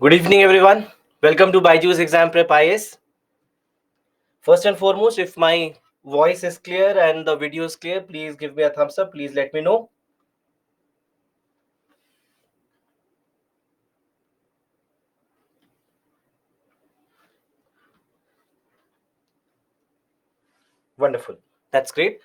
Good evening, everyone. Welcome to Byju's Exam Prep IS. First and foremost, if my voice is clear and the video is clear, please give me a thumbs up. Please let me know. Wonderful. That's great.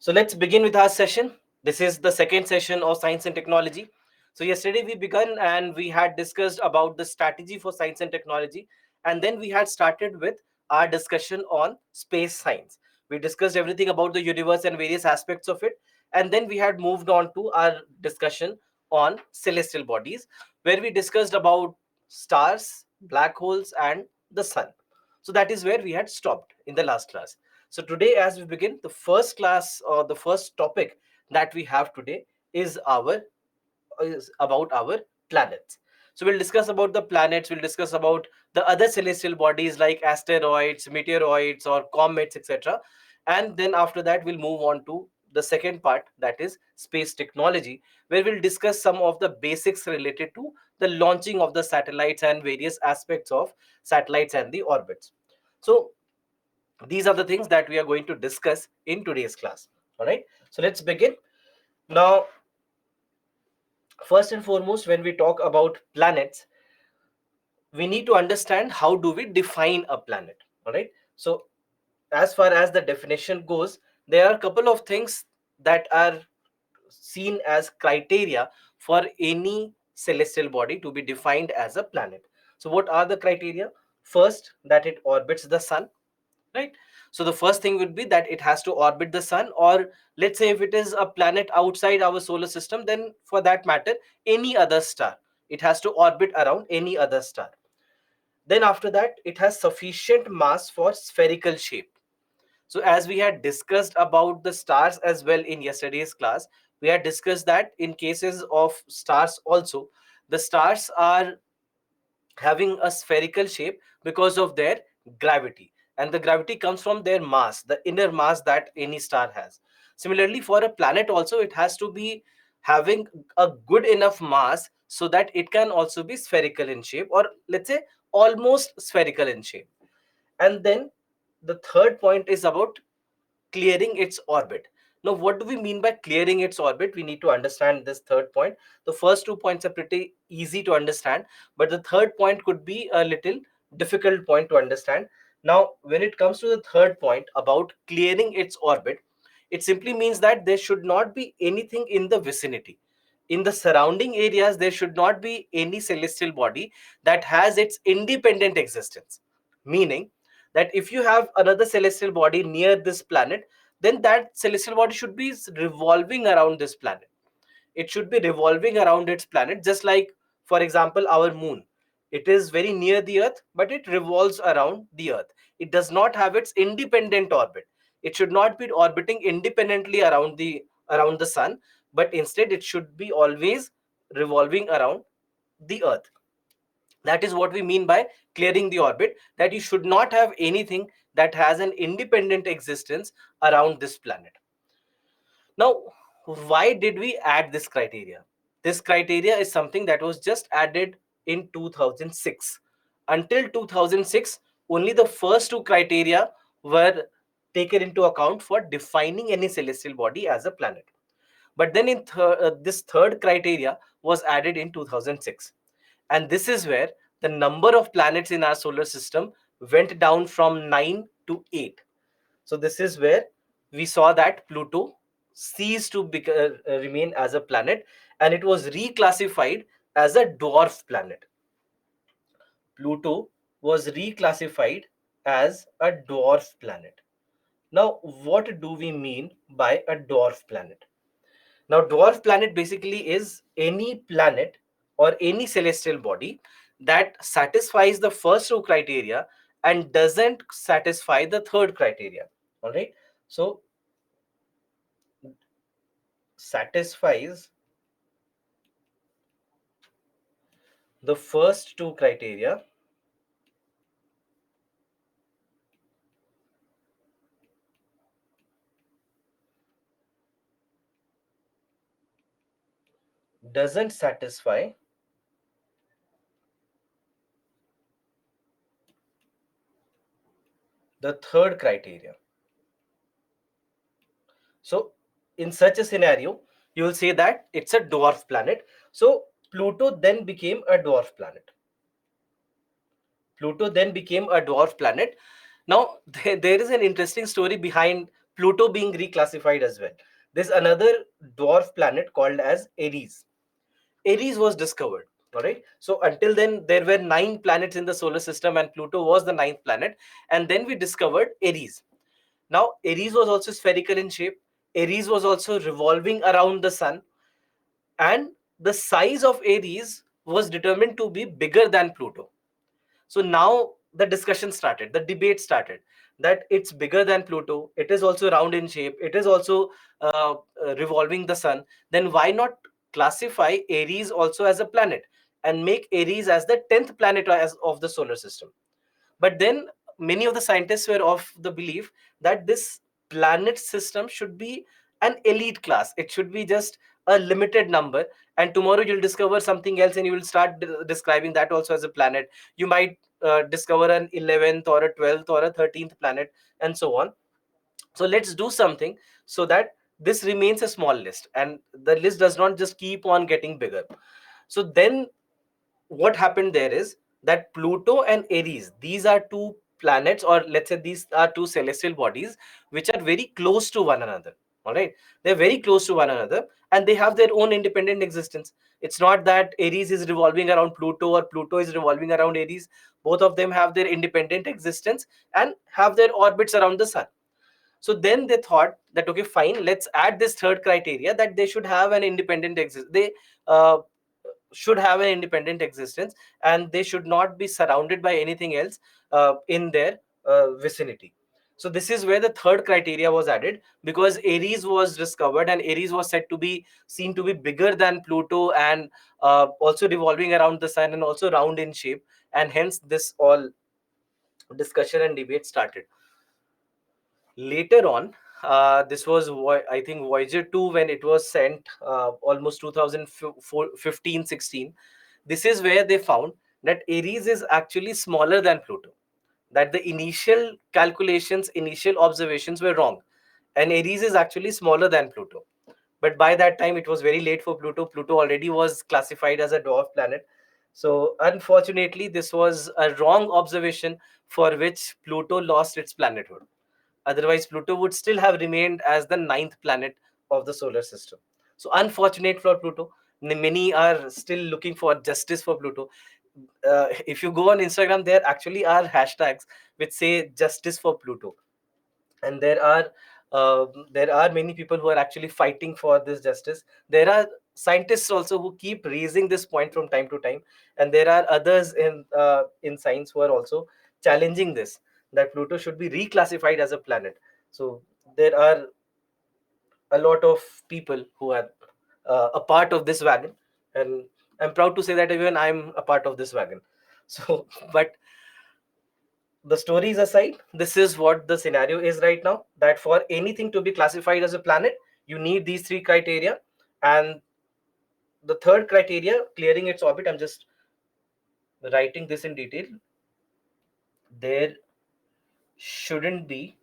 So let's begin with our session. This is the second session of Science and Technology. So yesterday we began and we had discussed about the strategy for science and technology, and then we had started with our discussion on space science. We discussed everything about the universe and various aspects of it, and then we had moved on to our discussion on celestial bodies, where we discussed about stars, black holes, and the sun. So that is where we had stopped in the last class. So today, as we begin, the first class or the first topic that we have today is about our planets. So we'll discuss about the planets, we'll discuss about the other celestial bodies like asteroids, meteoroids, or comets, etc. And then after that, we'll move on to the second part, that is space technology, where we'll discuss some of the basics related to the launching of the satellites and various aspects of satellites and the orbits. So these are the things that we are going to discuss in today's class. All right, so let's begin. Now, first and foremost, when we talk about planets, we need to understand how do we define a planet. All right, so as far as the definition goes, there are a couple of things that are seen as criteria for any celestial body to be defined as a planet. So what are the criteria? First, that it orbits the sun, right? So the first thing would be that it has to orbit the sun, or let's say if it is a planet outside our solar system, then for that matter, any other star. It has to orbit around any other star. Then after that, it has sufficient mass for spherical shape. So as we had discussed about the stars as well in yesterday's class, we had discussed that in cases of stars also, the stars are having a spherical shape because of their gravity, and the gravity comes from their mass, the inner mass that any star has. Similarly, for a planet also, it has to be having a good enough mass so that it can also be spherical in shape, or let's say almost spherical in shape. And then the third point is about clearing its orbit. Now, what do we mean by clearing its orbit? We need to understand this third point. The first 2 points are pretty easy to understand, but the third point could be a little difficult point to understand. Now, when it comes to the third point about clearing its orbit, it simply means that there should not be anything in the vicinity. In the surrounding areas, there should not be any celestial body that has its independent existence. Meaning that if you have another celestial body near this planet, then that celestial body should be revolving around this planet. It should be revolving around its planet, just like, for example, our moon. It is very near the earth, but it revolves around the earth. It does not have its independent orbit. It should not be orbiting independently around the sun, but instead it should be always revolving around the earth. That is what we mean by clearing the orbit, that you should not have anything that has an independent existence around this planet. Now, why did we add this criteria? This criteria is something that was just added in 2006. Until 2006, only the first two criteria were taken into account for defining any celestial body as a planet. But then this third criteria was added in 2006. And this is where the number of planets in our solar system went down from 9 to 8. So this is where we saw that Pluto ceased to remain as a planet, and it was reclassified as a dwarf planet. Pluto was reclassified as a dwarf planet. Now, what do we mean by a dwarf planet? Now, dwarf planet basically is any planet or any celestial body that satisfies the first two criteria and doesn't satisfy the third criteria. All right. So, satisfies the first two criteria doesn't satisfy The third criteria. So in such a scenario, you will say that it's a dwarf planet. So Pluto then became a dwarf planet. Pluto then became a dwarf planet. Now, there is an interesting story behind Pluto being reclassified as well. There's another dwarf planet called as Aries. Aries was discovered. All right. So until then, there were 9 planets in the solar system, and Pluto was the ninth planet. And then we discovered Aries. Now, Aries was also spherical in shape. Aries was also revolving around the sun, and the size of Aries was determined to be bigger than Pluto. So now the discussion started, the debate started, that it's bigger than Pluto, it is also round in shape, it is also revolving the sun. Then why not classify Aries also as a planet and make Aries as the 10th planet as of the solar system? But then many of the scientists were of the belief that this planet system should be an elite class. It should be just a limited number. And tomorrow you'll discover something else and you will start describing that also as a planet. You might discover an 11th or a 12th or a 13th planet, and so on. So let's do something so that this remains a small list and the list does not just keep on getting bigger. So then what happened there is that Pluto and Aries, these are two planets, or let's say these are two celestial bodies which are very close to one another. All right, they're very close to one another and they have their own independent existence. It's not that Aries is revolving around Pluto or Pluto is revolving around Aries. Both of them have their independent existence and have their orbits around the sun. So then they thought that, okay, fine, let's add this third criteria, that they should have an independent exist. They uh, should have an independent existence and they should not be surrounded by anything else in their vicinity. So this is where the third criteria was added, because Aries was discovered and Aries was said to be seen to be bigger than Pluto and also revolving around the sun and also round in shape, and hence this all discussion and debate started. Later on, this was I think Voyager 2, when it was sent almost 2015-16. This is where they found that Aries is actually smaller than Pluto, that the initial calculations, initial observations were wrong, and Aries is actually smaller than Pluto. But by that time it was very late for Pluto. Pluto already was classified as a dwarf planet. So unfortunately this was a wrong observation, for which Pluto lost its planethood. Otherwise, Pluto would still have remained as the ninth planet of the solar system. So, unfortunate for Pluto. Many are still looking for justice for Pluto. If you go on Instagram, there actually are hashtags which say justice for Pluto, and there are many people who are actually fighting for this justice. There are scientists also who keep raising this point from time to time, and there are others in science who are also challenging this, that Pluto should be reclassified as a planet. So there are a lot of people who are a part of this wagon, and I'm proud to say that even I'm a part of this wagon. So but the stories aside, this is what the scenario is right now, that for anything to be classified as a planet, you need these three criteria. And the third criteria, clearing its orbit, I'm just writing this in detail. There shouldn't be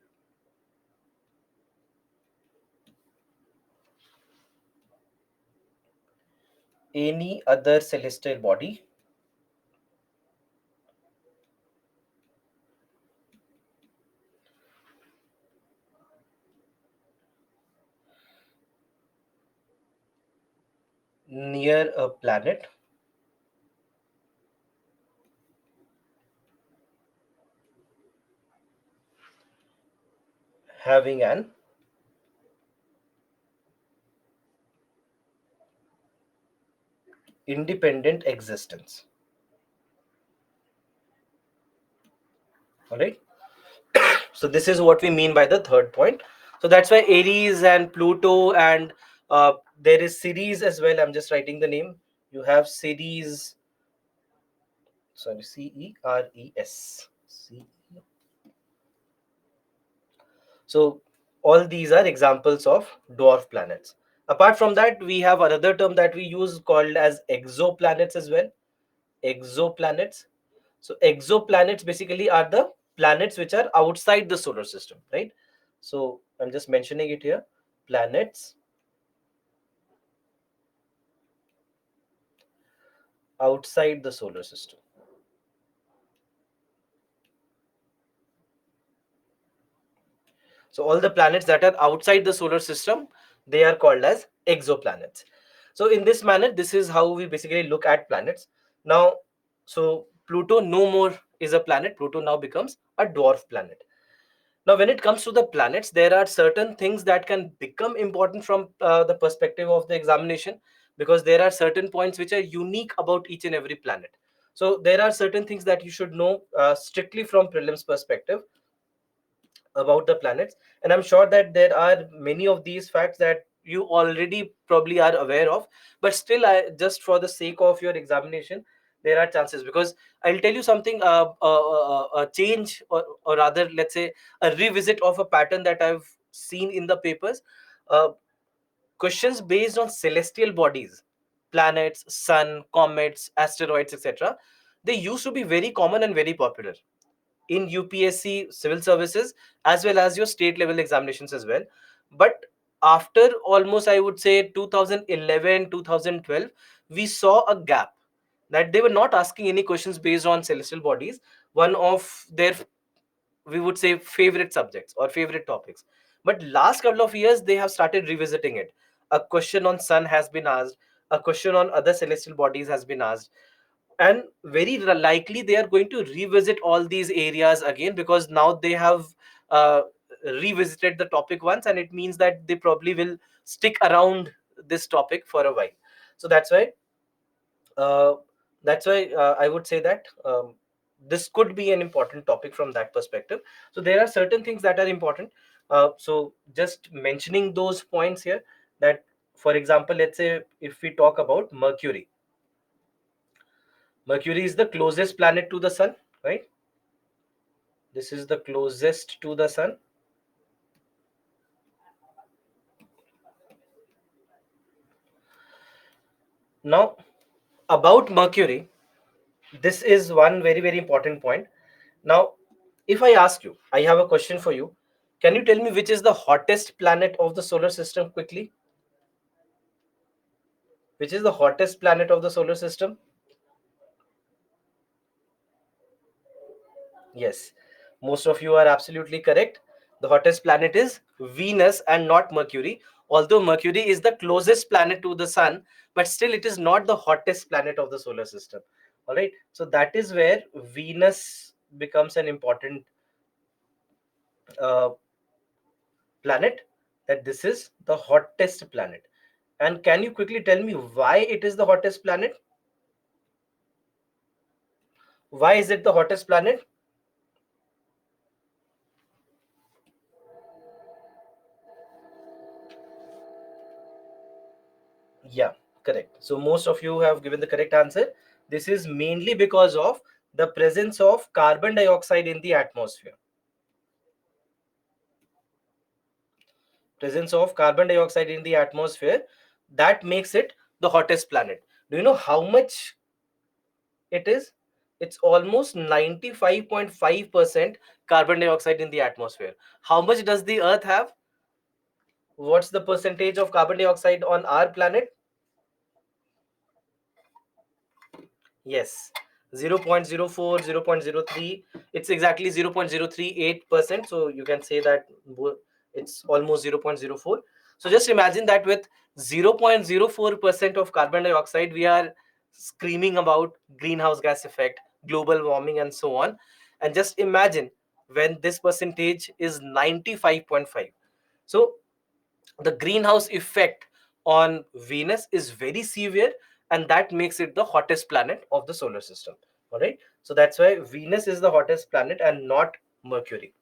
any other celestial body near a planet having an independent existence. All right. So this is what we mean by the third point. So that's why Aries and Pluto, and there is Ceres as well. I'm just writing the name. You have Ceres, sorry, Ceres. So all these are examples of dwarf planets. Apart from that, we have another term that we use called as exoplanets as well. Exoplanets. So exoplanets basically are the planets which are outside the solar system, right? So I'm just mentioning it here. Planets outside the solar system. So all the planets that are outside the solar system, they are called as exoplanets. So in this manner, this is how we basically look at planets. Now, so Pluto no more is a planet. Pluto now becomes a dwarf planet. Now, when it comes to the planets, there are certain things that can become important from the perspective of the examination, because there are certain points which are unique about each and every planet. So there are certain things that you should know strictly from prelims perspective about the planets, and I'm sure that there are many of these facts that you already probably are aware of, but still, I just for the sake of your examination, there are chances, because I'll tell you something, a change, or rather let's say a revisit of a pattern that I've seen in the papers. uh, Questions based on celestial bodies, planets, sun, comets, asteroids, etc., they used to be very common and very popular in UPSC civil services, as well as your state level examinations as well. But after almost, I would say, 2011, 2012, we saw a gap, that they were not asking any questions based on celestial bodies, one of their, we would say, favorite subjects or favorite topics. But last couple of years, they have started revisiting it. A question on sun has been asked, a question on other celestial bodies has been asked, and very likely they are going to revisit all these areas again, because now they have uh, revisited the topic once, and it means that they probably will stick around this topic for a while. So uh, that's why I would say that this could be an important topic from that perspective. So there are certain things that are important. So just mentioning those points here, that for example, let's say if we talk about Mercury. Mercury is the closest planet to the sun, right? This is the closest to the sun. Now, about Mercury, this is one very, very important point. Now, if I ask you, I have a question for you. Can you tell me which is the hottest planet of the solar system quickly? Which is the hottest planet of the solar system? Yes, most of you are absolutely correct. The hottest planet is Venus and not Mercury. Although Mercury is the closest planet to the sun, but still it is not the hottest planet of the solar system. All right. So that is where Venus becomes an important uh, planet, that this is the hottest planet. And can you quickly tell me why it is the hottest planet? Why is it the hottest planet? Yeah, correct. So most of you have given the correct answer. This is mainly because of the presence of carbon dioxide in the atmosphere. Presence of carbon dioxide in the atmosphere, that makes it the hottest planet. Do you know how much it is? It's almost 95.5% carbon dioxide in the atmosphere. How much does the Earth have? What's the percentage of carbon dioxide on our planet? Yes, 0.04, 0.03. It's exactly 0.038%. So you can say that it's almost 0.04. So just imagine that with 0.04% of carbon dioxide, we are screaming about greenhouse gas effect, global warming, and so on. And just imagine when this percentage is 95.5. So the greenhouse effect on Venus is very severe, and that makes it the hottest planet of the solar system. All right. So that's why Venus is the hottest planet and not Mercury.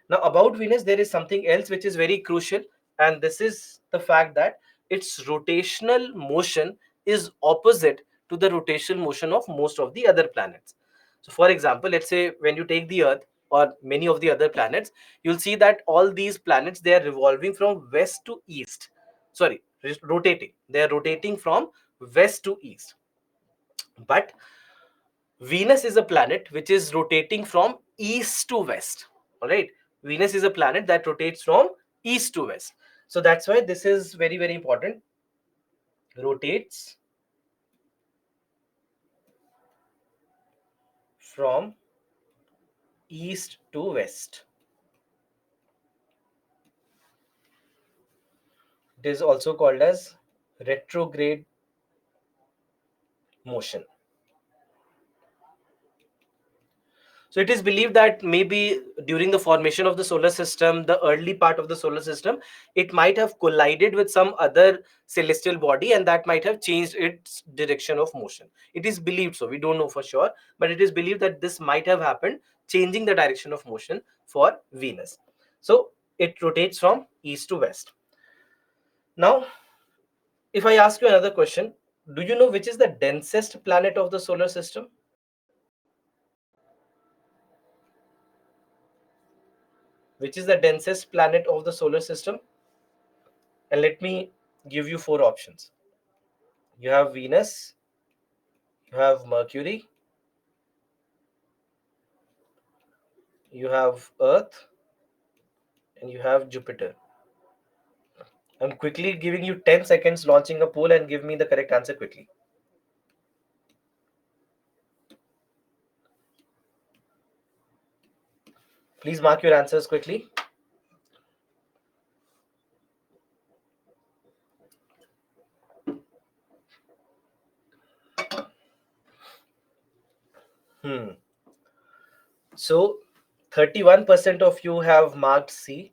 Now, about Venus, there is something else which is very crucial, and this is the fact that its rotational motion is opposite to the rotational motion of most of the other planets. So, for example, let's say when you take the Earth or many of the other planets, you'll see that all these planets, they are revolving from west to east. Sorry, rotating. They are rotating from west to east. But Venus is a planet which is rotating from east to west. All right, Venus is a planet that rotates from east to west. So that's why this is very, very important. Rotates from east to west. It is also called as retrograde motion. So it is believed that maybe during the formation of the solar system, the early part of the solar system, it might have collided with some other celestial body, and that might have changed its direction of motion. It is believed so. We don't know for sure, but it is believed that this might have happened, changing the direction of motion for Venus. So it rotates from east to west. Now, if I ask you another question, do you know which is the densest planet of the solar system? Which is the densest planet of the solar system? And let me give you four options. You have Venus, you have Mercury, you have Earth, and you have Jupiter. I'm quickly giving you 10 seconds launching a poll and give me the correct answer quickly. Please mark your answers quickly. So 31% of you have marked C,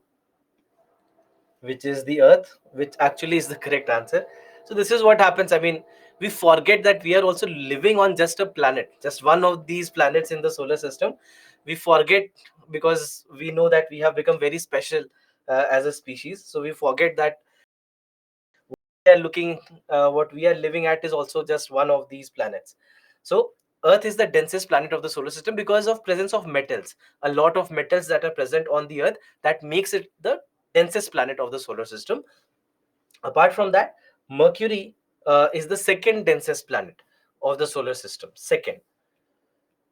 which is the Earth, which actually is the correct answer. So this is what happens. I mean, we forget that we are also living on just a planet, just one of these planets in the solar system. We forget because we know that we have become very special as a species. So we forget that we are looking, what we are living at is also just one of these planets. So Earth is the densest planet of the solar system because of presence of metals, a lot of metals that are present on the Earth, that makes it the densest planet of the solar system. Apart from that, Mercury is the second densest planet of the solar system. Second.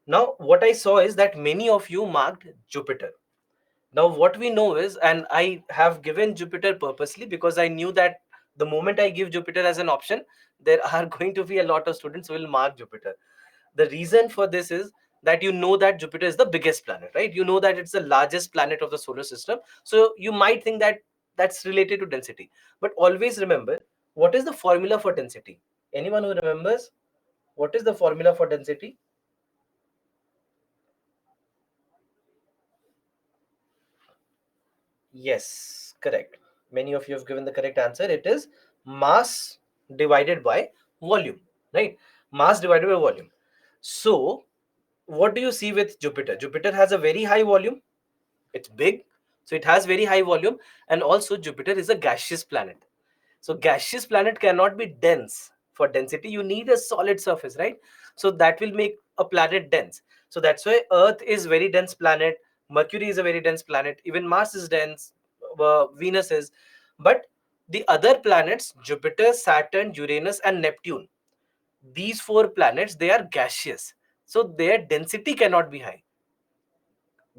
Now, what I saw is that many of you marked Jupiter. Now, what we know is, and I have given Jupiter purposely because I knew that the moment I give Jupiter as an option, there are going to be a lot of students who will mark Jupiter. The reason for this is that you know that Jupiter is the biggest planet, right? You know that it's the largest planet of the solar system. So you might think that that's related to density. But always remember, what is the formula for density? Anyone who remembers, what is the formula for density? Yes, correct. Many of you have given the correct answer. It is mass divided by volume, right? Mass divided by volume. So, what do you see with Jupiter? Jupiter has a very high volume. It's big, so it has very high volume, and also Jupiter is a gaseous planet. So gaseous planet cannot be dense. For density, you need a solid surface, right? So that will make a planet dense. So that's why Earth is very dense planet. Mercury is a very dense planet. Even Mars is dense. Venus is. But the other planets, Jupiter, Saturn, Uranus, and Neptune, these four planets, they are gaseous. So their density cannot be high.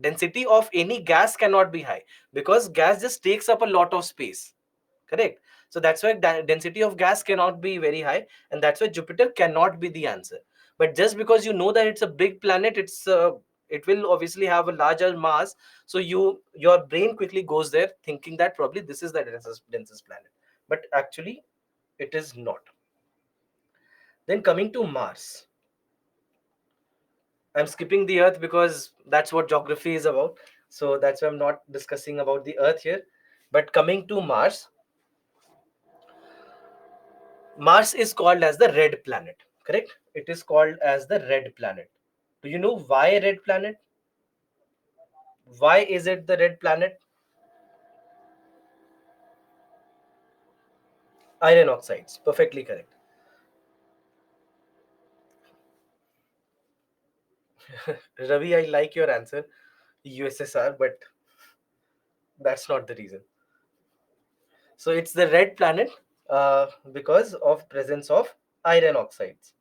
Density of any gas cannot be high because gas just takes up a lot of space. Correct. So that's why density of gas cannot be very high, and that's why Jupiter cannot be the answer. But just because you know that it's a big planet, it will obviously have a larger mass. So your brain quickly goes there thinking that probably this is the densest planet, but actually it is not. Then coming to Mars, I'm skipping the Earth because that's what geography is about. So that's why I'm not discussing about the Earth here. But coming to Mars, Mars is called as the red planet, correct? It is called as the red planet. Do you know why red planet? Why is it the red planet? Iron oxides, perfectly correct. Ravi, I like your answer, USSR, but that's not the reason. So it's the red planet because of presence of iron oxides.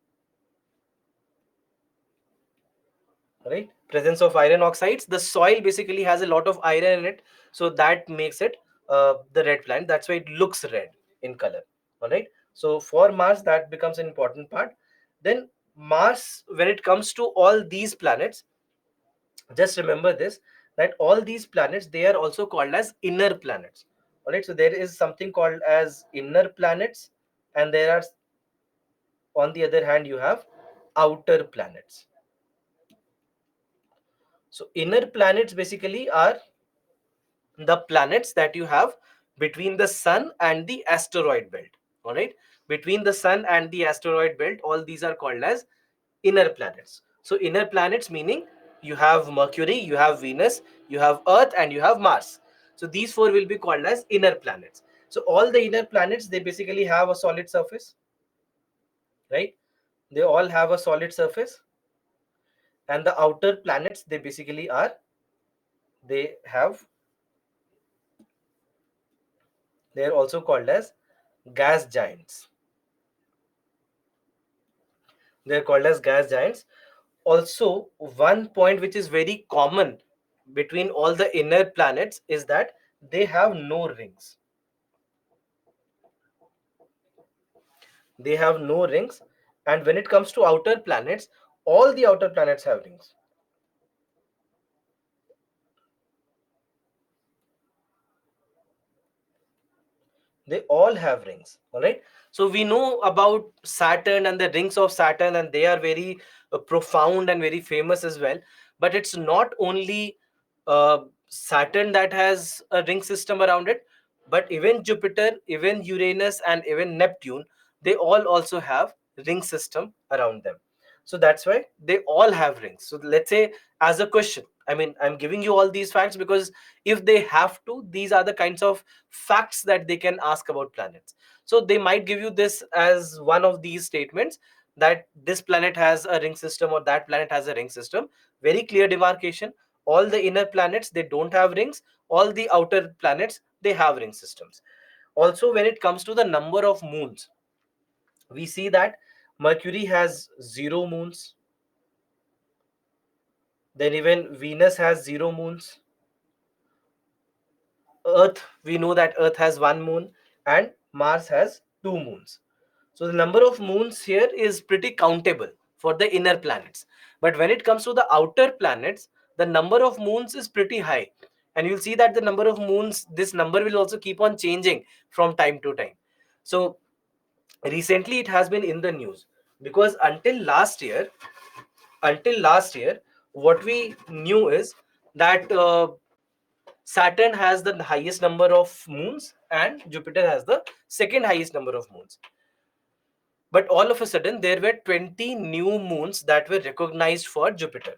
right? Presence of iron oxides. The soil basically has a lot of iron in it, so that makes it the red planet. That's why it looks red in color. All right. So for Mars, that becomes an important part. Then Mars, when it comes to all these planets, just remember this, that all these planets, they are also called as inner planets. All right. So there is something called as inner planets, and there are, on the other hand, you have outer planets. So inner planets basically are the planets that you have between the sun and the asteroid belt. All right, between the sun and the asteroid belt, all these are called as inner planets. So inner planets meaning you have Mercury, you have Venus, you have Earth, and you have Mars. So these four will be called as inner planets. So all the inner planets, they basically have a solid surface, right? They all have a solid surface. And the outer planets, they basically are, they have, they are also called as gas giants. They're called as gas giants. Also, one point which is very common between all the inner planets is that they have no rings. They have no rings. And when it comes to outer planets, all the outer planets have rings. They all have rings. All right. So we know about Saturn and the rings of Saturn, and they are very profound and very famous as well. But it's not only Saturn that has a ring system around it, but even Jupiter, even Uranus, and even Neptune, they all also have ring system around them. So that's why they all have rings. So let's say, as a question, I mean, I'm giving you all these facts because if they have to, these are the kinds of facts that they can ask about planets. So they might give you this as one of these statements, that this planet has a ring system or that planet has a ring system. Very clear demarcation. All the inner planets, they don't have rings. All the outer planets, they have ring systems. Also, when it comes to the number of moons, we see that Mercury has 0 moons. Then even Venus has 0 moons. Earth, we know that Earth has 1 moon, and Mars has 2 moons. So the number of moons here is pretty countable for the inner planets. But when it comes to the outer planets, the number of moons is pretty high. And you'll see that the number of moons, this number will also keep on changing from time to time. So recently it has been in the news because until last year, what we knew is that Saturn has the highest number of moons and Jupiter has the second highest number of moons. But all of a sudden, there were 20 new moons that were recognized for Jupiter.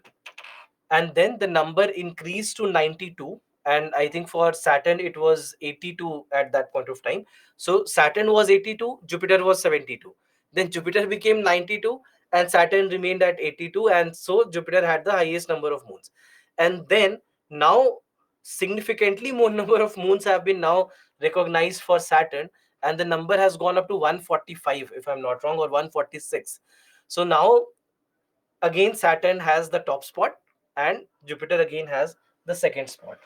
And then the number increased to 92. And I think for Saturn, it was 82 at that point of time. So Saturn was 82, Jupiter was 72. Then Jupiter became 92, and Saturn remained at 82. And so Jupiter had the highest number of moons. And then now, significantly more number of moons have been now recognized for Saturn, and the number has gone up to 145, if I'm not wrong, or 146. So now again Saturn has the top spot and Jupiter again has the second spot.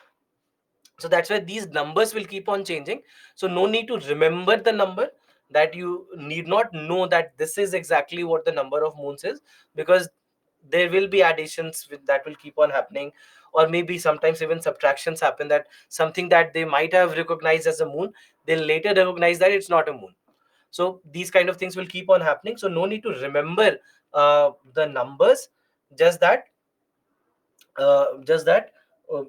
So that's why these numbers will keep on changing. So no need to remember the number, that you need not know that this is exactly what the number of moons is, because there will be additions that will keep on happening, or maybe sometimes even subtractions happen, that something that they might have recognized as a moon, they'll later recognize that it's not a moon. So these kind of things will keep on happening. So no need to remember the numbers. Just that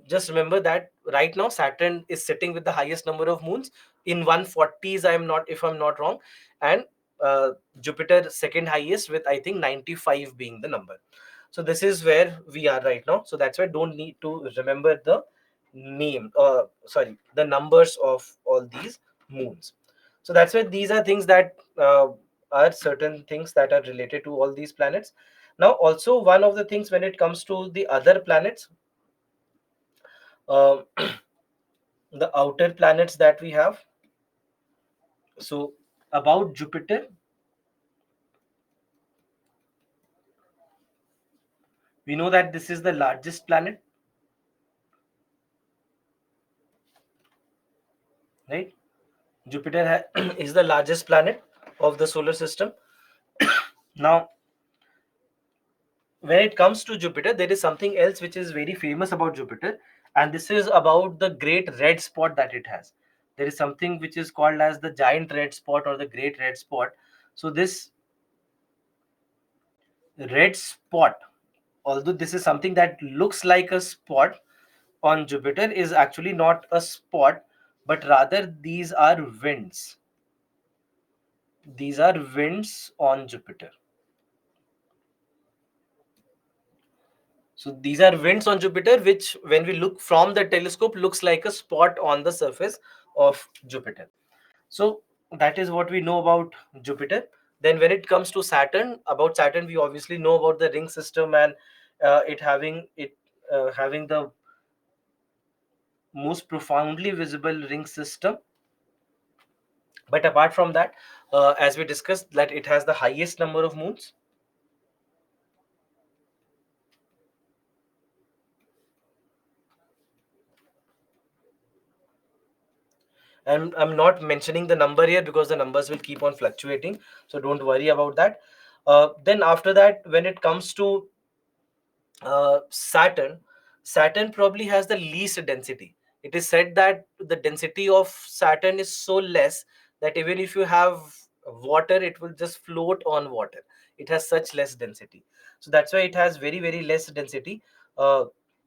just remember that right now Saturn is sitting with the highest number of moons in 140s, if I'm not wrong, and Jupiter second highest with, I think, 95 being the number. So this is where we are right now. So that's why don't need to remember the the numbers of all these moons. So that's why these are things that are certain things that are related to all these planets. Now also, one of the things when it comes to the other planets, um, the outer planets that we have. So about Jupiter, We know that this is the largest planet, right? Jupiter is the largest planet of the solar system. Now, when it comes to Jupiter, there is something else which is very famous about Jupiter, and this is about the great red spot that it has. There is something which is called as the giant red spot or the great red spot. So, this red spot, although this is something that looks like a spot on Jupiter, is actually not a spot, but rather these are winds. These are winds on Jupiter. So these are winds on Jupiter, which when we look from the telescope looks like a spot on the surface of Jupiter. So that is what we know about Jupiter. Then when it comes to Saturn, about Saturn we obviously know about the ring system and it having the most profoundly visible ring system. But apart from that, as we discussed, that it has the highest number of moons. I'm not mentioning the number here because the numbers will keep on fluctuating, so don't worry about that. Then after that, when it comes to Saturn, Saturn probably has the least density. It is said that the density of Saturn is so less that even if you have water, it will just float on water. It has such less density. So that's why it has very, very less density. Uh,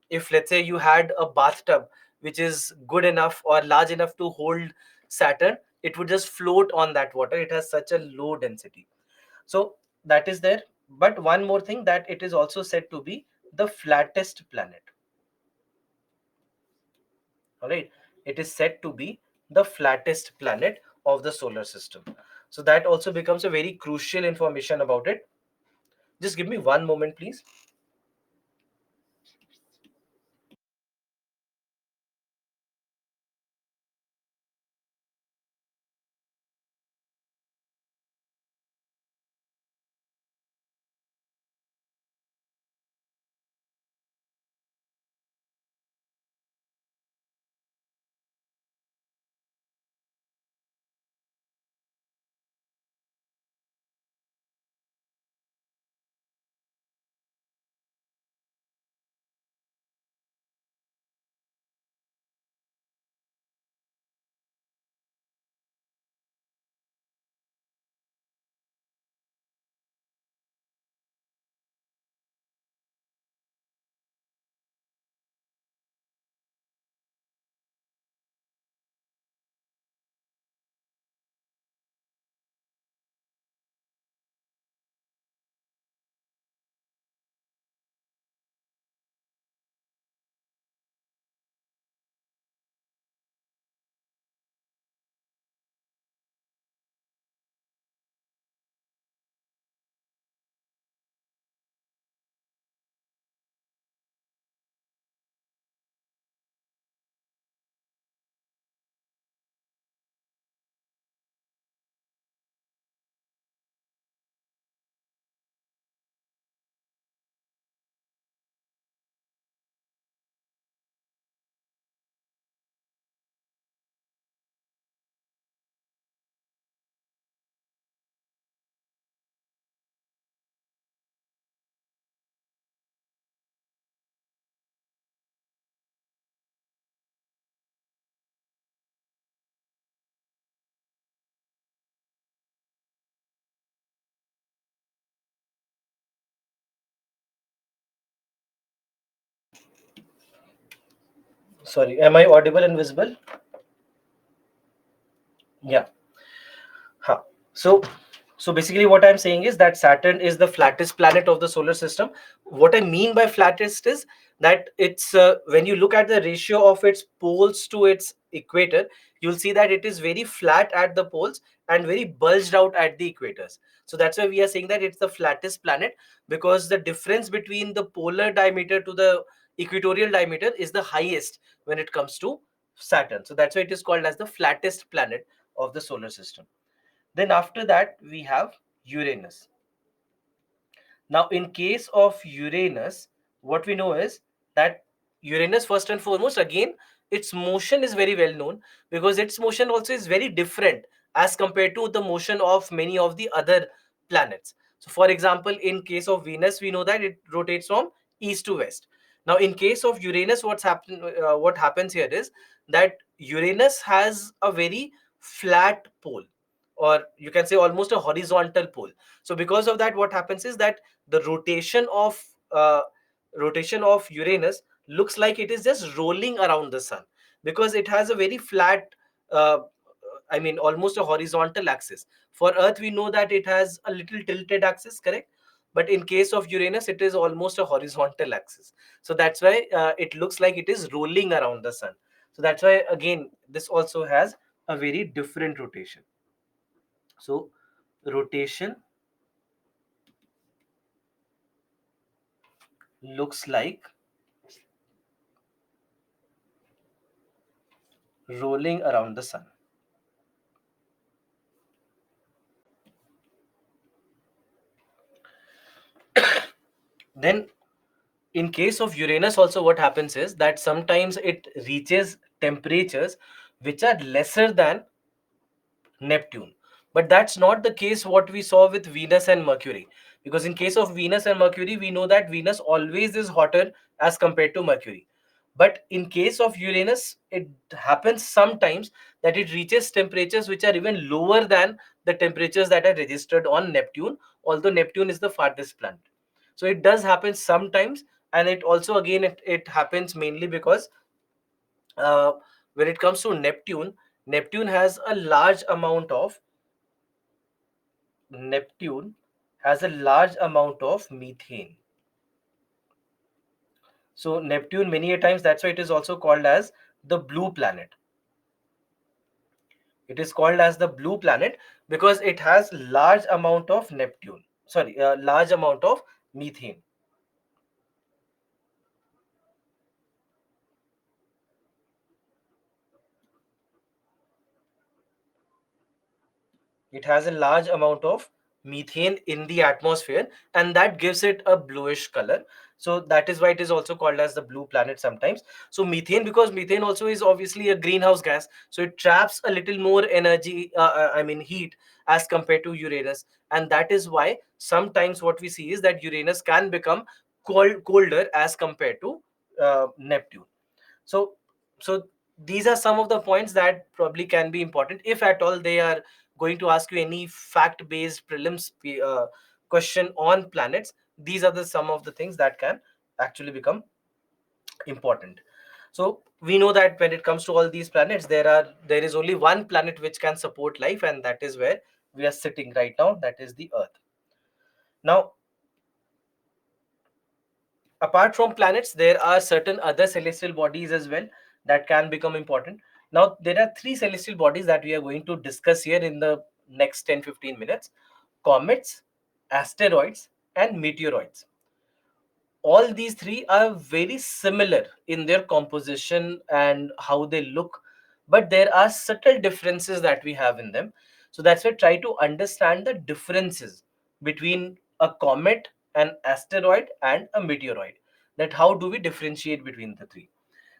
if let's say you had a bathtub which is good enough or large enough to hold Saturn, it would just float on that water. It has such a low density. So that is there. But one more thing, that it is also said to be the flattest planet. All right. It is said to be the flattest planet of the solar system. So that also becomes a very crucial information about it. Just give me one moment, please. Sorry, am I audible and visible? Yeah. Huh. So, so basically, what I'm saying is that Saturn is the flattest planet of the solar system. What I mean by flattest is that it's when you look at the ratio of its poles to its equator, you'll see that it is very flat at the poles and very bulged out at the equators. So that's why we are saying that it's the flattest planet, because the difference between the polar diameter to the equatorial diameter is the highest when it comes to Saturn. So that's why it is called as the flattest planet of the solar system. Then after that, we have Uranus. Now, in case of Uranus, what we know is that Uranus, first and foremost, again, its motion is very well known, because its motion also is very different as compared to the motion of many of the other planets. So, for example, in case of Venus, we know that it rotates from east to west. Now, in case of Uranus, what happens here is that Uranus has a very flat pole, or you can say almost a horizontal pole. So, because of that, what happens is that the uh, rotation of Uranus looks like it is just rolling around the sun, because it has a very flat, uh, I mean, almost a horizontal axis. For Earth, we know that it has a little tilted axis, correct? But in case of Uranus, it is almost a horizontal axis. So that's why it looks like it is rolling around the sun. So that's why, again, this also has a very different rotation. So, rotation looks like rolling around the sun. Then, in case of Uranus, also what happens is that sometimes it reaches temperatures which are lesser than Neptune. But that's not the case what we saw with Venus and Mercury. Because in case of Venus and Mercury, we know that Venus always is hotter as compared to Mercury. But in case of Uranus, it happens sometimes that it reaches temperatures which are even lower than the temperatures that are registered on Neptune, although Neptune is the farthest planet. So it does happen sometimes, and it also, again, it happens mainly because uh, when it comes to Neptune, Neptune has a large amount of methane. So Neptune, many a times, that's why it is also called as the blue planet. It is called as the blue planet because it has large amount of large amount of methane. It has a large amount of methane in the atmosphere, and that gives it a bluish color. So that is why it is also called as the blue planet sometimes. So methane, because methane also is obviously a greenhouse gas, so it traps a little more energy, I mean heat, as compared to Uranus. And that is why sometimes what we see is that Uranus can become colder as compared to Neptune. So so these are some of the points that probably can be important, if at all they are going to ask you any fact based prelims question on planets. These are the some of the things that can actually become important. So we know that when it comes to all these planets, there is only one planet which can support life, and that is where we are sitting right now, that is the Earth. Now, apart from planets, there are certain other celestial bodies as well that can become important. Now, there are three celestial bodies that we are going to discuss here in the next 10-15 minutes: comets, asteroids, and meteoroids. All these three are very similar in their composition and how they look, but there are subtle differences that we have in them. So that's why try to understand the differences between a comet, an asteroid, and a meteoroid. That how do we differentiate between the three?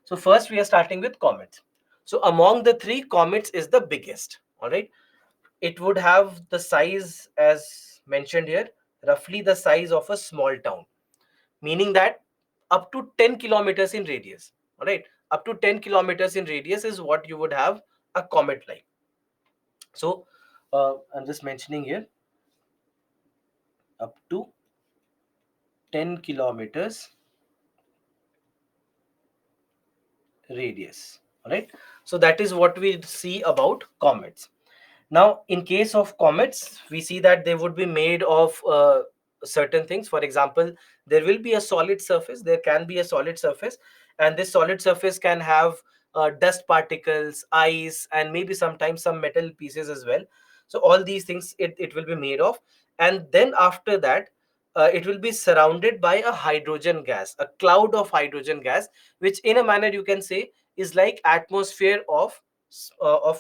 So first we are starting with comets. So among the three, comets is the biggest. All right, it would have the size, as mentioned here, roughly the size of a small town, meaning that up to 10 kilometers in radius. All right, up to 10 kilometers in radius is what you would have a comet like. So I'm just mentioning here, up to 10 kilometers radius. All right, so that is what we see about comets. Now, in case of comets, we see that they would be made of certain things. For example, there will be a solid surface, there can be a solid surface, and this solid surface can have dust particles, ice, and maybe sometimes some metal pieces as well. So, all these things it will be made of. And then after that, it will be surrounded by a hydrogen gas, a cloud of hydrogen gas, which in a manner you can say is like atmosphere of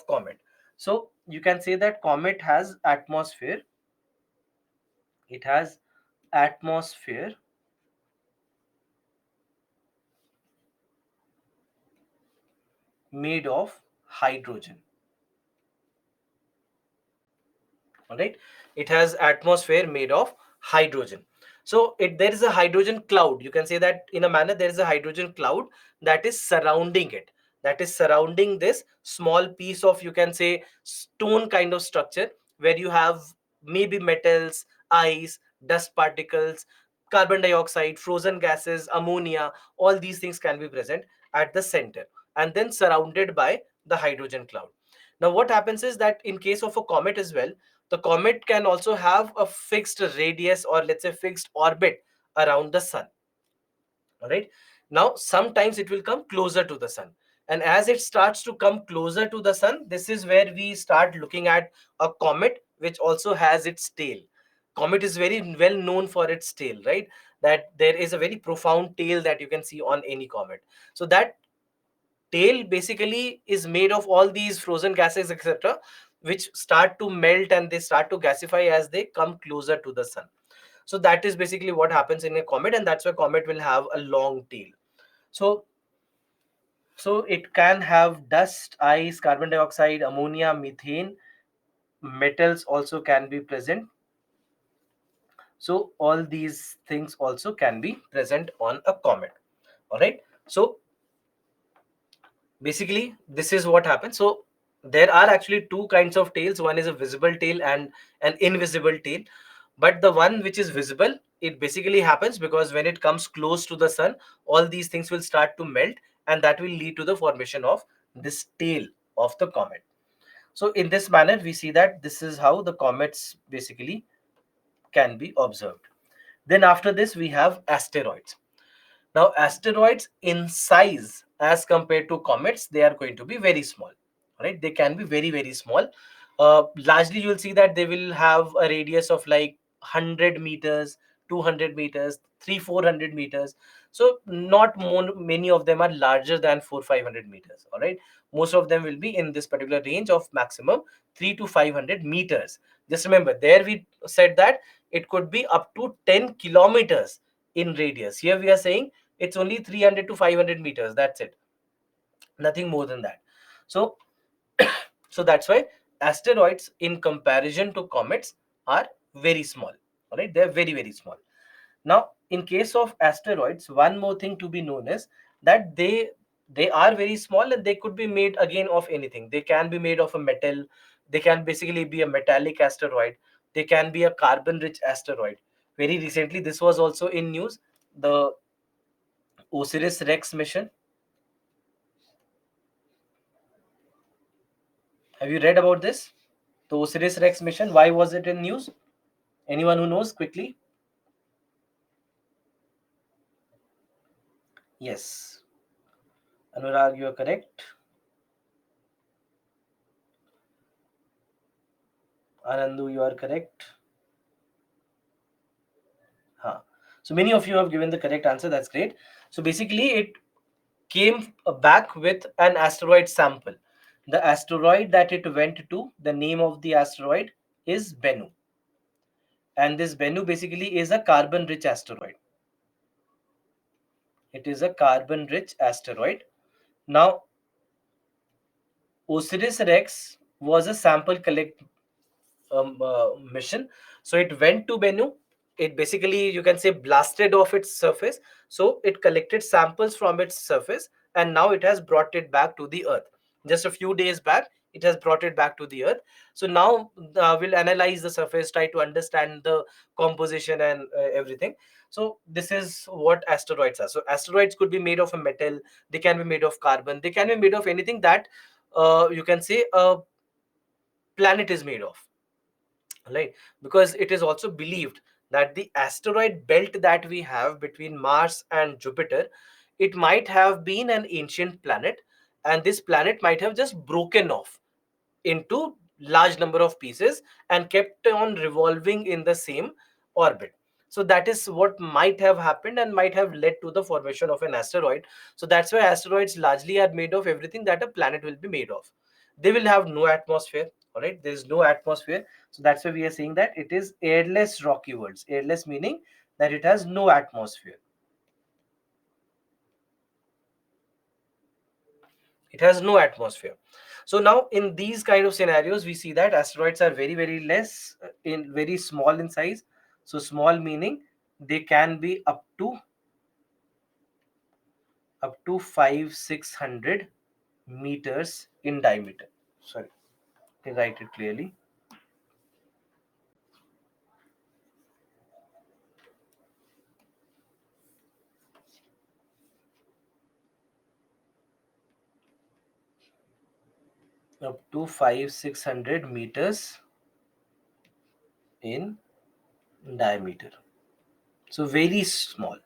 comet. So you can say that comet has atmosphere. It has atmosphere made of hydrogen. All right, it has atmosphere made of hydrogen. So there is a hydrogen cloud. You can say that in a manner there is a hydrogen cloud that is surrounding it, that is surrounding this small piece of, you can say, stone kind of structure, where you have maybe metals, ice, dust particles, carbon dioxide, frozen gases, ammonia. All these things can be present at the center and then surrounded by the hydrogen cloud. Now what happens is that in case of a comet as well, the comet can also have a fixed radius, or let's say fixed orbit around the sun. All right, now sometimes it will come closer to the sun, and as it starts to come closer to the sun, this is where we start looking at a comet which also has its tail. Comet is very well known for its tail, right? That there is a very profound tail that you can see on any comet. So that tail basically is made of all these frozen gases, etc., which start to melt and they start to gasify as they come closer to the sun. So that is basically what happens in a comet, and that's why comet will have a long tail. So so it can have dust, ice, carbon dioxide, ammonia, methane. Metals also can be present. So all these things also can be present on a comet. All right, so basically this is what happens. So there are actually two kinds of tails. One is a visible tail and an invisible tail. But the one which is visible, it basically happens because when it comes close to the sun, all these things will start to melt, and that will lead to the formation of this tail of the comet. So in this manner we see that this is how the comets basically can be observed. Then after this we have asteroids. Now, asteroids in size as compared to comets, they are going to be very small, right? They can be very, very small. Largely, you will see that they will have a radius of like 100 meters, 200 meters, 400 meters. So, not more, many of them are larger than 500 meters, all right? Most of them will be in this particular range of maximum 3 to 500 meters. Just remember, there we said that it could be up to 10 kilometers in radius. Here we are saying it's only 300 to 500 meters, that's it, nothing more than that. So so that's why asteroids in comparison to comets are very small. All right, they're very, very small. Now in case of asteroids, one more thing to be known is that they are very small, and they could be made again of anything. They can be made of a metal, they can basically be a metallic asteroid, they can be a carbon rich asteroid. Very recently this was also in news, the Osiris Rex mission. Have you read about this? The Osiris Rex mission. Why was it in news? Anyone who knows, quickly? Yes. Anurag, you are correct. Anandu, you are correct. Huh. So many of you have given the correct answer. That's great. So basically, it came back with an asteroid sample. The asteroid that it went to, the name of the asteroid is Bennu. And this Bennu basically is a carbon rich asteroid. It is a carbon rich asteroid. Now, Osiris Rex was a sample collect mission. So it went to Bennu. It basically, you can say, blasted off its surface. So it collected samples from its surface, and now it has brought it back to the Earth. Just a few days back, it has brought it back to the Earth. So now we'll analyze the surface, try to understand the composition and everything. So this is what asteroids are. So asteroids could be made of a metal, they can be made of carbon, they can be made of anything that you can say a planet is made of, right? Because it is also believed that the asteroid belt that we have between Mars and Jupiter, it might have been an ancient planet, and this planet might have just broken off into large number of pieces and kept on revolving in the same orbit. So that is what might have happened and might have led to the formation of an asteroid. So that's why asteroids largely are made of everything that a planet will be made of. They will have no atmosphere. All right, there is no atmosphere. So that's why we are saying that it is airless rocky worlds. Airless meaning that it has no atmosphere. It has no atmosphere. So now in these kind of scenarios, we see that asteroids are very, very less in very small in size. So small meaning they can be up to 500-600 meters in diameter. Sorry, let me write it clearly. Up to 500-600 meters in diameter. So very small.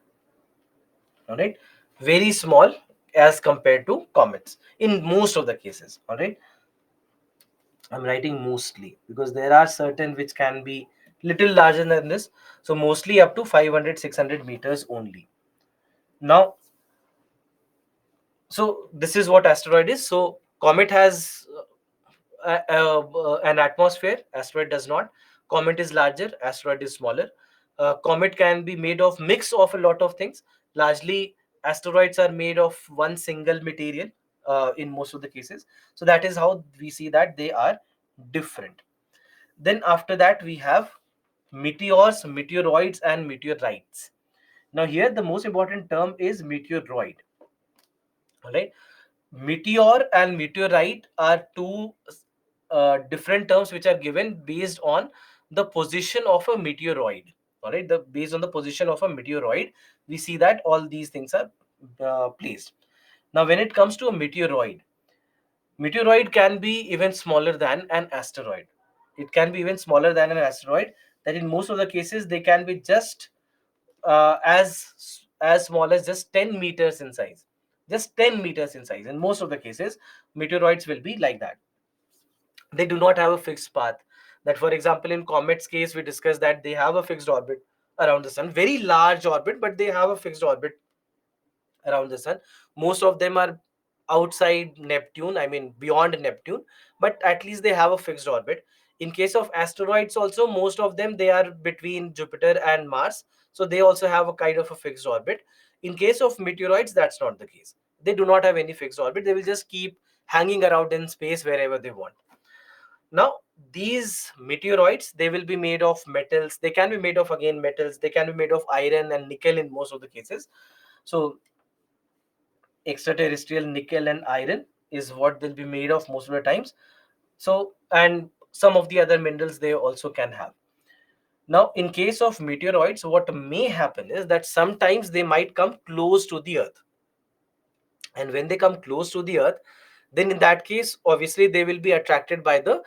All right, very small as compared to comets in most of the cases. All right, I'm writing mostly because there are certain which can be little larger than this. So mostly up to 500-600 meters only. Now, so this is what asteroid is. So comet has an atmosphere. Asteroid does not. Comet is larger. Asteroid is smaller. Comet can be made of mix of a lot of things. Largely, asteroids are made of one single material in most of the cases. So that is how we see that they are different. Then after that we have meteors, meteoroids, and meteorites. Now here the most important term is meteoroid. All right, meteor and meteorite are two different terms which are given based on the position of a meteoroid. All right, the based on the position of a meteoroid, we see that all these things are placed. Now when it comes to a meteoroid, meteoroid can be even smaller than an asteroid. It can be even smaller than an asteroid. That in most of the cases they can be just as small as just 10 meters in size. Just 10 meters in size. In most of the cases, meteoroids will be like that. They do not have a fixed path. That, for example, in comets case, we discussed that they have a fixed orbit around the sun. Very large orbit, but they have a fixed orbit around the sun. Most of them are outside Neptune, I mean beyond Neptune, but at least they have a fixed orbit. In case of asteroids also, most of them they are between Jupiter and Mars, so they also have a kind of a fixed orbit. In case of meteoroids, that's not the case. They do not have any fixed orbit. They will just keep hanging around in space wherever they want. Now these meteoroids, they will be made of metals. They can be made of, again, metals. They can be made of iron and nickel in most of the cases. So extraterrestrial nickel and iron is what they'll be made of most of the times. So, and some of the other minerals they also can have. Now in case of meteoroids, what may happen is that sometimes they might come close to the earth, and when they come close to the earth, then in that case obviously they will be attracted by the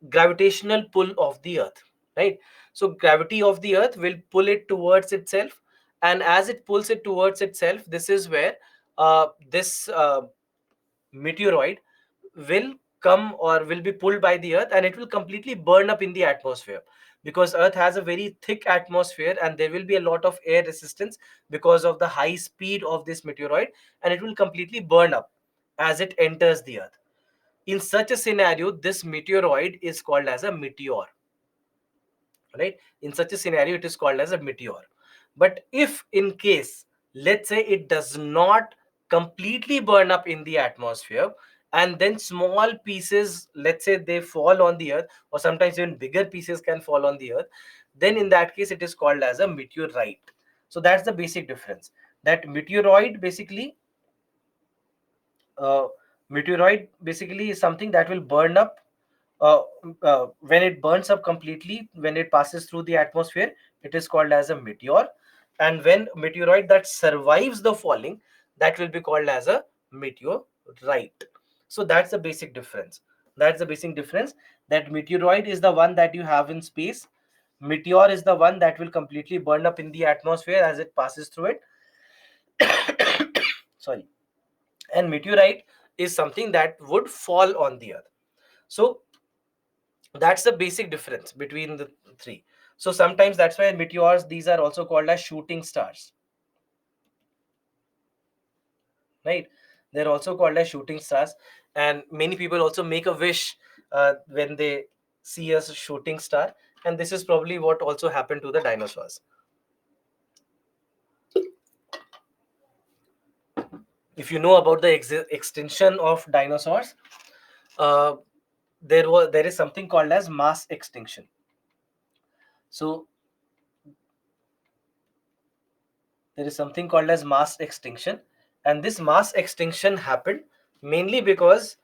gravitational pull of the earth, right? So gravity of the earth will pull it towards itself, and as it pulls it towards itself, this is where this meteoroid will come or will be pulled by the earth, and it will completely burn up in the atmosphere, because earth has a very thick atmosphere and there will be a lot of air resistance because of the high speed of this meteoroid, and it will completely burn up as it enters the earth. In such a scenario, this meteoroid is called as a meteor, right? In such a scenario it is called as a meteor. But if in case, let's say, it does not completely burn up in the atmosphere, and then small pieces, let's say, they fall on the earth, or sometimes even bigger pieces can fall on the earth, then in that case it is called as a meteorite. So that's the basic difference, that uh, meteoroid basically is something that will burn up. uh, when it burns up completely, when it passes through the atmosphere, it is called as a meteor. And when meteoroid that survives the falling, that will be called as a meteorite. So that's the basic difference. That's the basic difference, that meteoroid is the one that you have in space. Meteor is the one that will completely burn up in the atmosphere as it passes through it. Sorry. And meteorite is something that would fall on the earth. So that's the basic difference between the three. So sometimes that's why meteors, these are also called as shooting stars, right? They're also called as shooting stars, and many people also make a wish when they see a shooting star, and this is probably what also happened to the dinosaurs. If you know about the extinction of dinosaurs, uh, there is something called as mass extinction. So there is something called as mass extinction, and this mass extinction happened mainly because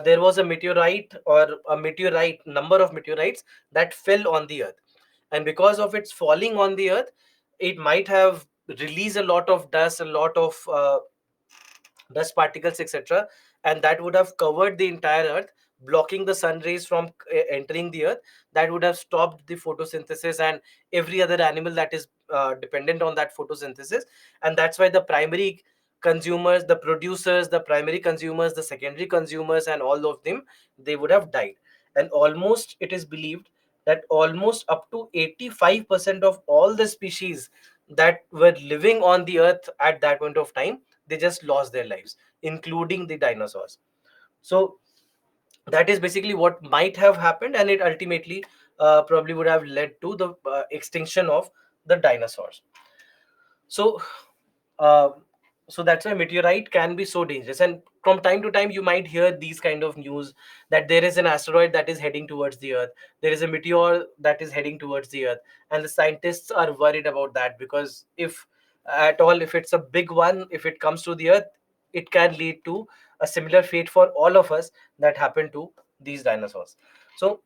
there was a meteorite, or a meteorite number of meteorites that fell on the earth, and because of its falling on the earth, it might have released a lot of dust, a lot of dust particles, etc., and that would have covered the entire earth, blocking the sun rays from entering the earth. That would have stopped the photosynthesis and every other animal that is dependent on that photosynthesis. And that's why the primary consumers, the producers, the primary consumers, the secondary consumers, and all of them, they would have died. And almost, it is believed that almost up to 85% of all the species that were living on the earth at that point of time, they just lost their lives, including the dinosaurs. So that is basically what might have happened, and it ultimately probably would have led to the extinction of the dinosaurs. So uh, so that's why meteorite can be so dangerous, and from time to time you might hear these kind of news that there is an asteroid that is heading towards the earth, there is a meteor that is heading towards the earth, and the scientists are worried about that, because if at all, if it's a big one, if it comes to the earth, it can lead to a similar fate for all of us that happened to these dinosaurs. So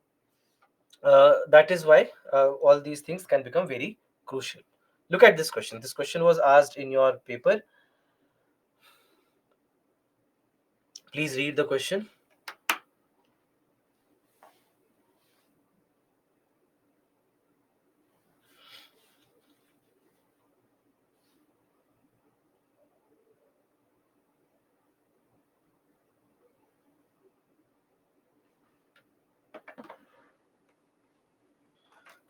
that is why all these things can become very crucial. Look at this question. This question was asked in your paper. Please read the question.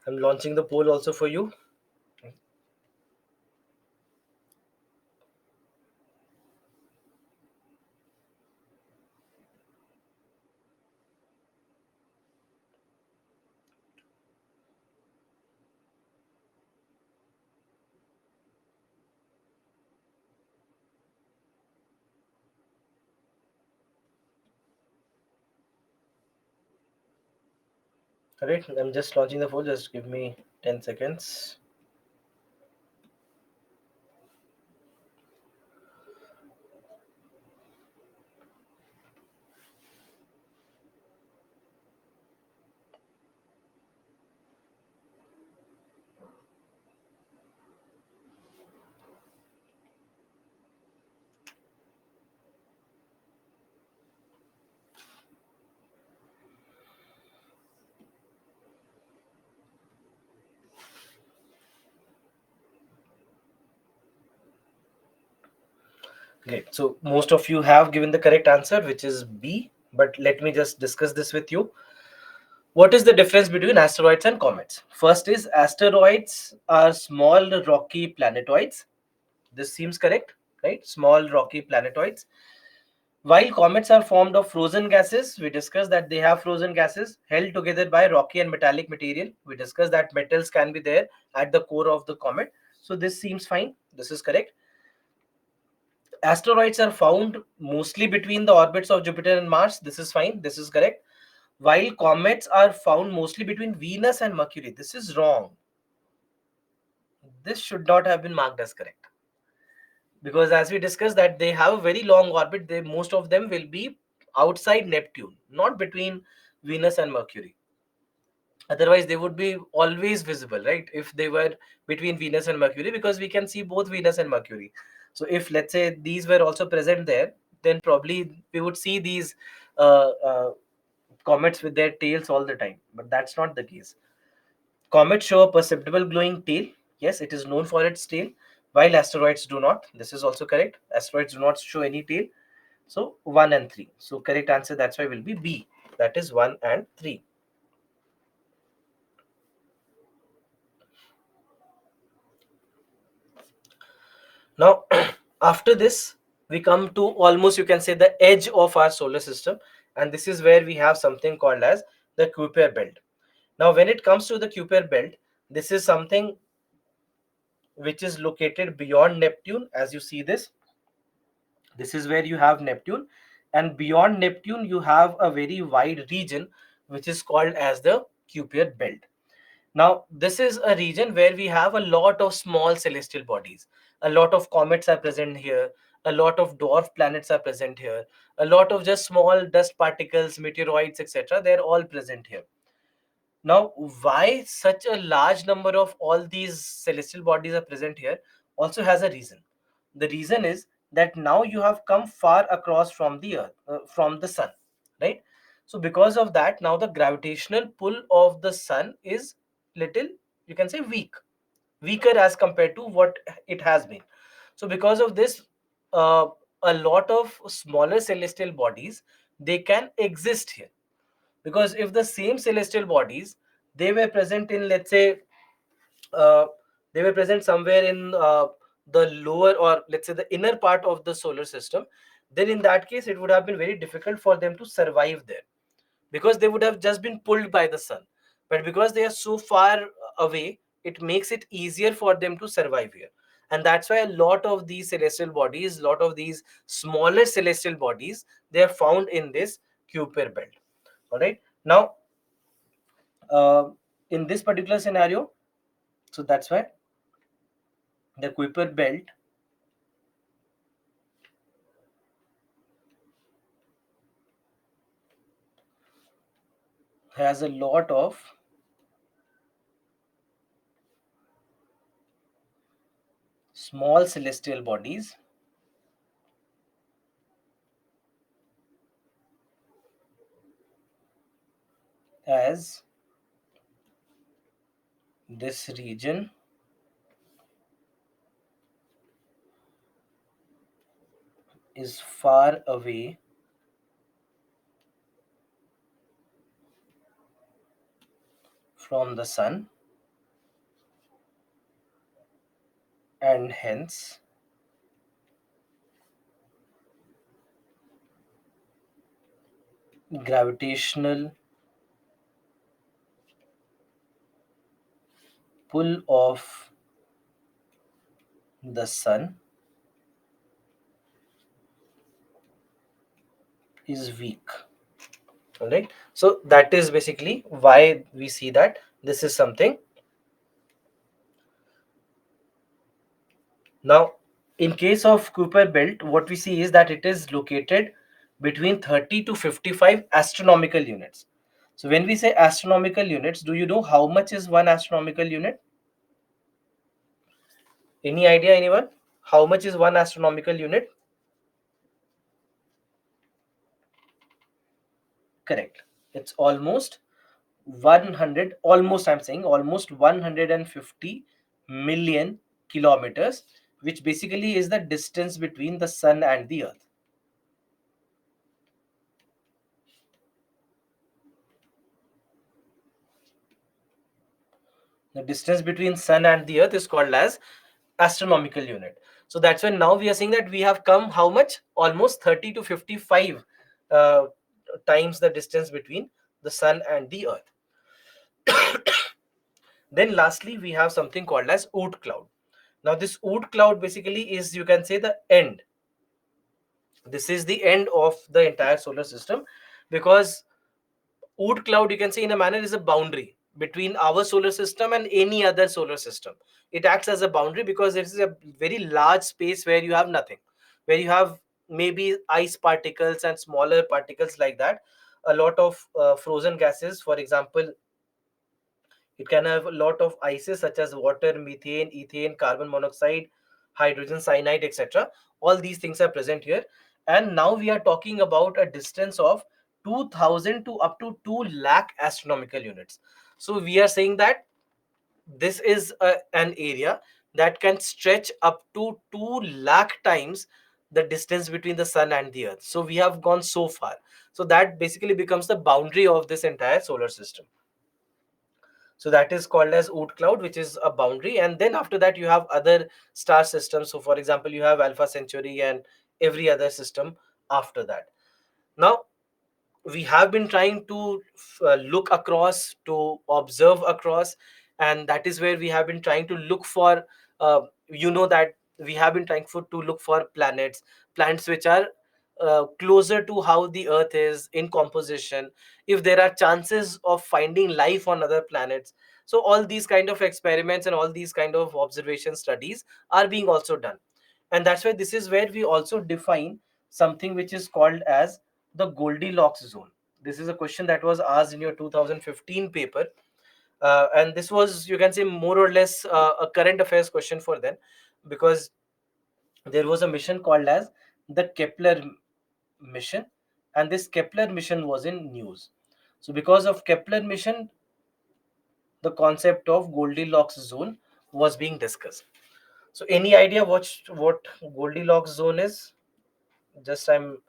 I'm launching the poll also for you. All right, I'm just launching the poll. Just give me 10 seconds. Great. So most of you have given the correct answer, which is B. But let me just discuss this with you. What is the difference between asteroids and comets? First is, asteroids are small rocky planetoids. This seems correct, right? Small rocky planetoids. While comets are formed of frozen gases, we discussed that they have frozen gases held together by rocky and metallic material. We discussed that metals can be there at the core of the comet. So this seems fine. This is correct. Asteroids are found mostly between the orbits of Jupiter and Mars. This is fine. This is correct. While comets are found mostly between Venus and Mercury. This is wrong. This should not have been marked as correct, because as we discussed that they have a very long orbit. They, most of them will be outside Neptune, not between Venus and Mercury. Otherwise they would be always visible, right, if they were between Venus and Mercury, because we can see both Venus and Mercury. So if, let's say, these were also present there, then probably we would see these comets with their tails all the time, but that's not the case. Comets show a perceptible glowing tail. Yes, it is known for its tail, while asteroids do not. This is also correct. Asteroids do not show any tail. So 1 and 3. So correct answer, that's why, will be B. That is 1 and 3. Now, after this, we come to almost, you can say, the edge of our solar system, and this is where we have something called as the Kuiper belt. Now, when it comes to the Kuiper belt, this is something which is located beyond Neptune. As you see this This is where you have Neptune, and beyond Neptune you have a very wide region which is called as the Kuiper belt. Now, this is a region where we have a lot of small celestial bodies. A lot of comets are present here. A lot of dwarf planets are present here. A lot of just small dust particles, meteoroids, etc. They're all present here. Now, why such a large number of all these celestial bodies are present here also has a reason. The reason is that now you have come far across from the earth, from the sun, right? So because of that, now the gravitational pull of the sun is little, you can say, weaker as compared to what it has been. So because of this, uh, a lot of smaller celestial bodies, they can exist here. Because if the same celestial bodies, they were present in, let's say, uh, they were present somewhere in the lower, or let's say the inner part of the solar system, then in that case it would have been very difficult for them to survive there, because they would have just been pulled by the sun. But because they are so far away, it makes it easier for them to survive here. And that's why a lot of these celestial bodies, a lot of these smaller celestial bodies, they are found in this Kuiper belt. All right. Now, uh, in this particular scenario, so that's why the Kuiper belt has a lot of small celestial bodies as this region is far away from the sun, and hence gravitational pull of the sun is weak. All right. So that is basically why we see that this is something. Now, in case of Kuiper belt, what we see is that it is located between 30 to 55 astronomical units. So when we say astronomical units, do you know how much is one astronomical unit? Any idea, anyone? How much is one astronomical unit? Correct. It's almost 100, almost, I'm saying almost 150 million kilometers, which basically is the distance between the sun and the earth. The distance between sun and the earth is called as astronomical unit. So that's when now we are saying that we have come how much? Almost 30 to 55 uh, times the distance between the sun and the earth. Then lastly, we have something called as Oort cloud. Now this Oort cloud basically is, you can say, the end. This is the end of the entire solar system, because Oort cloud, you can say in a manner, is a boundary between our solar system and any other solar system. It acts as a boundary because it is a very large space where you have nothing, where you have maybe ice particles and smaller particles like that, a lot of frozen gases. For example, it can have a lot of ices such as water, methane, ethane, carbon monoxide, hydrogen cyanide, etc. All these things are present here. And now we are talking about a distance of 2000 to up to 2 lakh astronomical units. So we are saying that this is an area that can stretch up to 2 lakh times the distance between the sun and the earth. So we have gone so far. So that basically becomes the boundary of this entire solar system. So that is called as Oort cloud, which is a boundary. And then after that, you have other star systems. So for example, you have Alpha Centauri and every other system after that. Now, we have been trying to look across, to observe across, and that is where we have been trying to look for, that we have been trying to look for planets which are closer to how the earth is in composition, if there are chances of finding life on other planets. So all these kind of experiments and all these kind of observation studies are being also done. And that's why this is where we also define something which is called as the Goldilocks zone. This is a question that was asked in your 2015 paper, and this was, you can say, more or less a current affairs question for them, because there was a mission called as the Kepler mission, and this Kepler mission was in news. So because of Kepler mission, the concept of Goldilocks zone was being discussed. So any idea what Goldilocks zone is? Just I'm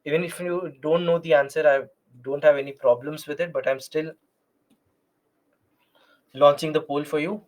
Even if you don't know the answer, I don't have any problems with it, but I'm still launching the poll for you.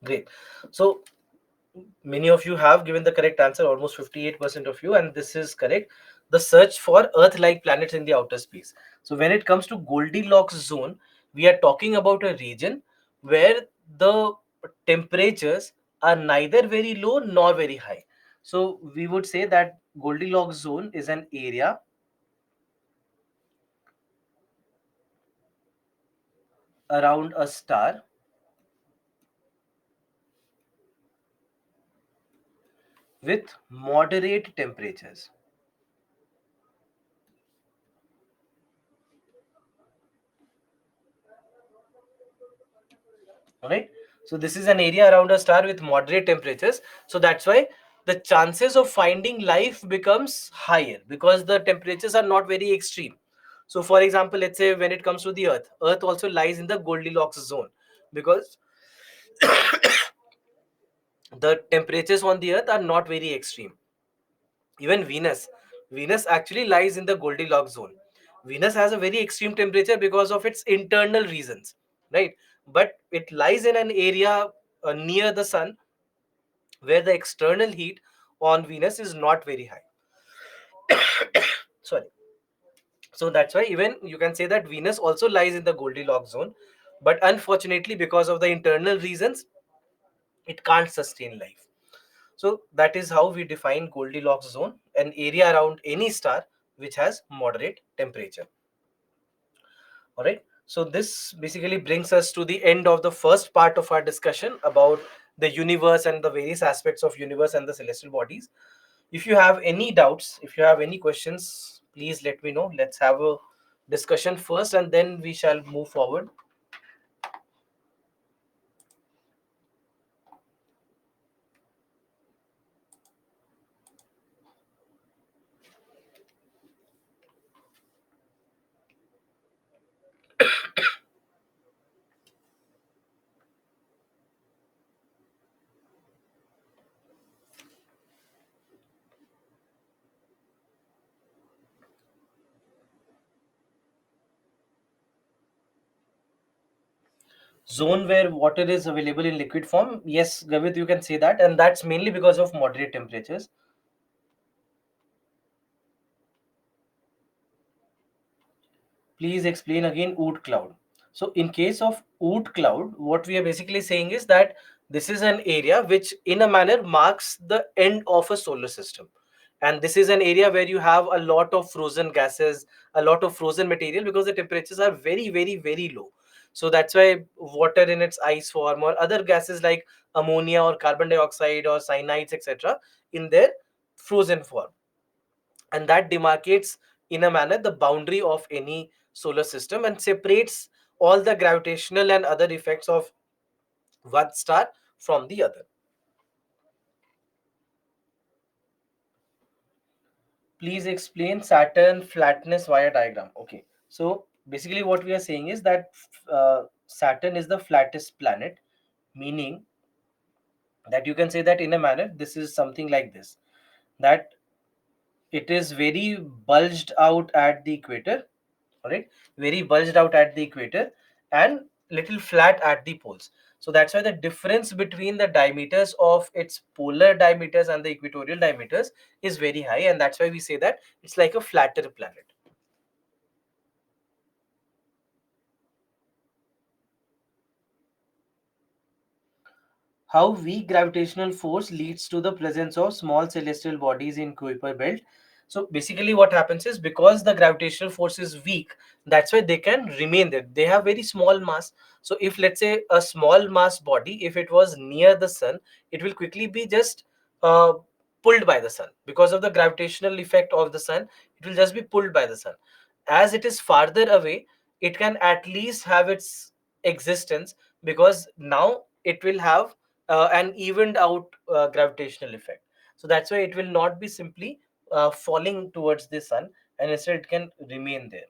Great. So many of you have given the correct answer, almost 58% of you, and this is correct. The search for Earth-like planets in the outer space. So when it comes to Goldilocks zone, we are talking about a region where the temperatures are neither very low nor very high. So we would say that Goldilocks zone is an area around a star with moderate temperatures. All right. So this is an area around a star with moderate temperatures. So that's why the chances of finding life becomes higher, because the temperatures are not very extreme. So for example, let's say when it comes to the Earth also lies in the Goldilocks zone, because the temperatures on the Earth are not very extreme. Even Venus actually lies in the Goldilocks zone. Venus has a very extreme temperature because of its internal reasons, right? But it lies in an area near the sun, where the external heat on Venus is not very high. Sorry. So that's why even you can say that Venus also lies in the Goldilocks zone, but unfortunately, because of the internal reasons, it can't sustain life. So that is how we define Goldilocks zone, an area around any star which has moderate temperature. All right. So this basically brings us to the end of the first part of our discussion about the universe and the various aspects of universe and the celestial bodies. If you have any doubts, if you have any questions, please let me know. Let's have a discussion first, and then we shall move forward. Zone where water is available in liquid form. Yes, Gavit, you can say that, and that's mainly because of moderate temperatures. Please explain again Oort cloud. So in case of Oort cloud, what we are basically saying is that this is an area which in a manner marks the end of a solar system. And this is an area where you have a lot of frozen gases, a lot of frozen material, because the temperatures are very, very, very low. So that's why water in its ice form or other gases like ammonia or carbon dioxide or cyanides, etc., in their frozen form, and that demarcates in a manner the boundary of any solar system and separates all the gravitational and other effects of one star from the other. Please explain Saturn flatness via diagram. Okay, so basically what we are saying is that Saturn is the flattest planet, meaning that you can say that in a manner this is something like this, that it is very bulged out at the equator, all right, very bulged out at the equator and little flat at the poles. So that's why the difference between the diameters of its polar diameters and the equatorial diameters is very high, and that's why we say that it's like a flatter planet. How weak gravitational force leads to the presence of small celestial bodies in Kuiper belt. So basically what happens is, because the gravitational force is weak, that's why they can remain there. They have very small mass. So if, let's say, a small mass body, if it was near the sun, it will quickly be just uh, pulled by the sun. Because of the gravitational effect of the sun, it will just be pulled by the sun. As it is farther away, it can at least have its existence, because now it will have an evened out gravitational effect. So that's why it will not be simply falling towards the sun, and instead it can remain there.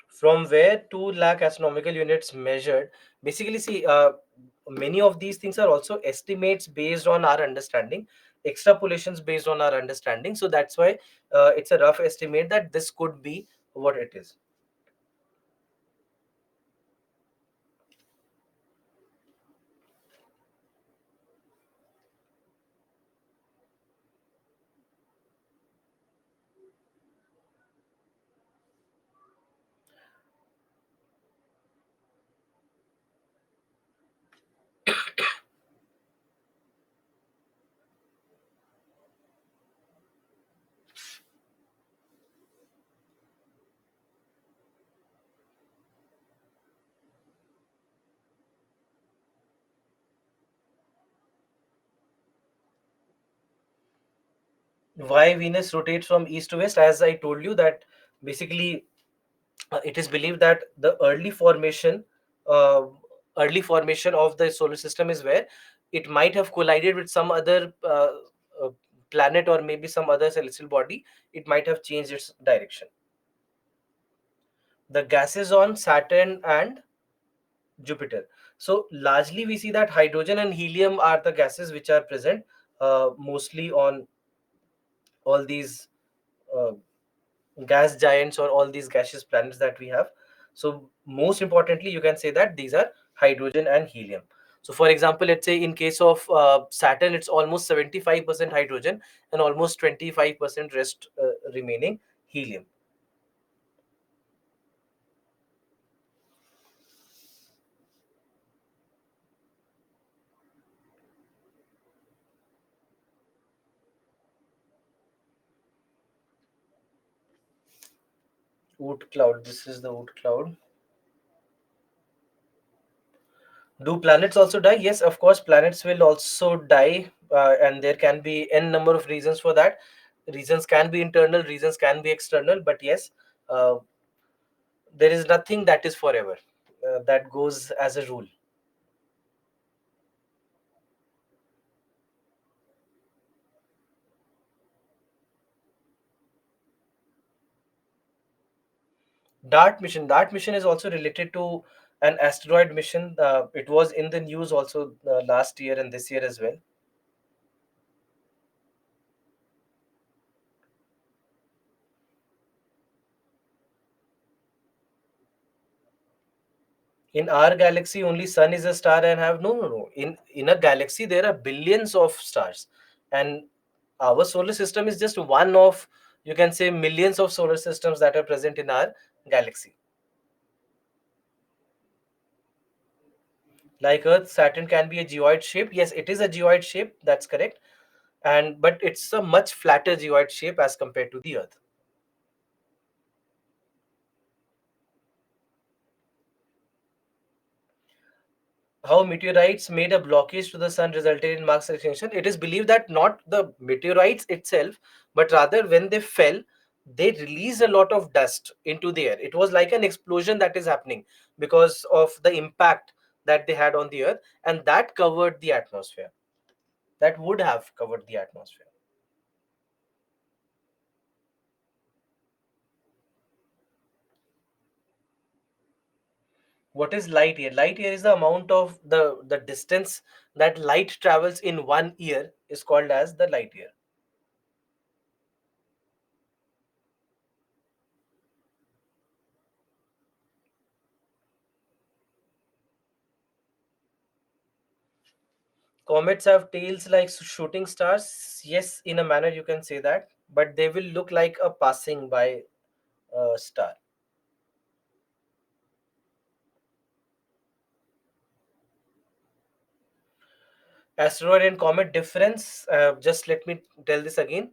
From where 2 lakh astronomical units measured, basically, see, many of these things are also estimates based on our understanding, extrapolations based on our understanding. So that's why it's a rough estimate that this could be what it is. Why Venus rotates from east to west? As I told you, that basically it is believed that the uh, early formation of the solar system is where it might have collided with some other uh, planet, or maybe some other celestial body. It might have changed its direction. The gases on Saturn and Jupiter. So largely we see that hydrogen and helium are the gases which are present mostly on all these uh, gas giants, or all these gaseous planets that we have. So most importantly, you can say that these are hydrogen and helium. So for example, let's say in case of Saturn, it's almost 75% hydrogen and almost 25% rest remaining helium. Oort cloud, this is the Oort cloud. Do planets also die? Yes, of course, planets will also die, and there can be n number of reasons for that. Reasons can be internal, reasons can be external, but yes, uh, there is nothing that is forever. That goes as a rule. Dart mission is also related to an asteroid mission. It was in the news also last year and this year as well. In our galaxy, only sun is a star and have, no, no, no. In a galaxy there are billions of stars, and our solar system is just one of, you can say, millions of solar systems that are present in our galaxy. Like Earth, Saturn can be a geoid shape. Yes, it is a geoid shape, that's correct. And but it's a much flatter geoid shape as compared to the Earth. How meteorites made a blockage to the sun resulted in mass extinction? It is believed that not the meteorites itself, but rather when they fell, they released a lot of dust into the air. It was like an explosion that is happening because of the impact that they had on the Earth, and that covered the atmosphere. That would have covered the atmosphere. What is light year? Light year is the amount of the distance that light travels in 1 year is called as the light year. Comets have tails like shooting stars. Yes, in a manner you can say that, but they will look like a passing by star. Asteroid and comet difference. Just let me tell this again.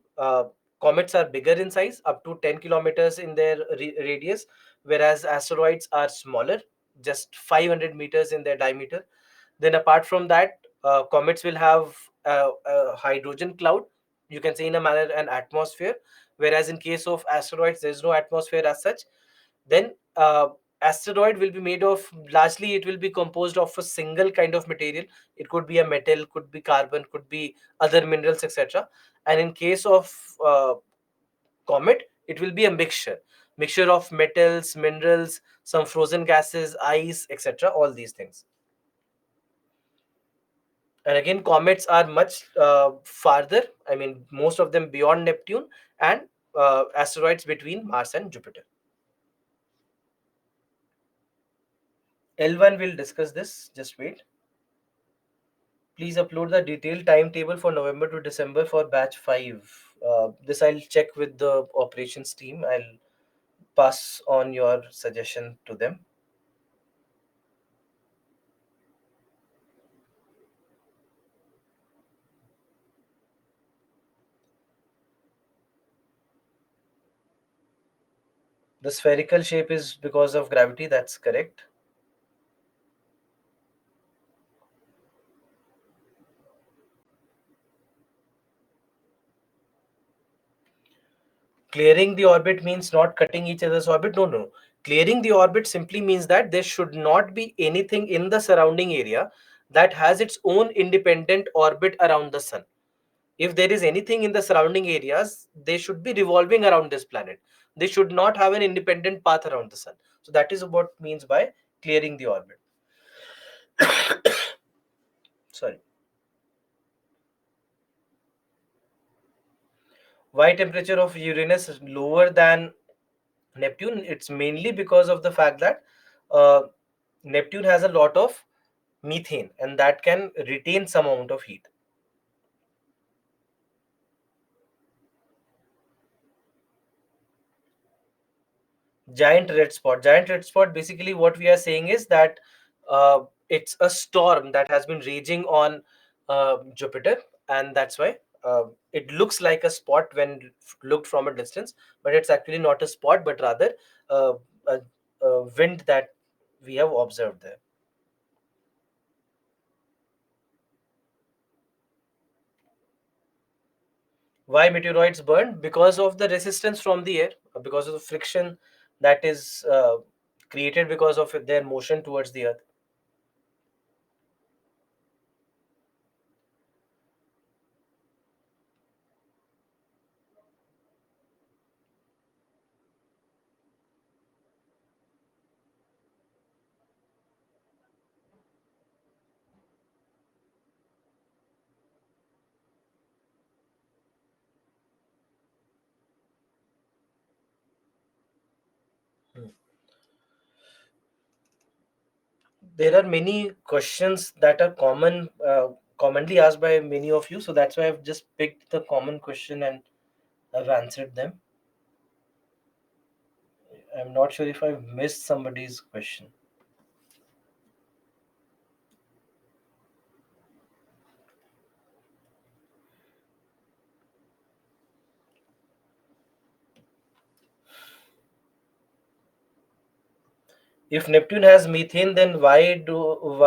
Comets are bigger in size, up to 10 kilometers in their radius, whereas asteroids are smaller, just 500 meters in their diameter. Then, apart from that, comets will have a hydrogen cloud. You can say, in a manner, an atmosphere. Whereas in case of asteroids, there is no atmosphere as such. Then asteroid will be made of, largely it will be composed of a single kind of material. It could be a metal, could be carbon, could be other minerals, etc. And in case of comet, it will be a mixture of metals, minerals, some frozen gases, ice, etc., all these things. And again, comets are much farther, I mean most of them beyond Neptune, and asteroids between Mars and Jupiter. L1 will discuss this, just wait. Please upload the detailed timetable for November to December for batch 5. This I'll check with the operations team. I'll pass on your suggestion to them. The spherical shape is because of gravity, that's correct. Clearing the orbit means not cutting each other's orbit. No, no. Clearing the orbit simply means that there should not be anything in the surrounding area that has its own independent orbit around the sun. If there is anything in the surrounding areas, they should be revolving around this planet. They should not have an independent path around the sun. So that is what means by clearing the orbit. Sorry. Why temperature of Uranus is lower than Neptune? It's mainly because of the fact that uh, Neptune has a lot of methane, and that can retain some amount of heat. Giant red spot, basically what we are saying is that it's a storm that has been raging on Jupiter, and that's why it looks like a spot when looked from a distance, but it's actually not a spot, but rather uh, a wind that we have observed there. Why meteoroids burn? Because of the resistance from the air, because of the friction that is created because of their motion towards the earth. Hmm. There are many questions that are commonly asked by many of you, so that's why I've just picked the common question and I've answered them. I'm not sure if I've missed somebody's question. If Neptune has methane, then why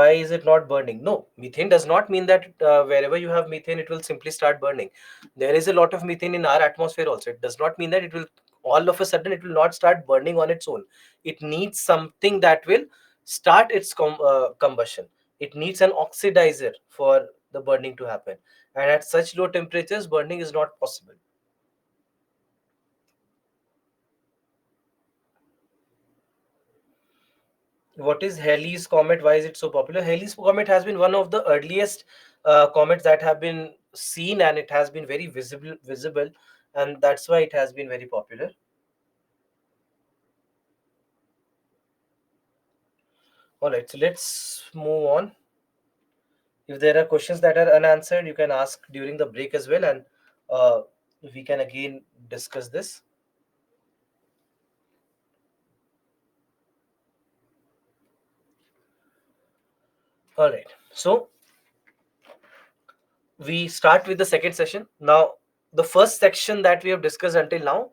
is it not burning? No, methane does not mean that wherever you have methane, it will simply start burning. There is a lot of methane in our atmosphere also. It does not mean that it will all of a sudden it will not start burning on its own. It needs something that will start its combustion. It needs an oxidizer for the burning to happen, and at such low temperatures burning is not possible. What is Halley's comet? Why is it so popular? Halley's comet has been one of the earliest comets that have been seen, and it has been very visible, and that's why it has been very popular. All right, so let's move on. If there are questions that are unanswered, you can ask during the break as well, and uh, we can again discuss this. All right, so we start with the second session. Now, the first section that we have discussed until now,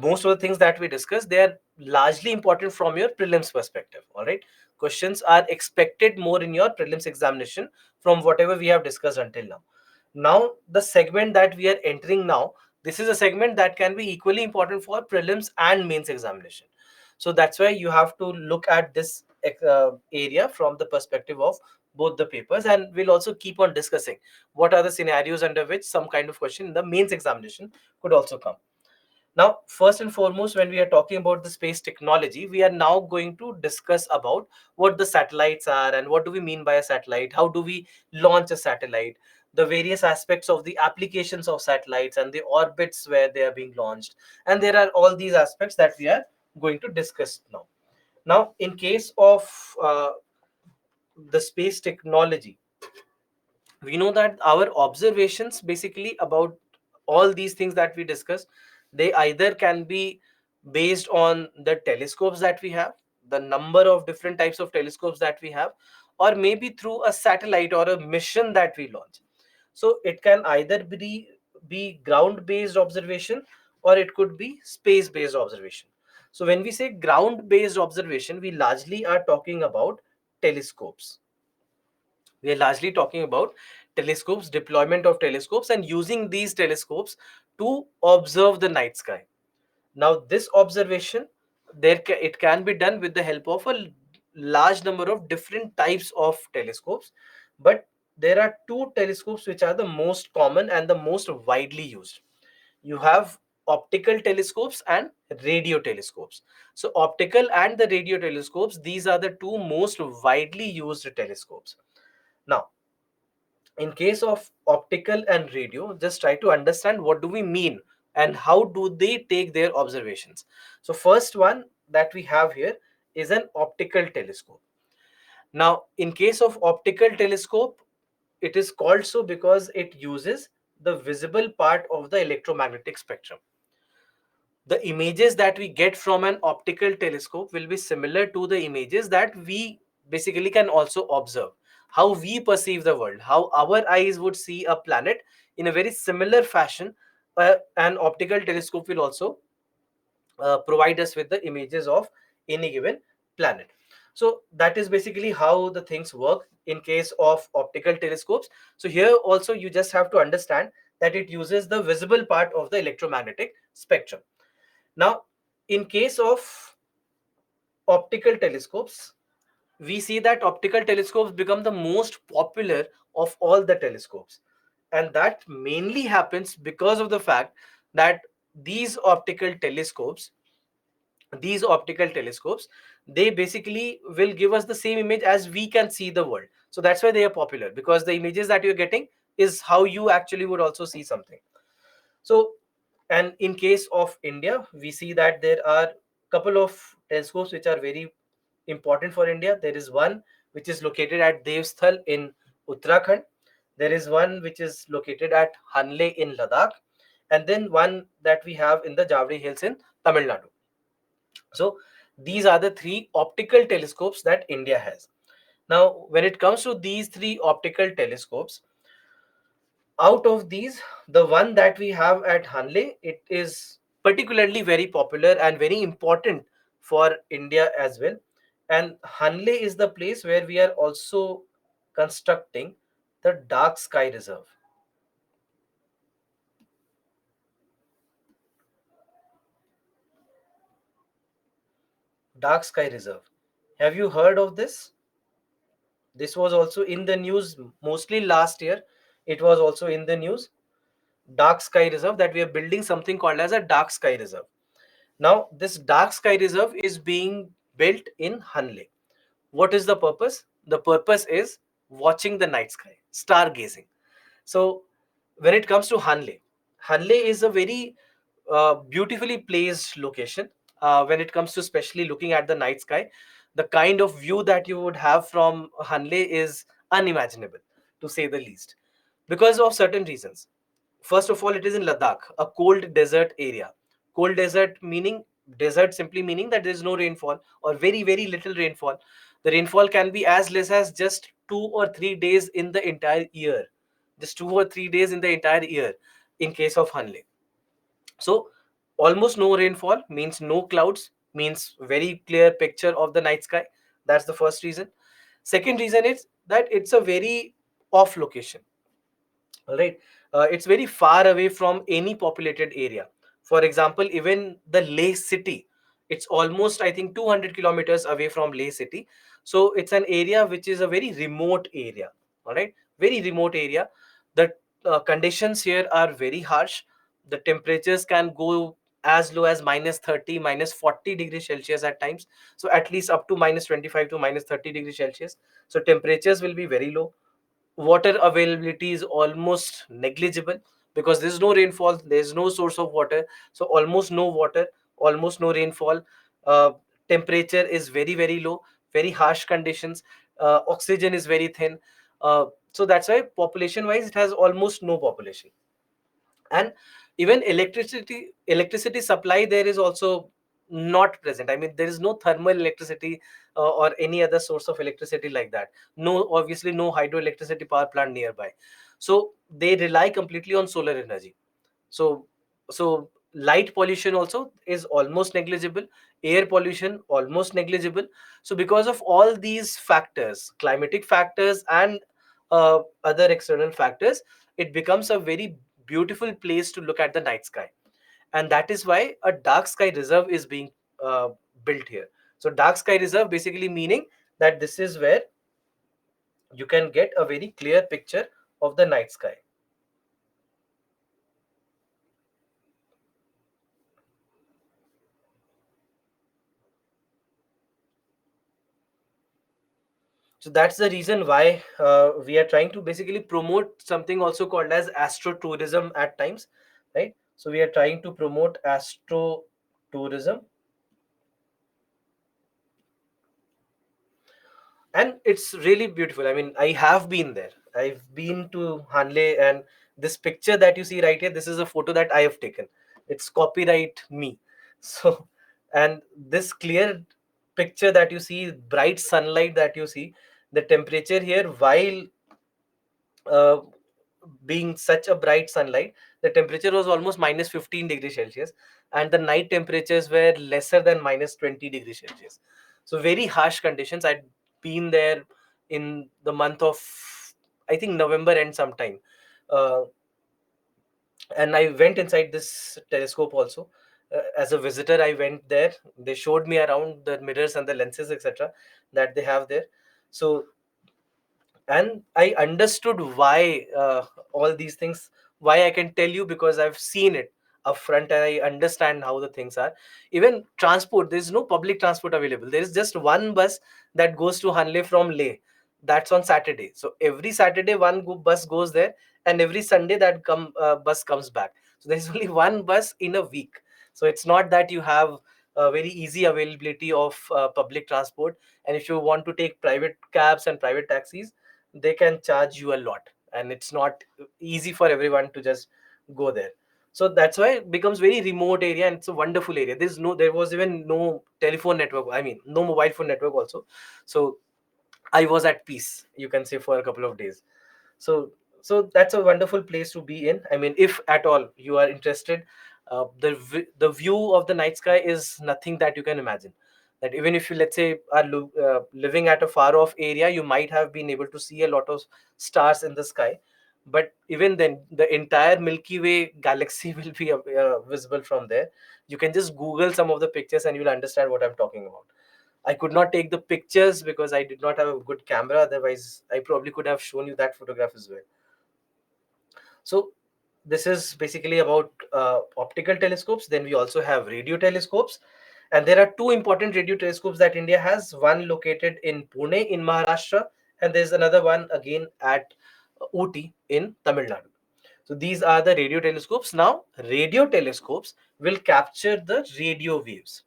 most of the things that we discussed, they are largely important from your prelims perspective. All right, questions are expected more in your prelims examination from whatever we have discussed until now. Now, the segment that we are entering now, this is a segment that can be equally important for prelims and mains examination. So that's why you have to look at this area from the perspective of both the papers, and we'll also keep on discussing what are the scenarios under which some kind of question in the mains examination could also come. Now, first and foremost, when we are talking about the space technology, we are now going to discuss about what the satellites are and what do we mean by a satellite, how do we launch a satellite, the various aspects of the applications of satellites and the orbits where they are being launched. And there are all these aspects that we are going to discuss now. Now, in case of the space technology, we know that our observations basically about all these things that we discussed, they either can be based on the telescopes that we have, the number of different types of telescopes that we have, or maybe through a satellite or a mission that we launch. So it can either be ground based observation, or it could be space based observation. So when we say ground based observation, we largely are talking about telescopes. We are largely talking about telescopes, deployment of telescopes, and using these telescopes to observe the night sky. Now, this observation, it can be done with the help of a large number of different types of telescopes, but there are two telescopes which are the most common and the most widely used. You have optical telescopes and radio telescopes. So, optical and the radio telescopes, these are the two most widely used telescopes. Now, in case of optical and radio, just try to understand what do we mean and how do they take their observations. So first one that we have here is an optical telescope. Now, in case of optical telescope, it is called so because it uses the visible part of the electromagnetic spectrum. The images that we get from an optical telescope will be similar to the images that we basically can also observe. How we perceive the world, how our eyes would see a planet, in a very similar fashion, an optical telescope will also provide us with the images of any given planet. So that is basically how the things work in case of optical telescopes. So here also you just have to understand that it uses the visible part of the electromagnetic spectrum. Now, in case of optical telescopes, we see that optical telescopes become the most popular of all the telescopes. And that mainly happens because of the fact that these optical telescopes, these optical telescopes, they basically will give us the same image as we can see the world. So that's why they are popular, because the images that you're getting is how you actually would also see something. So, and in case of India, we see that there are couple of telescopes which are very important for India. There is one which is located at Devsthal in Uttarakhand. There is one which is located at Hanle in Ladakh, and then one that we have in the Javri Hills in Tamil Nadu. So these are the three optical telescopes that India has. Now, when it comes to these three optical telescopes, out of these, the one that we have at Hanle, it is particularly very popular and very important for India as well. And Hanle is the place where we are also constructing the Dark Sky Reserve. Dark Sky Reserve. Have you heard of this? This was also in the news mostly last year. It was also in the news, dark sky reserve, that we are building something called as a dark sky reserve. Now this dark sky reserve is being built in Hanle. What is the purpose? The purpose is watching the night sky, stargazing. So when it comes to Hanle, Hanle is a very beautifully placed location. When it comes to especially looking at the night sky, the kind of view that you would have from Hanle is unimaginable, to say the least, because of certain reasons. First of all, it is in Ladakh, a cold desert area. Cold desert meaning, desert simply meaning that there is no rainfall or very, very little rainfall. The rainfall can be as less as just 2 or 3 days in the entire year. Just 2 or 3 days in the entire year in case of Hanle. So almost no rainfall means no clouds, means very clear picture of the night sky. That's the first reason. Second reason is that it's a very off location. All right. It's very far away from any populated area. For example, even the Leh city, it's almost, I think, 200 kilometers away from Leh city. So it's an area which is a very remote area. All right. Very remote area. The conditions here are very harsh. The temperatures can go as low as -30, -40 degrees Celsius at times. So at least up to -25 to -30 degrees Celsius. So temperatures will be very low. Water availability is almost negligible because there's no rainfall, there's no source of water. So almost no water, almost no rainfall. uh, Temperature is very, very low, very harsh conditions. Oxygen is very thin. So that's why population wise it has almost no population. And even electricity supply there is also not present. I mean, there is no thermal electricity or any other source of electricity like that. No, obviously no hydroelectricity power plant nearby. So they rely completely on solar energy. So so light pollution also is almost negligible, air pollution almost negligible. So because of all these factors, climatic factors and other external factors, it becomes a very beautiful place to look at the night sky. And that is why a dark sky reserve is being uh, built here. So dark sky reserve basically meaning that this is where you can get a very clear picture of the night sky. So that's the reason why we are trying to basically promote something also called as astro tourism at times, right? So we are trying to promote astro tourism, and it's really beautiful. I mean, I have been there. I've been to Hanle, and this picture that you see right here, this is a photo that I have taken. It's copyright me. So, and this clear picture that you see, bright sunlight that you see, the temperature here while uh, being such a bright sunlight, the temperature was almost -15 degrees Celsius, and the night temperatures were lesser than -20 degrees Celsius. So very harsh conditions. I'd been there in the month of, I think, November and sometime, uh, and I went inside this telescope also. As a visitor, I went there. They showed me around the mirrors and the lenses, etc., that they have there. So, and I understood why all these things. Why I can tell you, because I've seen it upfront and I understand how the things are. Even transport, there's no public transport available. There is just one bus that goes to Hanle from Leh. That's on Saturday. So every Saturday one bus goes there, and every Sunday that bus comes back. So there's only one bus in a week. So it's not that you have a very easy availability of public transport. And if you want to take private cabs and private taxis, they can charge you a lot, and it's not easy for everyone to just go there. So that's why it becomes very remote area, and it's a wonderful area. There was even no telephone network, I mean no mobile phone network also. So I was at peace, you can say, for a couple of days. So so that's a wonderful place to be in. I mean, if at all you are interested, the view of the night sky is nothing that you can imagine. That even if you, let's say, are living at a far off area, you might have been able to see a lot of stars in the sky. But even then, the entire Milky Way galaxy will be visible from there. You can just Google some of the pictures and you'll understand what I'm talking about. I could not take the pictures because I did not have a good camera. Otherwise, I probably could have shown you that photograph as well. So this is basically about optical telescopes. Then we also have radio telescopes. And there are two important radio telescopes that India has, one located in Pune in Maharashtra, and there's another one again at Ooty in Tamil Nadu. So these are the radio telescopes. Now, radio telescopes will capture the radio waves.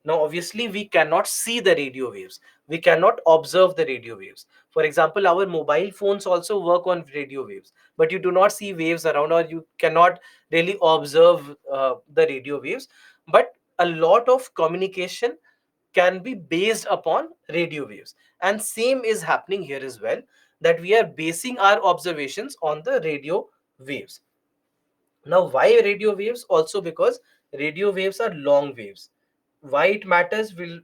Now, obviously, we cannot see the radio waves. We cannot observe the radio waves. For example, our mobile phones also work on radio waves, but you do not see waves around, or you cannot really observe the radio waves. But a lot of communication can be based upon radio waves. And same is happening here as well, that we are basing our observations on the radio waves. Now, why radio waves? Also because radio waves are long waves. Why it matters, we'll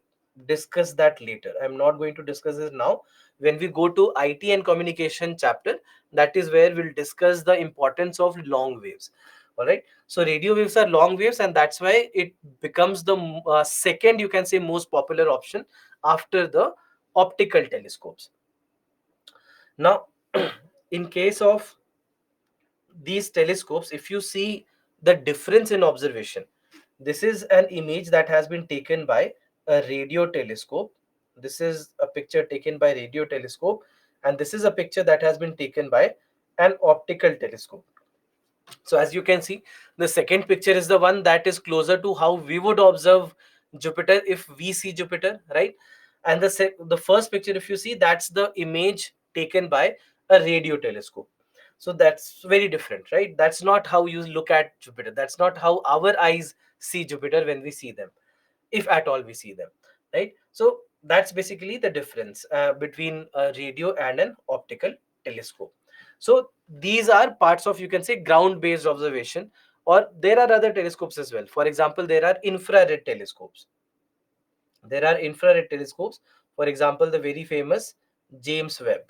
discuss that later. I'm not going to discuss this now. When we go to IT and communication chapter, that is where we'll discuss the importance of long waves. All right. So radio waves are long waves, and that's why it becomes the second, you can say, most popular option after the optical telescopes. Now, in case of these telescopes, if you see the difference in observation, this is an image that has been taken by a radio telescope. This is a picture taken by radio telescope, and this is a picture that has been taken by an optical telescope. So as you can see, the second picture is the one that is closer to how we would observe Jupiter if we see Jupiter, right? And the first picture, if you see, that's the image taken by a radio telescope. So that's very different, right? That's not how you look at Jupiter. That's not how our eyes see Jupiter when we see them, if at all we see them, right? So that's basically the difference between a radio and an optical telescope. So these are parts of, you can say, ground based observation. Or there are other telescopes as well. For example, there are infrared telescopes. For example, the very famous james webb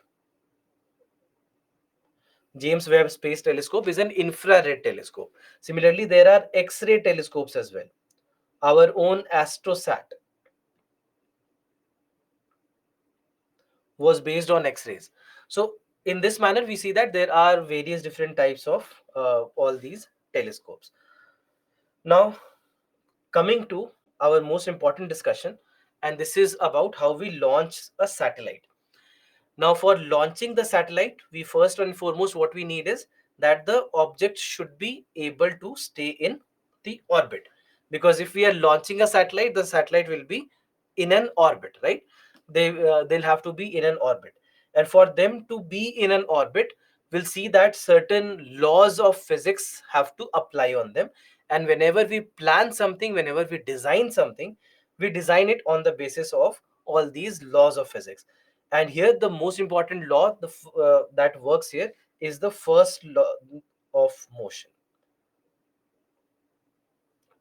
James Webb Space Telescope is an infrared telescope. Similarly, there are X-ray telescopes as well. Our own astrosat was based on X-rays. So in this manner, we see that there are various different types of all these telescopes. Now, coming to our most important discussion, and this is about how we launch a satellite. Now, for launching the satellite, we first and foremost, what we need is that the object should be able to stay in the orbit. Because if we are launching a satellite, the satellite will be in an orbit, right? They'll have to be in an orbit, and for them to be in an orbit, we'll see that certain laws of physics have to apply on them. And whenever we plan something, whenever we design something, we design it on the basis of all these laws of physics. And here the most important law that works here is the first law of motion,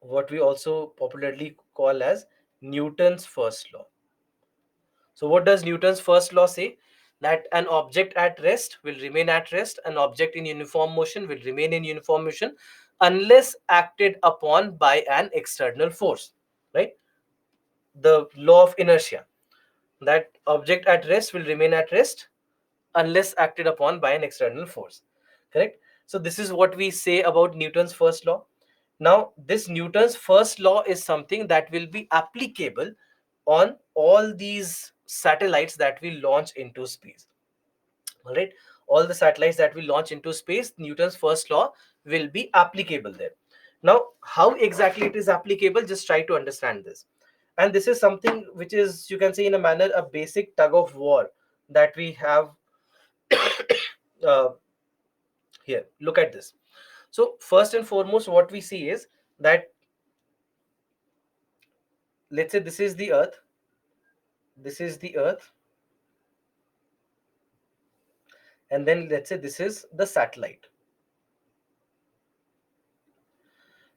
what we also popularly call as Newton's first law. So what does Newton's first law say? That an object at rest will remain at rest, an object in uniform motion will remain in uniform motion unless acted upon by an external force, right? The law of inertia, that object at rest will remain at rest unless acted upon by an external force, correct? So this is what we say about Newton's first law. Now, this Newton's first law is something that will be applicable on all these satellites that we launch into space. All right, all the satellites that we launch into space, Newton's first law will be applicable there. Now, how exactly it is applicable, just try to understand this. And this is something which is, you can say, in a manner, a basic tug of war that we have uh, here. Look at this. So first and foremost, what we see is that, let's say this is the earth, and then let's say this is the satellite.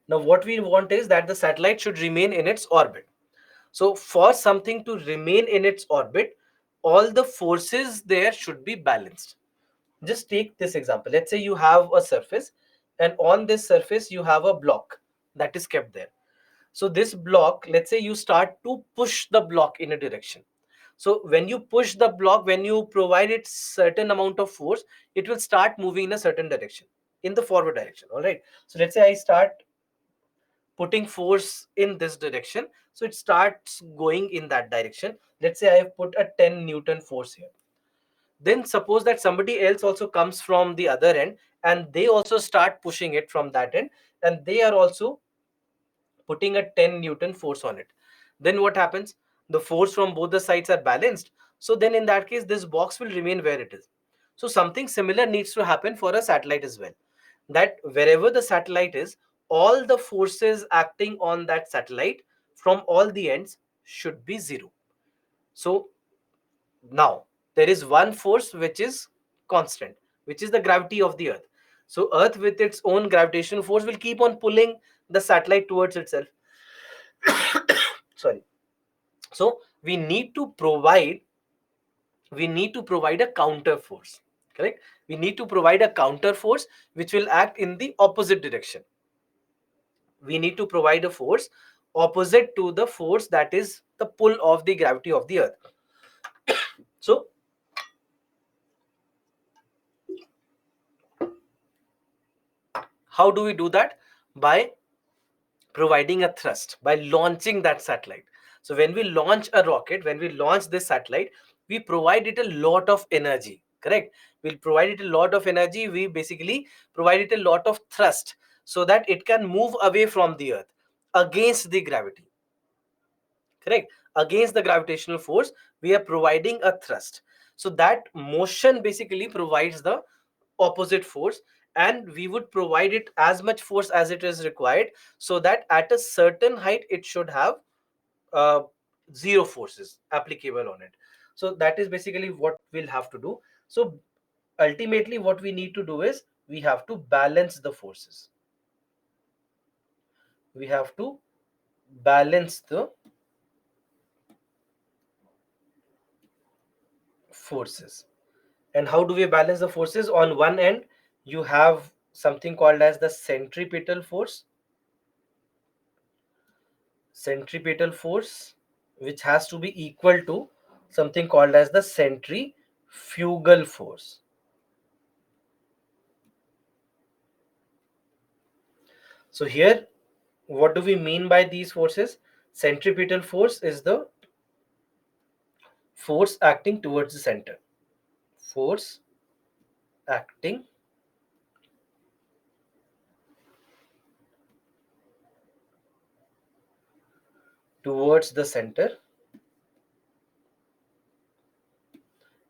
Now what we want is that the satellite should remain in its orbit. So for something to remain in its orbit, all the forces there should be balanced. Just take this example. Let's say you have a surface, and on this surface you have a block that is kept there. So this block, let's say you start to push the block in a direction. So when you push the block, when you provide it certain amount of force, it will start moving in a certain direction, in the forward direction. All right. So let's say I start putting force in this direction, so it starts going in that direction. Let's say I have put a 10 Newton force here. Then suppose that somebody else also comes from the other end, and they also start pushing it from that end, and they are also putting a 10 Newton force on it. Then what happens? The force from both the sides are balanced. So then in that case, this box will remain where it is. So something similar needs to happen for a satellite as well. That wherever the satellite is, all the forces acting on that satellite from all the ends should be zero. So now there is one force which is constant, which is the gravity of the earth. So earth with its own gravitational force will keep on pulling the satellite towards itself. Sorry. So we need to provide a counter force. Correct. We need to provide a counter force which will act in the opposite direction. We need to provide a force opposite to the force that is the pull of the gravity of the earth. So how do we do that? By providing a thrust, by launching that satellite. So when we launch a rocket, when we launch this satellite, we provide it a lot of energy. Correct. We'll provide it a lot of energy. We basically provide it a lot of thrust so that it can move away from the earth against the gravity. Correct. Against the gravitational force, we are providing a thrust. So that motion basically provides the opposite force, and we would provide it as much force as it is required, so that at a certain height it should have uh, zero forces applicable on it. So that is basically what we'll have to do. So ultimately what we need to do is we have to balance the forces. We have to balance the forces. And how do we balance the forces? On one end you have something called as the centripetal force. Centripetal force, which has to be equal to something called as the centrifugal force. So here, what do we mean by these forces? Centripetal force is the force acting towards the center. Force acting towards the center.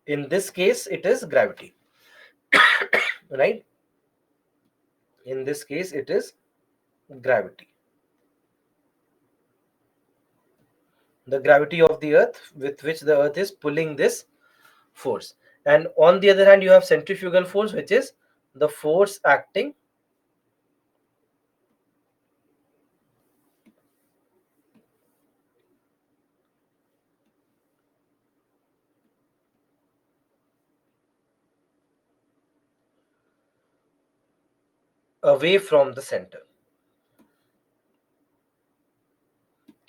In this case, it is gravity, right? In this case, it is gravity. The gravity of the earth with which the earth is pulling this force. And on the other hand, you have centrifugal force, which is the force acting away from the center.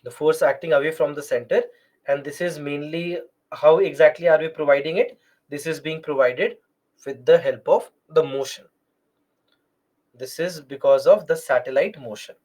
The force acting away from the center. And this is mainly, how exactly are we providing it? This is being provided with the help of the motion. This is because of the satellite motion.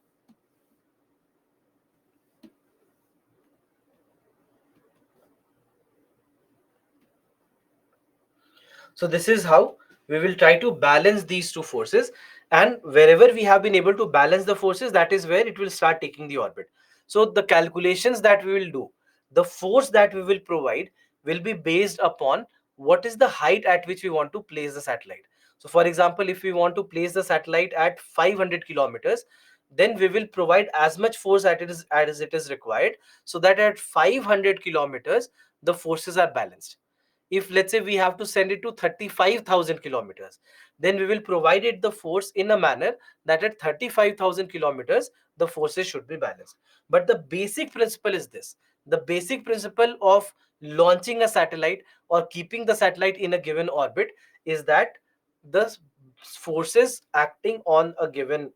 So this is how we will try to balance these two forces, and wherever we have been able to balance the forces, that is where it will start taking the orbit. So the calculations that we will do, the force that we will provide, will be based upon what is the height at which we want to place the satellite. So for example, if we want to place the satellite at 500 kilometers, then we will provide as much force as it is required, so that at 500 kilometers the forces are balanced. If let's say we have to send it to 35,000 kilometers, then we will provide it the force in a manner that at 35,000 kilometers the forces should be balanced. But the basic principle is this: the basic principle of launching a satellite or keeping the satellite in a given orbit is that the forces acting on a given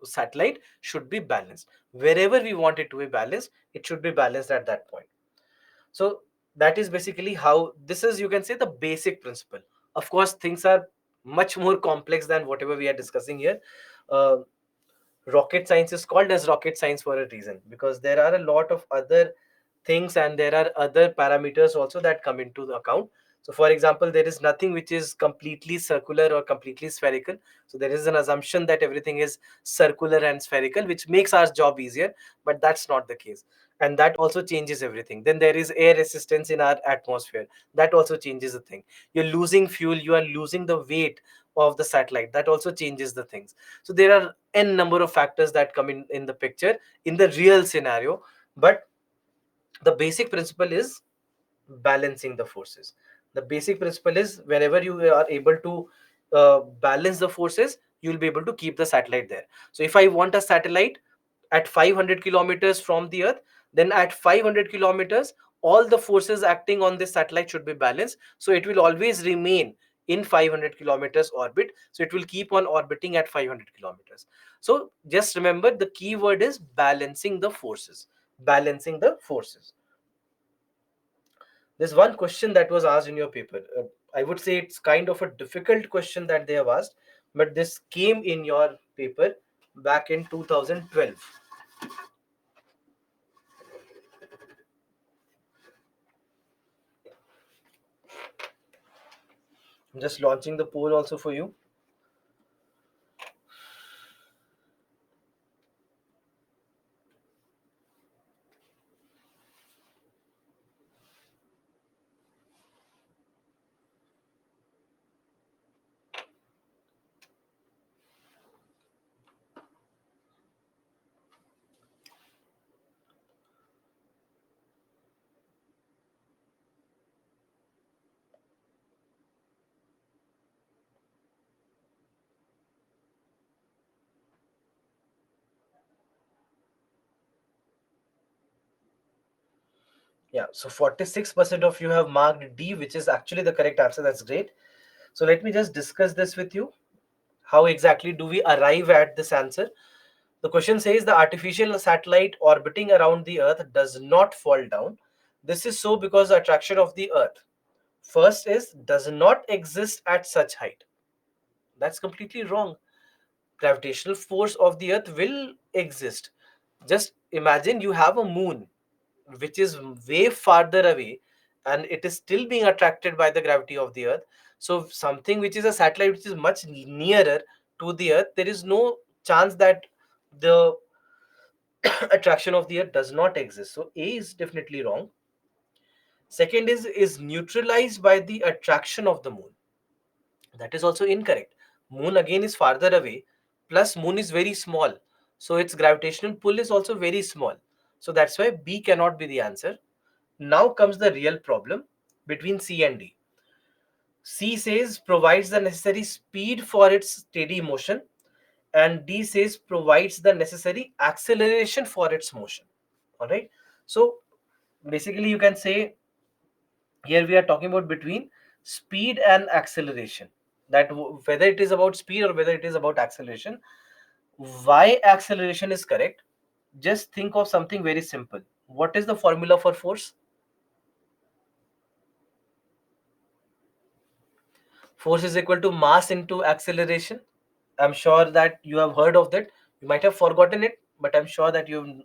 satellite should be balanced. Wherever we want it to be balanced, it should be balanced at that point. So that is basically how this is, you can say, the basic principle. Of course, things are much more complex than whatever we are discussing here. uh, Rocket science is called as rocket science for a reason, because there are a lot of other things and there are other parameters also that come into the account. So for example, there is nothing which is completely circular or completely spherical. So there is an assumption that everything is circular and spherical, which makes our job easier, but that's not the case. And that also changes everything. Then there is air resistance in our atmosphere, that also changes the thing. You're losing fuel, you are losing the weight of the satellite, that also changes the things. So there are n number of factors that come in the picture in the real scenario. But the basic principle is balancing the forces. The basic principle is whenever you are able to balance the forces, you will be able to keep the satellite there. So if I want a satellite at 500 kilometers from the earth, then at 500 kilometers all the forces acting on this satellite should be balanced, so it will always remain in 500 kilometers orbit. So it will keep on orbiting at 500 kilometers. So just remember, the key word is balancing the forces. Balancing the forces. There's one question that was asked in your paper. I would say it's kind of a difficult question that they have asked, but this came in your paper back in 2012. I'm just launching the poll also for you. Yeah, so 46% of you have marked D, which is actually the correct answer. That's great. So let me just discuss this with you. How exactly do we arrive at this answer? The question says the artificial satellite orbiting around the Earth does not fall down. This is so because the attraction of the Earth, first, is does not exist at such height. That's completely wrong. Gravitational force of the Earth will exist. Just imagine you have a moon which is way farther away and it is still being attracted by the gravity of the Earth. So something which is a satellite which is much nearer to the Earth, there is no chance that the attraction of the Earth does not exist. So A is definitely wrong. Second is neutralized by the attraction of the moon. That is also incorrect. Moon again is farther away, plus moon is very small, so its gravitational pull is also very small. So that's why B cannot be the answer. Now comes the real problem between C and D. C says provides the necessary speed for its steady motion, and D says provides the necessary acceleration for its motion. All right. So basically, you can say here we are talking about between speed and acceleration, that whether it is about speed or whether it is about acceleration. Why acceleration is correct? Just think of something very simple. What is the formula for force? Force is equal to mass into acceleration. I'm sure that you have heard of that. You might have forgotten it, but I'm sure that you've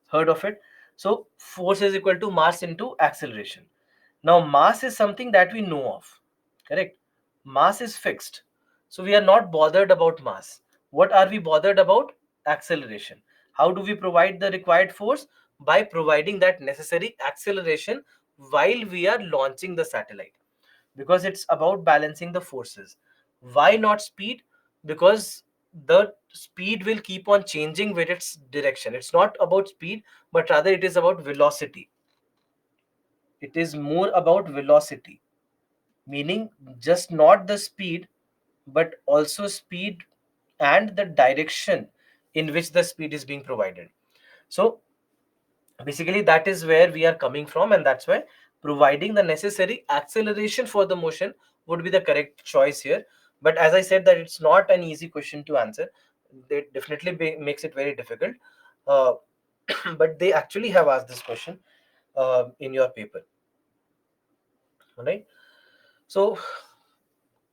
heard of it. So force is equal to mass into acceleration. Now mass is something that we know of, correct? Mass is fixed. So we are not bothered about mass. What are we bothered about? Acceleration. How do we provide the required force? By providing that necessary acceleration while we are launching the satellite, because it's about balancing the forces. Why not speed? Because the speed will keep on changing with its direction. It's not about speed, but rather it is about velocity. It is more about velocity, meaning just not the speed, but also speed and the direction in which the speed is being provided. So basically that is where we are coming from, and that's why providing the necessary acceleration for the motion would be the correct choice here. But as I said, that it's not an easy question to answer. It definitely makes it very difficult. uh, but they actually have asked this question in your paper. All right. So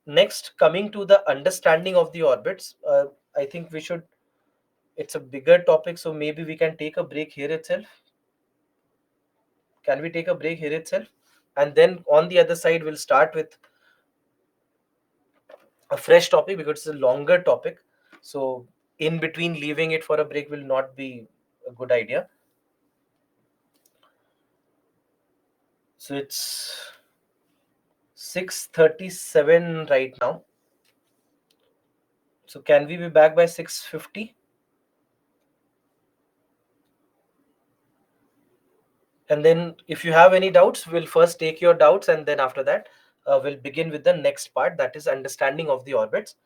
next, coming to the understanding of the orbits, I think we should, it's a bigger topic, so maybe we can take a break here itself. Can we take a break here itself? And then on the other side, we'll start with a fresh topic because it's a longer topic. So, in between leaving it for a break will not be a good idea. So, it's 6:37 right now. So, can we be back by 6:50? And then, if you have any doubts, we'll first take your doubts, and then after that, we'll begin with the next part, that is understanding of the orbits.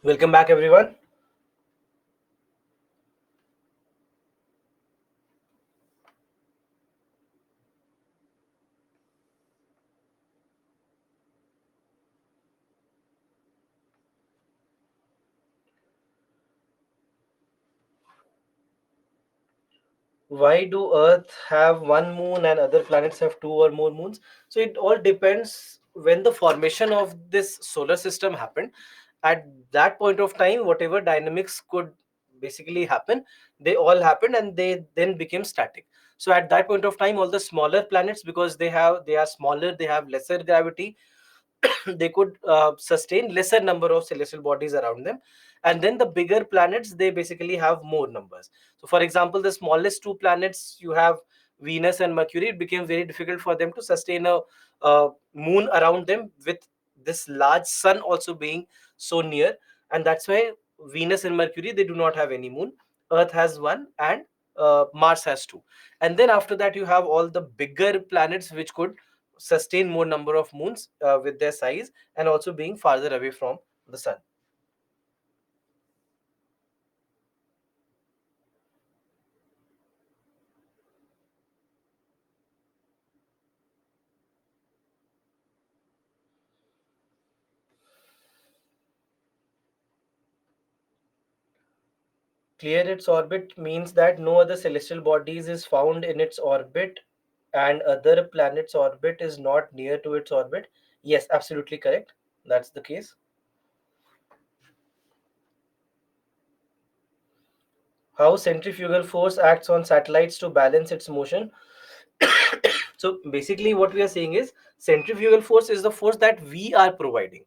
Welcome back, everyone. Why do Earth have one moon and other planets have two or more moons? So it all depends when the formation of this solar system happened. At that point of time, whatever dynamics could basically happen, they all happened and they then became static. So at that point of time, all the smaller planets, because they are smaller, they have lesser gravity, they could sustain lesser number of celestial bodies around them, and then the bigger planets, they basically have more numbers. So for example, the smallest two planets you have, Venus and Mercury, it became very difficult for them to sustain a moon around them, with this large sun also being so near. And that's why Venus and Mercury, they do not have any moon. Earth has one, and Mars has two. And then after that, you have all the bigger planets which could sustain more number of moons with their size and also being farther away from the sun. Clear its orbit means that no other celestial bodies is found in its orbit and other planets orbit is not near to its orbit. Yes, absolutely correct. That's the case. How centrifugal force acts on satellites to balance its motion. So basically what we are saying is, centrifugal force is the force that we are providing,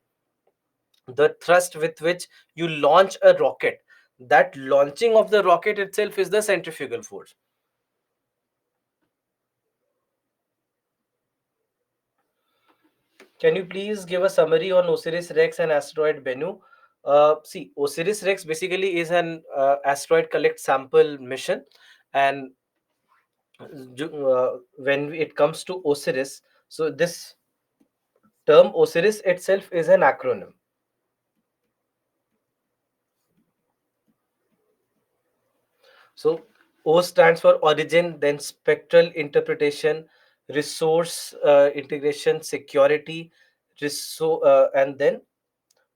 the thrust with which you launch a rocket. That launching of the rocket itself is the centrifugal force. Can you please give a summary on Osiris Rex and asteroid Bennu? See, Osiris Rex basically is an asteroid collect sample mission, and when it comes to Osiris, so this term Osiris itself is an acronym. So O stands for origin, then spectral interpretation, resource integration, security, and then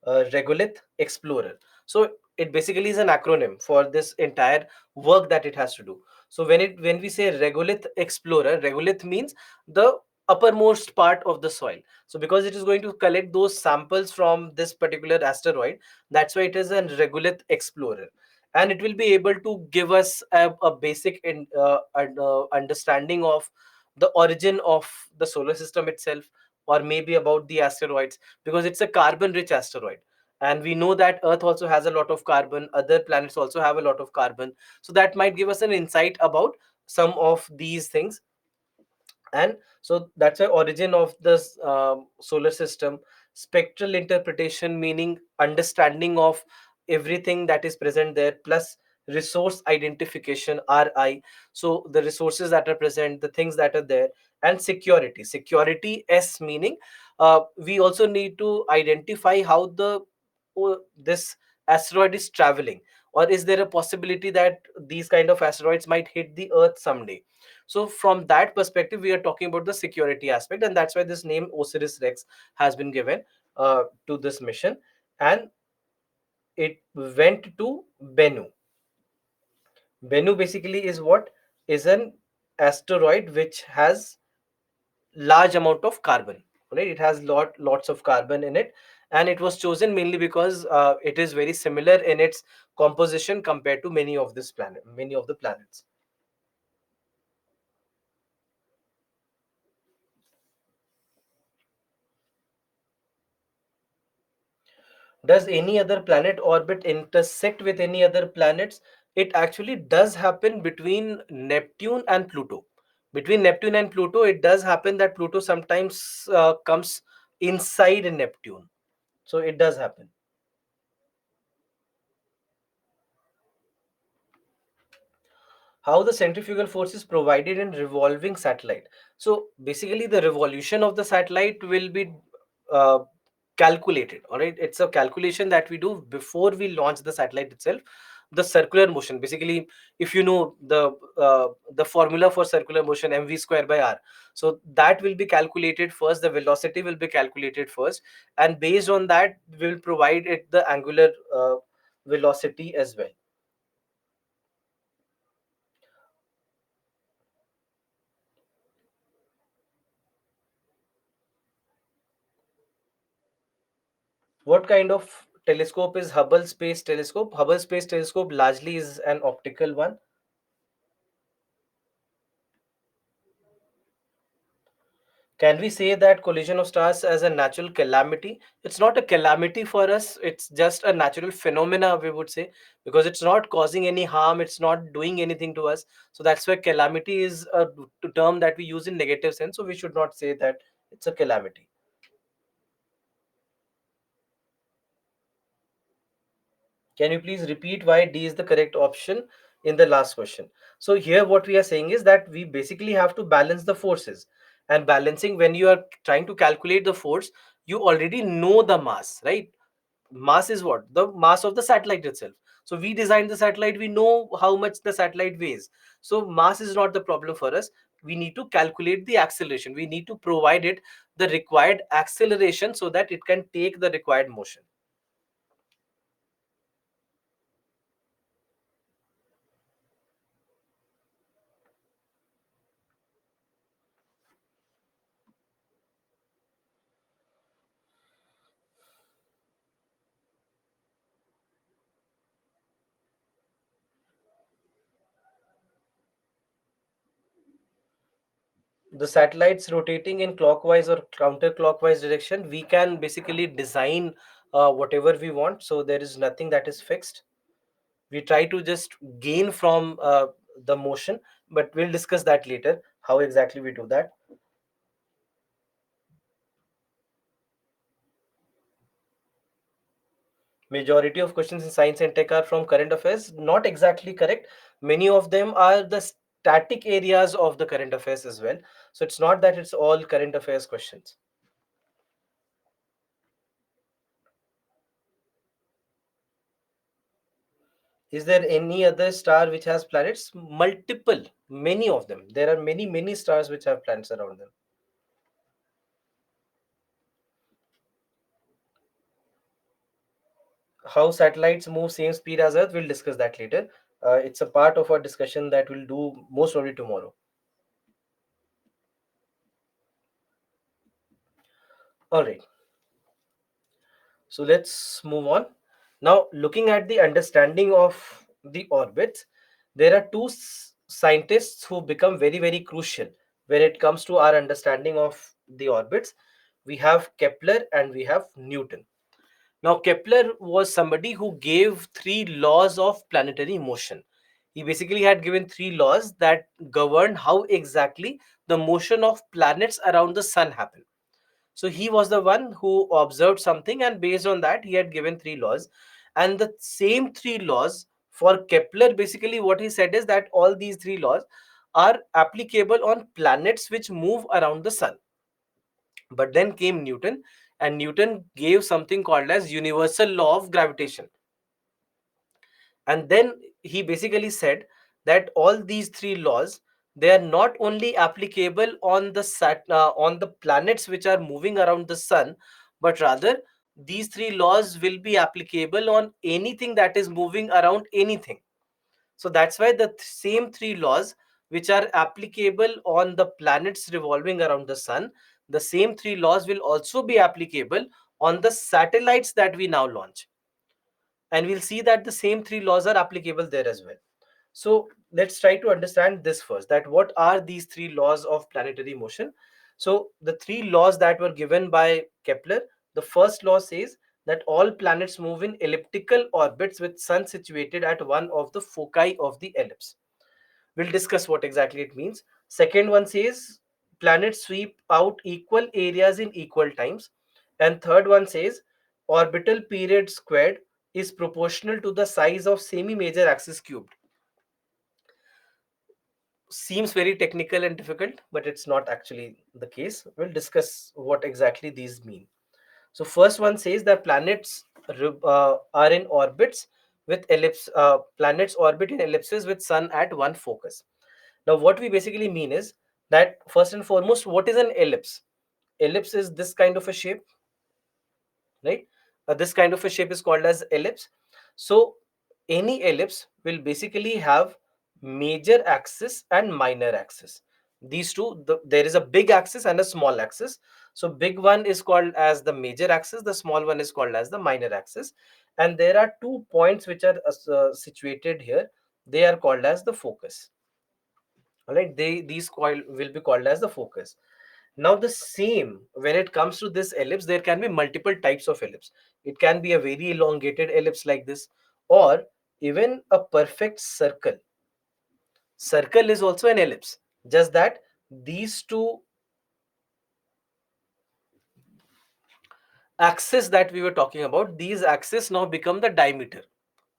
regolith explorer. So it basically is an acronym for this entire work that it has to do. So when we say regolith explorer, regolith means the uppermost part of the soil. So because it is going to collect those samples from this particular asteroid, that's why it is a regolith explorer, and it will be able to give us a basic understanding of the origin of the solar system itself, or maybe about the asteroids, because it's a carbon rich asteroid, and we know that Earth also has a lot of carbon, other planets also have a lot of carbon. So that might give us an insight about some of these things. And so that's why origin of this solar system, spectral interpretation meaning understanding of everything that is present there, plus resource identification, RI, so the resources that are present, the things that are there. And security, S meaning we also need to identify how this asteroid is traveling, or is there a possibility that these kind of asteroids might hit the Earth someday. So from that perspective, we are talking about the security aspect, and that's why this name Osiris Rex has been given to this mission. And it went to Bennu. Bennu basically is what? Is an asteroid which has large amount of carbon. Right? It has lots of carbon in it, and it was chosen mainly because it is very similar in its composition compared to many of the planets. Does any other planet orbit intersect with any other planets? It actually does happen between Neptune and Pluto. Between Neptune and Pluto, it does happen that Pluto sometimes comes inside Neptune. So it does happen. How the centrifugal force is provided in revolving satellite. So basically, the revolution of the satellite will be uh, calculated. All right, it's a calculation that we do before we launch the satellite itself. The circular motion, basically, if you know the formula for circular motion, mv square by r, so that will be calculated first, the velocity will be calculated first, and based on that we will provide it the angular velocity as well. What kind of telescope is Hubble Space Telescope? Hubble Space Telescope largely is an optical one. Can we say that collision of stars as a natural calamity? It's not a calamity for us, it's just a natural phenomena, we would say, because it's not causing any harm, it's not doing anything to us. So that's why calamity is a term that we use in negative sense. So we should not say that it's a calamity. Can you please repeat why D is the correct option in the last question? So here what we are saying is that we basically have to balance the forces. And balancing, when you are trying to calculate the force, you already know the mass, right? Mass is what? The mass of the satellite itself. So we designed the satellite, we know how much the satellite weighs. So mass is not the problem for us. We need to calculate the acceleration. We need to provide it the required acceleration so that it can take the required motion. The satellites rotating in clockwise or counterclockwise direction, we can basically design whatever we want, so there is nothing that is fixed. We try to just gain from the motion, but we'll discuss that later, how exactly we do that. Majority of questions in science and tech are from current affairs. Not exactly correct. Many of them are the static areas of the current affairs as well. So it's not that it's all current affairs questions. Is there any other star which has planets? Multiple, many of them. There are many, many stars which have planets around them. How satellites move same speed as Earth, we'll discuss that later. It's a part of our discussion that we'll do most probably tomorrow. All right. So let's move on. Now, looking at the understanding of the orbits, there are two scientists who become very, very crucial when it comes to our understanding of the orbits. We have Kepler and we have Newton. Now, Kepler was somebody who gave three laws of planetary motion. He basically had given three laws that govern how exactly the motion of planets around the sun happen. So he was the one who observed something, and based on that, he had given three laws. And the same three laws for Kepler, basically, what he said is that all these three laws are applicable on planets which move around the sun. But then came Newton, and Newton gave something called as universal law of gravitation. And then he basically said that all these three laws, they are not only applicable on the on the planets which are moving around the sun, but rather these three laws will be applicable on anything that is moving around anything. So that's why the same three laws which are applicable on the planets revolving around the sun, the same three laws will also be applicable on the satellites that we now launch. And we'll see that the same three laws are applicable there as well. So let's try to understand this first, that what are these three laws of planetary motion. So the three laws that were given by Kepler, the first law says that all planets move in elliptical orbits with sun situated at one of the foci of the ellipse. We'll discuss what exactly it means. Second one says planets sweep out equal areas in equal times. And third one says orbital period squared is proportional to the size of semi-major axis cubed. Seems very technical and difficult, but it's not actually the case. We'll discuss what exactly these mean. So first one says that planets are in orbits with ellipse. Planets orbit in ellipses with sun at one focus. Now, what we basically mean is that first and foremost, what is an ellipse? Ellipse is this kind of a shape, right? This kind of a shape is called as ellipse. So any ellipse will basically have major axis and minor axis. These two, there is a big axis and a small axis. So big one is called as the major axis, the small one is called as the minor axis, and there are 2 points which are situated here. They are called as the focus. All right, these coil will be called as the focus. Now the same, when it comes to this ellipse, there can be multiple types of ellipse. It can be a very elongated ellipse like this, or even a perfect circle. Circle is also an ellipse, just that these two axes that we were talking about, these axes now become the diameter.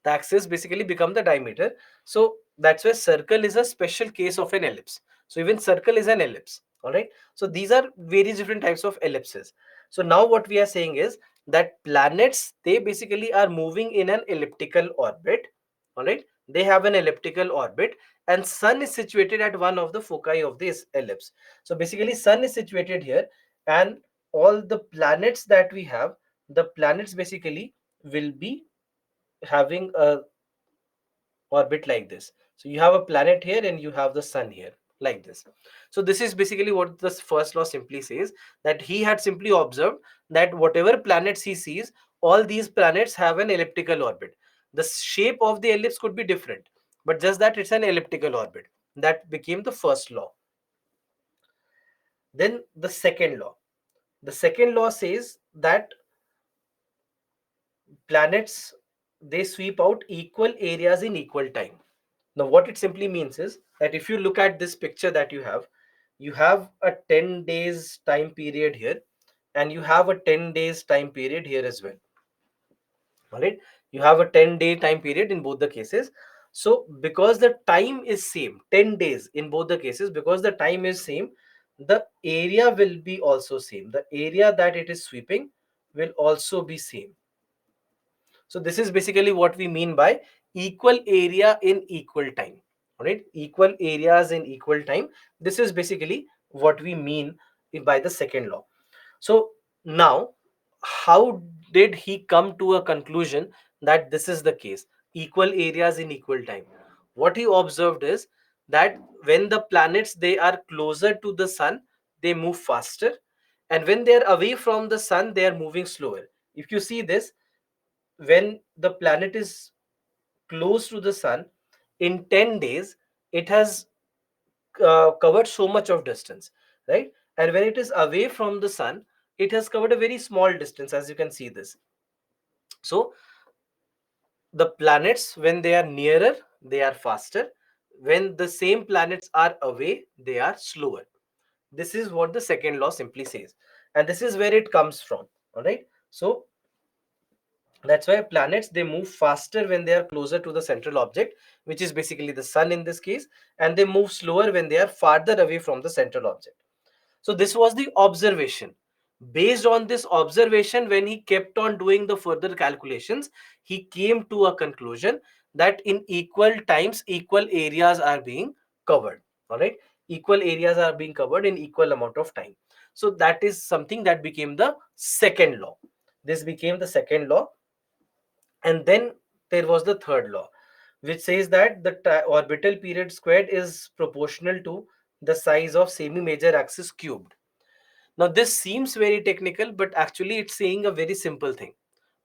The axis basically become the diameter. So that's why circle is a special case of an ellipse. So even circle is an ellipse. All right, so these are various different types of ellipses. So now what we are saying is that planets, they basically are moving in an elliptical orbit. All right, they have an elliptical orbit, and sun is situated at one of the foci of this ellipse. So basically sun is situated here, and all the planets that we have, the planets basically will be having a orbit like this. So you have a planet here and you have the sun here like this. So this is basically what this first law simply says, that he had simply observed that whatever planets he sees, all these planets have an elliptical orbit. The shape of the ellipse could be different, but just that it's an elliptical orbit. That became the first law. Then the second law. The second law says that planets, they sweep out equal areas in equal time. Now, what it simply means is that if you look at this picture that you have a 10 days time period here, and you have a 10 days time period here as well. All right, you have a 10-day time period in both the cases. So, because the time is same, 10 days in both the cases, because the time is same, the area will be also same. The area that it is sweeping will also be same. So this is basically what we mean by equal area in equal time. All right, equal areas in equal time. This is basically what we mean by the second law. So now, how did he come to a conclusion that this is the case? Equal areas in equal time. What he observed is that when the planets, they are closer to the sun, they move faster, and when they are away from the sun, they are moving slower. If you see this, when the planet is close to the sun, in 10 days it has covered so much of distance, right? And when it is away from the sun, it has covered a very small distance, as you can see this. So the planets, when they are nearer, they are faster. When the same planets are away, they are slower. This is what the second law simply says, and this is where it comes from. All right, so that's why planets, they move faster when they are closer to the central object, which is basically the sun in this case, and they move slower when they are farther away from the central object. So this was the observation. Based on this observation, when he kept on doing the further calculations, he came to a conclusion that in equal times, equal areas are being covered. All right, equal areas are being covered in equal amount of time. So that is something that became the second law. This became the second law. And then there was the third law, which says that the orbital period squared is proportional to the size of semi-major axis cubed. Now, this seems very technical, but actually it's saying a very simple thing.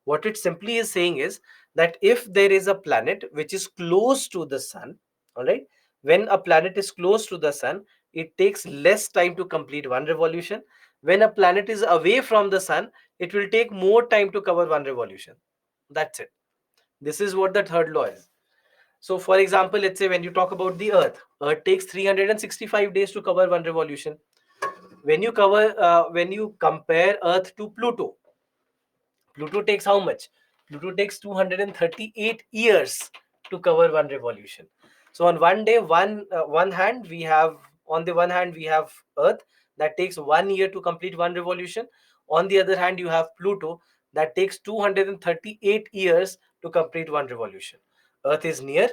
What it simply is saying is that if there is a planet which is close to the sun, all right, when a planet is close to the sun, it takes less time to complete one revolution. When a planet is away from the sun, it will take more time to cover one revolution. That's it. This is what the third law is. So, for example, let's say when you talk about the Earth, Earth takes 365 days to cover one revolution. When you compare Earth to Pluto, Pluto takes how much? Pluto takes 238 years to cover one revolution. So on one day, one hand we have on the one hand we have Earth that takes 1 year to complete one revolution. On the other hand, you have Pluto that takes 238 years to complete one revolution. Earth is near,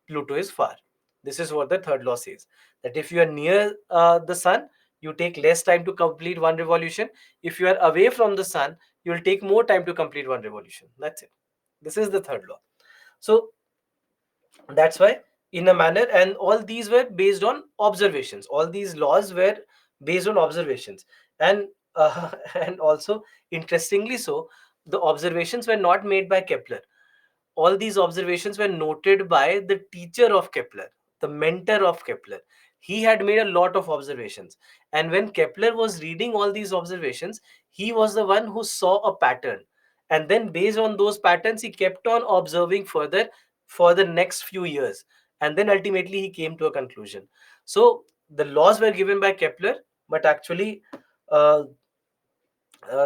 Pluto is far. This is what the third law says, that if you are near the sun, you take less time to complete one revolution. If you are away from the sun, you will take more time to complete one revolution. That's it. This is the third law. So that's why, in a manner, and all these were based on observations. All these laws were based on observations, and and also, interestingly so, the observations were not made by Kepler. All these observations were noted by the teacher of Kepler, the mentor of Kepler. He had made a lot of observations. And when Kepler was reading all these observations, he was the one who saw a pattern. And then, based on those patterns, he kept on observing further for the next few years. And then ultimately, he came to a conclusion. So, the laws were given by Kepler, but actually, uh,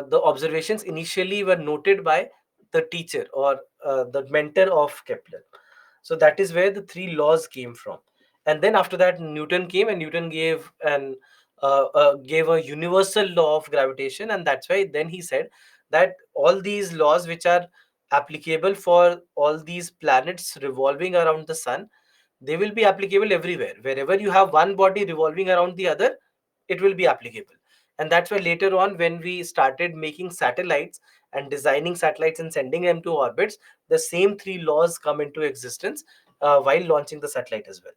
the observations initially were noted by the teacher, or the mentor of Kepler. So that is where the three laws came from. And then after that, Newton came, and Newton gave a universal law of gravitation, and that's why then he said that all these laws which are applicable for all these planets revolving around the sun, they will be applicable everywhere. Wherever you have one body revolving around the other, it will be applicable. And that's why later on, when we started making satellites and designing satellites and sending them to orbits, the same three laws come into existence while launching the satellite as well.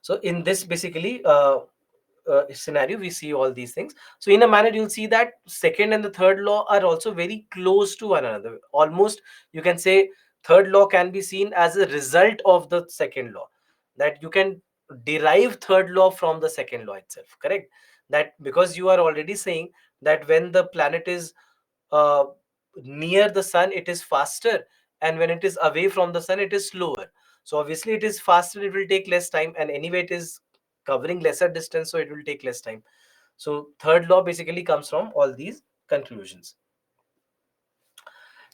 So in this, basically, scenario, we see all these things. So in a manner, you'll see that second and the third law are also very close to one another. Almost, you can say, third law can be seen as a result of the second law, that you can derive third law from the second law itself, correct? That because you are already saying that when the planet is uh, near the sun, it is faster, and when it is away from the sun, it is slower. So obviously, it is faster, it will take less time, and anyway, it is covering lesser distance, so it will take less time. So third law basically comes from all these conclusions.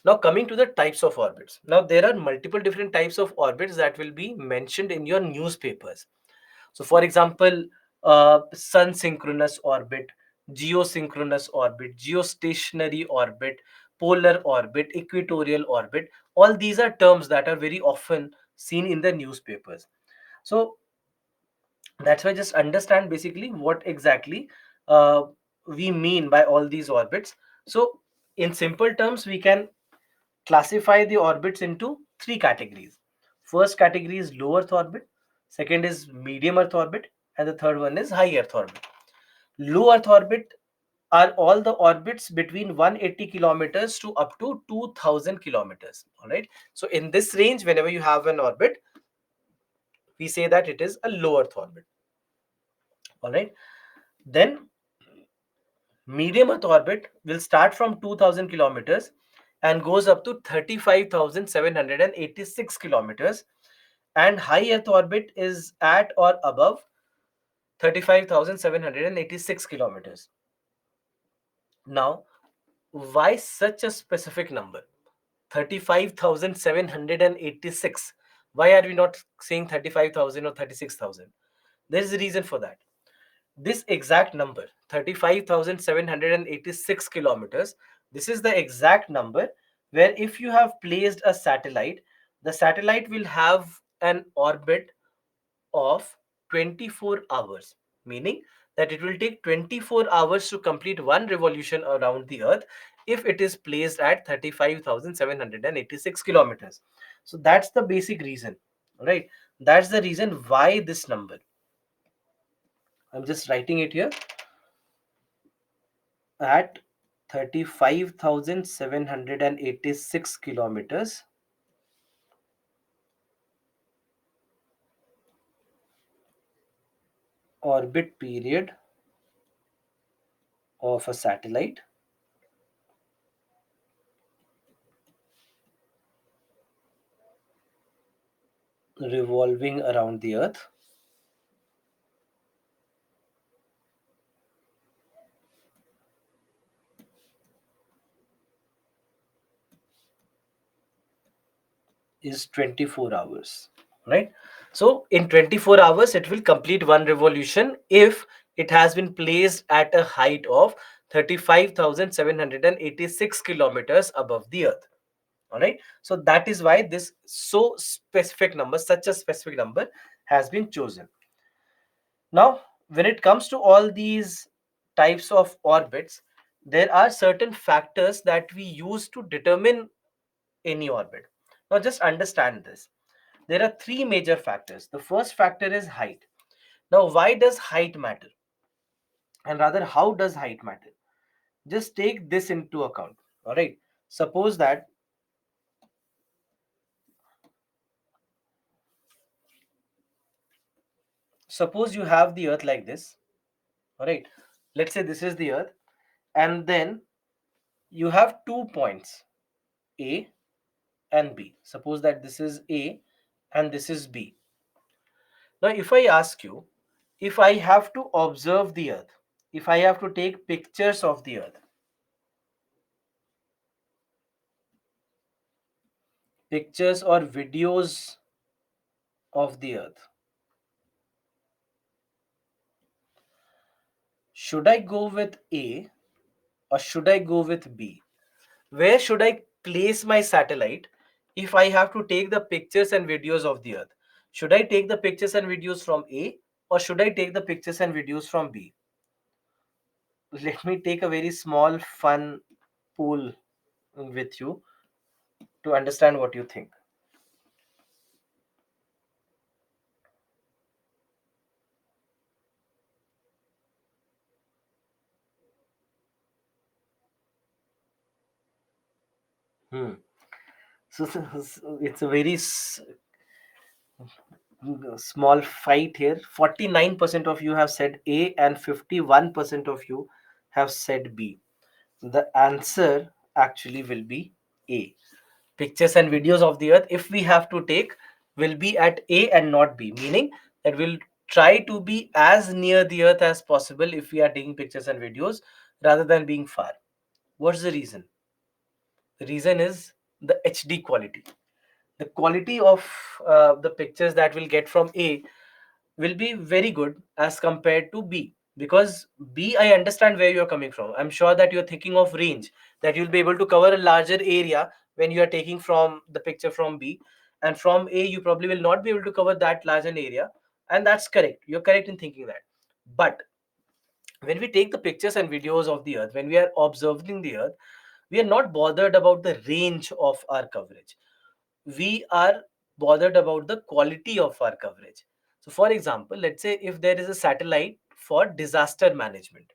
Now, coming to the types of orbits. Now, there are multiple different types of orbits that will be mentioned in your newspapers. So, for example, sun synchronous orbit, geosynchronous orbit, geostationary orbit, polar orbit, equatorial orbit. All these are terms that are very often seen in the newspapers. So, that's why, just understand basically what exactly uh, we mean by all these orbits. So, in simple terms, we can classify the orbits into three categories. First category is low Earth orbit, second is medium Earth orbit, and the third one is high Earth orbit. Low Earth orbit are all the orbits between 180 kilometers to up to 2000 kilometers. All right. So in this range, whenever you have an orbit, we say that it is a low Earth orbit. All right. Then medium Earth orbit will start from 2000 kilometers and goes up to 35,786 kilometers, and high Earth orbit is at or above 35,786 kilometers. Now, why such a specific number? 35,786. Why are we not saying 35,000 or 36,000? There is a reason for that. This exact number, 35,786 kilometers, this is the exact number where, if you have placed a satellite, the satellite will have an orbit of 24 hours, meaning that it will take 24 hours to complete one revolution around the earth if it is placed at 35,786 kilometers. So that's the basic reason, right? That's the reason why this number. I'm just writing it here, at 35,786 kilometers, orbit period of a satellite revolving around the earth is 24 hours, right? So in 24 hours, it will complete one revolution if it has been placed at a height of 35,786 kilometers above the earth. All right, so that is why this so specific number, such a specific number, has been chosen. Now, when it comes to all these types of orbits, there are certain factors that we use to determine any orbit. Now, just understand this. There are three major factors. The first factor is height. Now, why does height matter? And rather, how does height matter? Just take this into account. All right. Suppose that, suppose you have the earth like this. All right. Let's say this is the earth. And then you have 2 points, A and B. Suppose that this is A and this is B. Now, if I ask you, if I have to observe the earth, if I have to take pictures of the earth, pictures or videos of the earth, should I go with A or should I go with B? Where should I place my satellite if I have to take the pictures and videos of the earth? Should I take the pictures and videos from A or should I take the pictures and videos from B? Let me take a very small fun pool with you to understand what you think. Hmm. So it's a very small fight here. 49% of you have said A and 51% of you have said B. The answer actually will be A. Pictures and videos of the earth, if we have to take, will be at A and not B, meaning that we'll try to be as near the earth as possible if we are taking pictures and videos rather than being far. What's the reason? The reason is the HD quality. The quality of the pictures that we'll get from A will be very good as compared to B, because B, I understand where you're coming from. I'm sure that you're thinking of range, that you'll be able to cover a larger area when you are taking from the picture from B, and from A you probably will not be able to cover that large an area, and that's correct. You're correct in thinking that. But when we take the pictures and videos of the earth, when we are observing the earth, we are not bothered about the range of our coverage. We are bothered about the quality of our coverage. So, for example, let's say if there is a satellite for disaster management,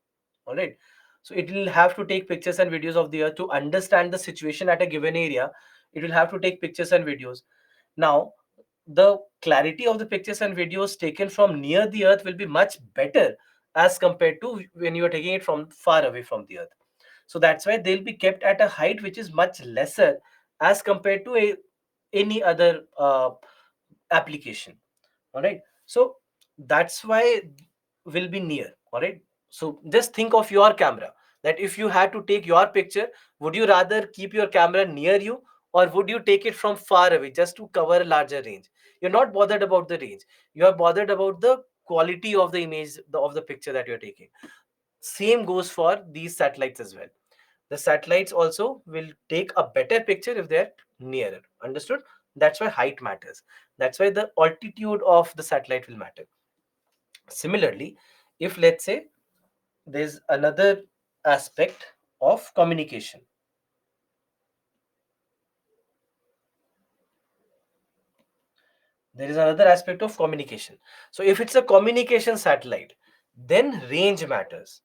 all right, so it will have to take pictures and videos of the earth to understand the situation at a given area. It will have to take pictures and videos. Now, the clarity of the pictures and videos taken from near the earth will be much better as compared to when you are taking it from far away from the earth. So that's why they'll be kept at a height which is much lesser as compared to any other application. All right, so that's why will be near. All right, so just think of your camera, that if you had to take your picture, would you rather keep your camera near you or would you take it from far away just to cover a larger range? You're not bothered about the range, you are bothered about the quality of the image, of the picture that you're taking. Same goes for these satellites as well. The satellites also will take a better picture if they're nearer. Understood? That's why height matters. That's why the altitude of the satellite will matter. Similarly, if let's say there's another aspect of communication, there is another aspect of communication. So if it's a communication satellite, then range matters.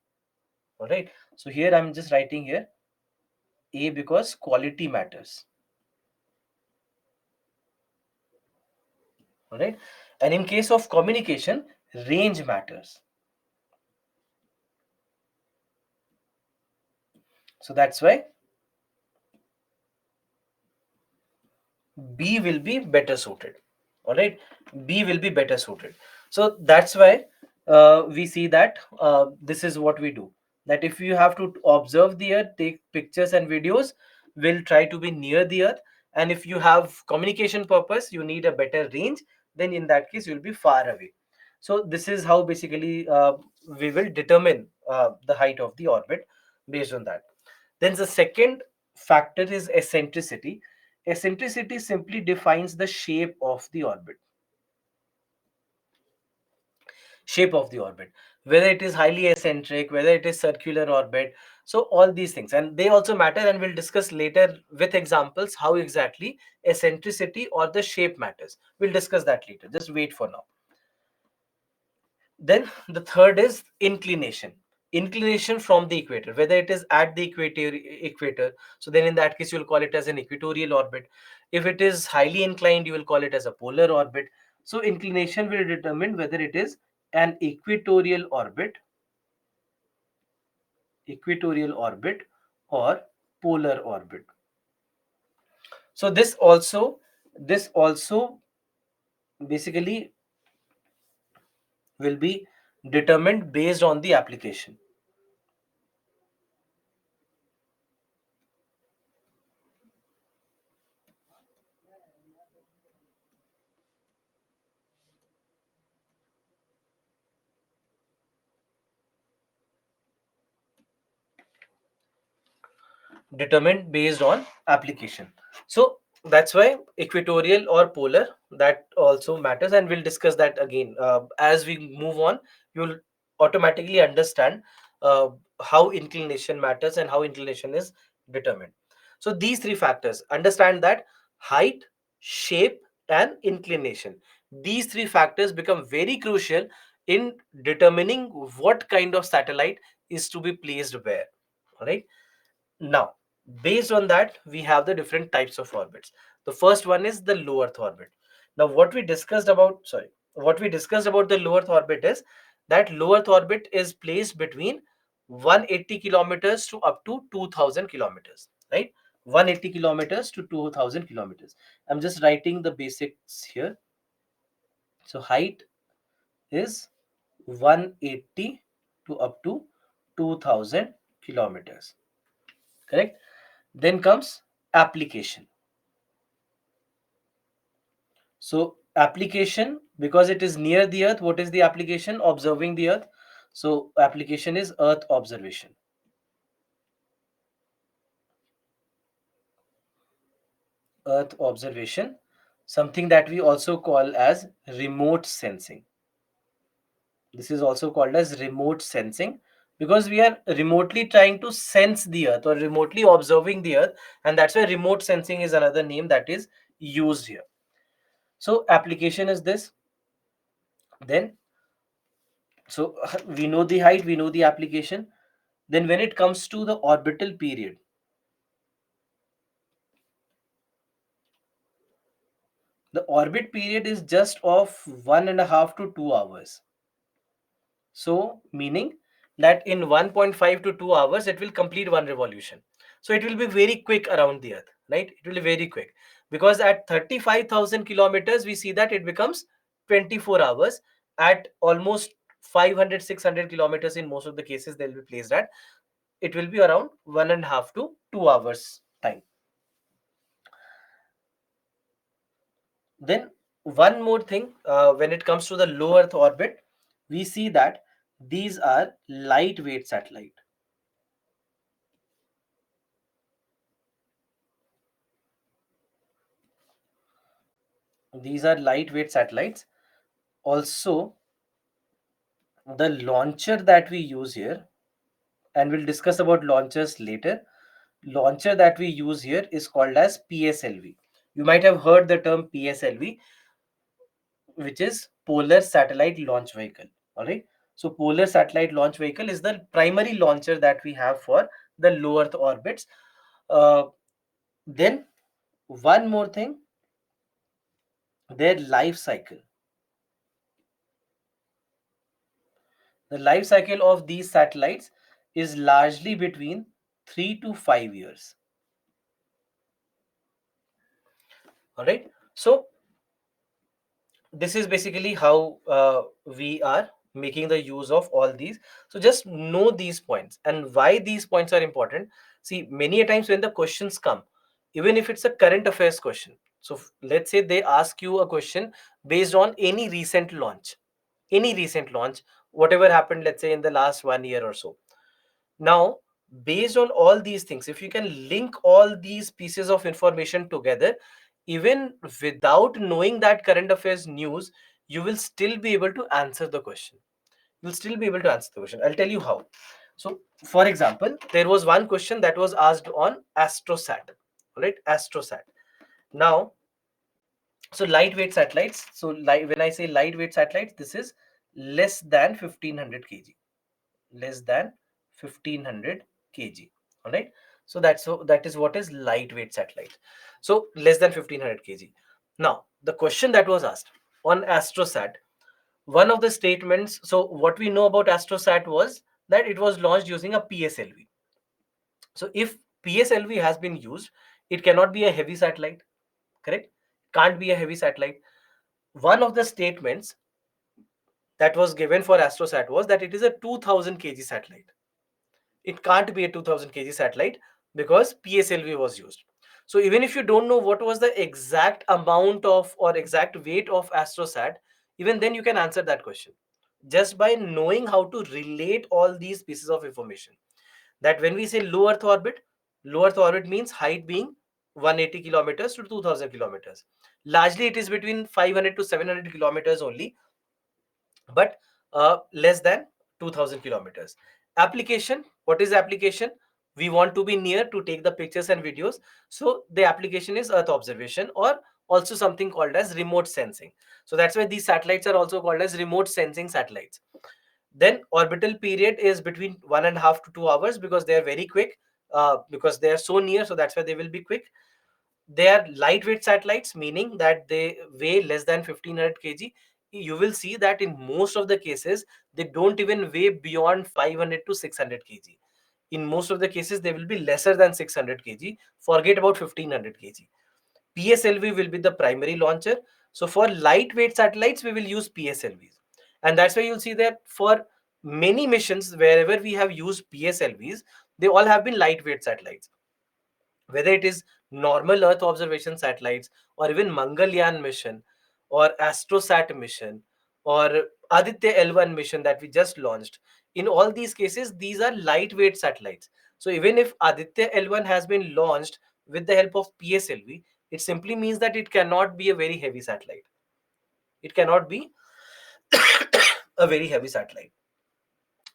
All right. So here I'm just writing here A because quality matters. All right. And in case of communication, range matters. So that's why B will be better suited. All right, B will be better suited. So that's why we see that this is what we do. That if you have to observe the earth, take pictures and videos, will try to be near the earth. And if you have communication purpose, you need a better range, then in that case you'll be far away. So this is how basically we will determine the height of the orbit. based on that. Then the second factor is eccentricity. Eccentricity simply defines the shape of the orbit, whether it is highly eccentric, whether it is circular orbit. So all these things, and they also matter, and we'll discuss later with examples how exactly eccentricity or the shape matters. We'll discuss that later, just wait for now. Then the third is inclination from the equator, whether it is at the equator. So then in that case you'll call it as an equatorial orbit. If it is highly inclined, you will call it as a polar orbit. So inclination will determine whether it is an equatorial orbit or polar orbit. So this also basically will be determined based on the application. Determined based on application. So that's why equatorial or polar, that also matters, and we'll discuss that again as we move on. You'll automatically understand uh, how inclination matters and how inclination is determined. So these three factors, understand that: height, shape, and inclination. These three factors become very crucial in determining what kind of satellite is to be placed where. All right. Now, based on that, we have the different types of orbits. The first one is the low Earth orbit. Now, what we discussed about the low Earth orbit is that low Earth orbit is placed between 180 kilometers to up to 2000 kilometers, right? 180 kilometers to 2000 kilometers. I'm just writing the basics here. So, height is 180 to up to 2000 kilometers, correct? Then comes application. So application, because it is near the earth, what is the application? Observing the earth. So application is earth observation. Earth observation, something that we also call as remote sensing. This is also called as remote sensing, because we are remotely trying to sense the earth or remotely observing the earth, and that's why remote sensing is another name that is used here. So application is this. Then, so we know the height, we know the application. Then when it comes to the orbital period, the orbit period is just of 1.5 to 2 hours. So meaning that in 1.5 to 2 hours it will complete one revolution. So it will be very quick around the earth, right? It will be very quick, because at 35,000 kilometers we see that it becomes 24 hours. At almost 500 600 kilometers, in most of the cases they'll be placed at, it will be around 1.5 to 2 hours time. Then one more thing, when it comes to the low Earth orbit, we see that these are lightweight satellite. These are lightweight satellites. Also, the launcher that we use here, and we'll discuss about launchers later. Launcher that we use here is called as PSLV. You might have heard the term PSLV, which is Polar Satellite Launch Vehicle. All right. So Polar Satellite Launch Vehicle is the primary launcher that we have for the low Earth orbits. Uh, then one more thing, their life cycle. The life cycle of these satellites is largely between 3 to 5 years. All right. So this is basically how we are making the use of all these. So just know these points and why these points are important. See, many a times when the questions come, even if it's a current affairs question, so let's say they ask you a question based on any recent launch, whatever happened, let's say in the last 1 year or so. Now Based on all these things, if you can link all these pieces of information together, even without knowing that current affairs news, you will still be able to answer the question. You'll still be able to answer the question. I'll tell you how. So, for example, there was one question that was asked on astrosat, right? Astrosat. Now, so lightweight satellites. So, when I say lightweight satellites, this is less than 1500 kg, less than 1500 kg. All right. So that is what is lightweight satellite. So less than 1500 kg. Now, the question that was asked on astrosat, one of the statements, so what we know about astrosat was that it was launched using a PSLV. So if PSLV has been used, it cannot be a heavy satellite, correct? Can't be a heavy satellite. One of the statements that was given for astrosat was that it is a 2000 kg satellite. It can't be a 2000 kg satellite because PSLV was used. So even if you don't know what was the exact amount of or exact weight of astrosat, even then you can answer that question just by knowing how to relate all these pieces of information. That when we say low earth orbit means height being 180 kilometers to 2000 kilometers. Largely it is between 500 to 700 kilometers only, but less than 2000 kilometers. Application, what is application? We want to be near to take the pictures and videos, so the application is earth observation, or also something called as remote sensing. So that's why these satellites are also called as remote sensing satellites. Then orbital period is between 1.5 to 2 hours, because they are very quick, because they are so near, so that's why they will be quick. They are lightweight satellites, meaning that they weigh less than 1500 kg. You will see that in most of the cases they don't even weigh beyond 500 to 600 kg. In most of the cases they will be lesser than 600 kg. Forget about 1500 kg. PSLV will be the primary launcher. So for lightweight satellites we will use PSLVs, and that's why you'll see that for many missions wherever we have used PSLVs, they all have been lightweight satellites, whether it is normal Earth observation satellites, or even Mangalyaan mission, or Astrosat mission, or Aditya L1 mission that we just launched. In all these cases, these are lightweight satellites. So even if Aditya L1 has been launched with the help of PSLV, it simply means that it cannot be a very heavy satellite. It cannot be a very heavy satellite.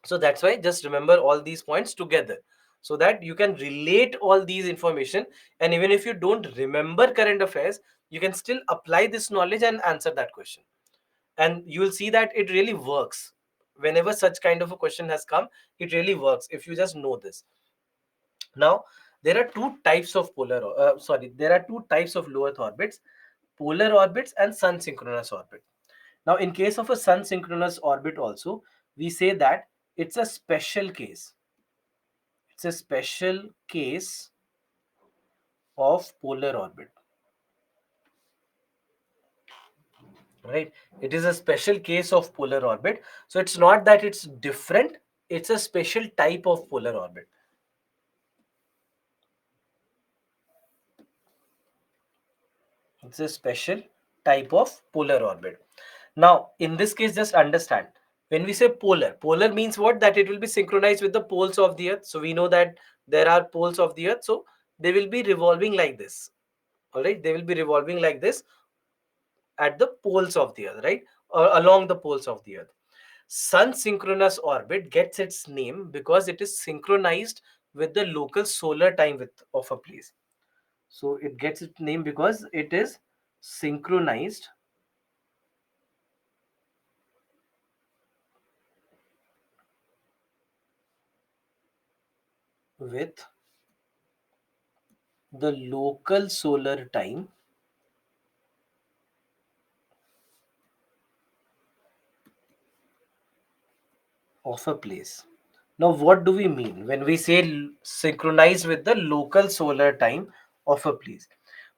So that's why just remember all these points together, so that you can relate all these information, and even if you don't remember current affairs, you can still apply this knowledge and answer that question. And you will see that it really works. Whenever such kind of a question has come, it really works if you just know this. Now, there are two types of there are two types of low earth orbits: polar orbits and sun synchronous orbit. Now, in case of a sun synchronous orbit also, we say that it's a special case. It's a special case of polar orbit, right? It is a special case of polar orbit. So it's not that it's different, it's a special type of polar orbit. It's a special type of polar orbit. Now, in this case, just understand, when we say polar means what? That it will be synchronized with the poles of the earth. So we know that there are poles of the earth. So they will be revolving like this. All right. They will be revolving like this at the poles of the earth, right? Or along the poles of the earth. Sun synchronous orbit gets its name because it is synchronized with the local solar time of a place. So it gets its name because it is synchronized with the local solar time of a place. Now, what do we mean when we say synchronized with the local solar time of a place?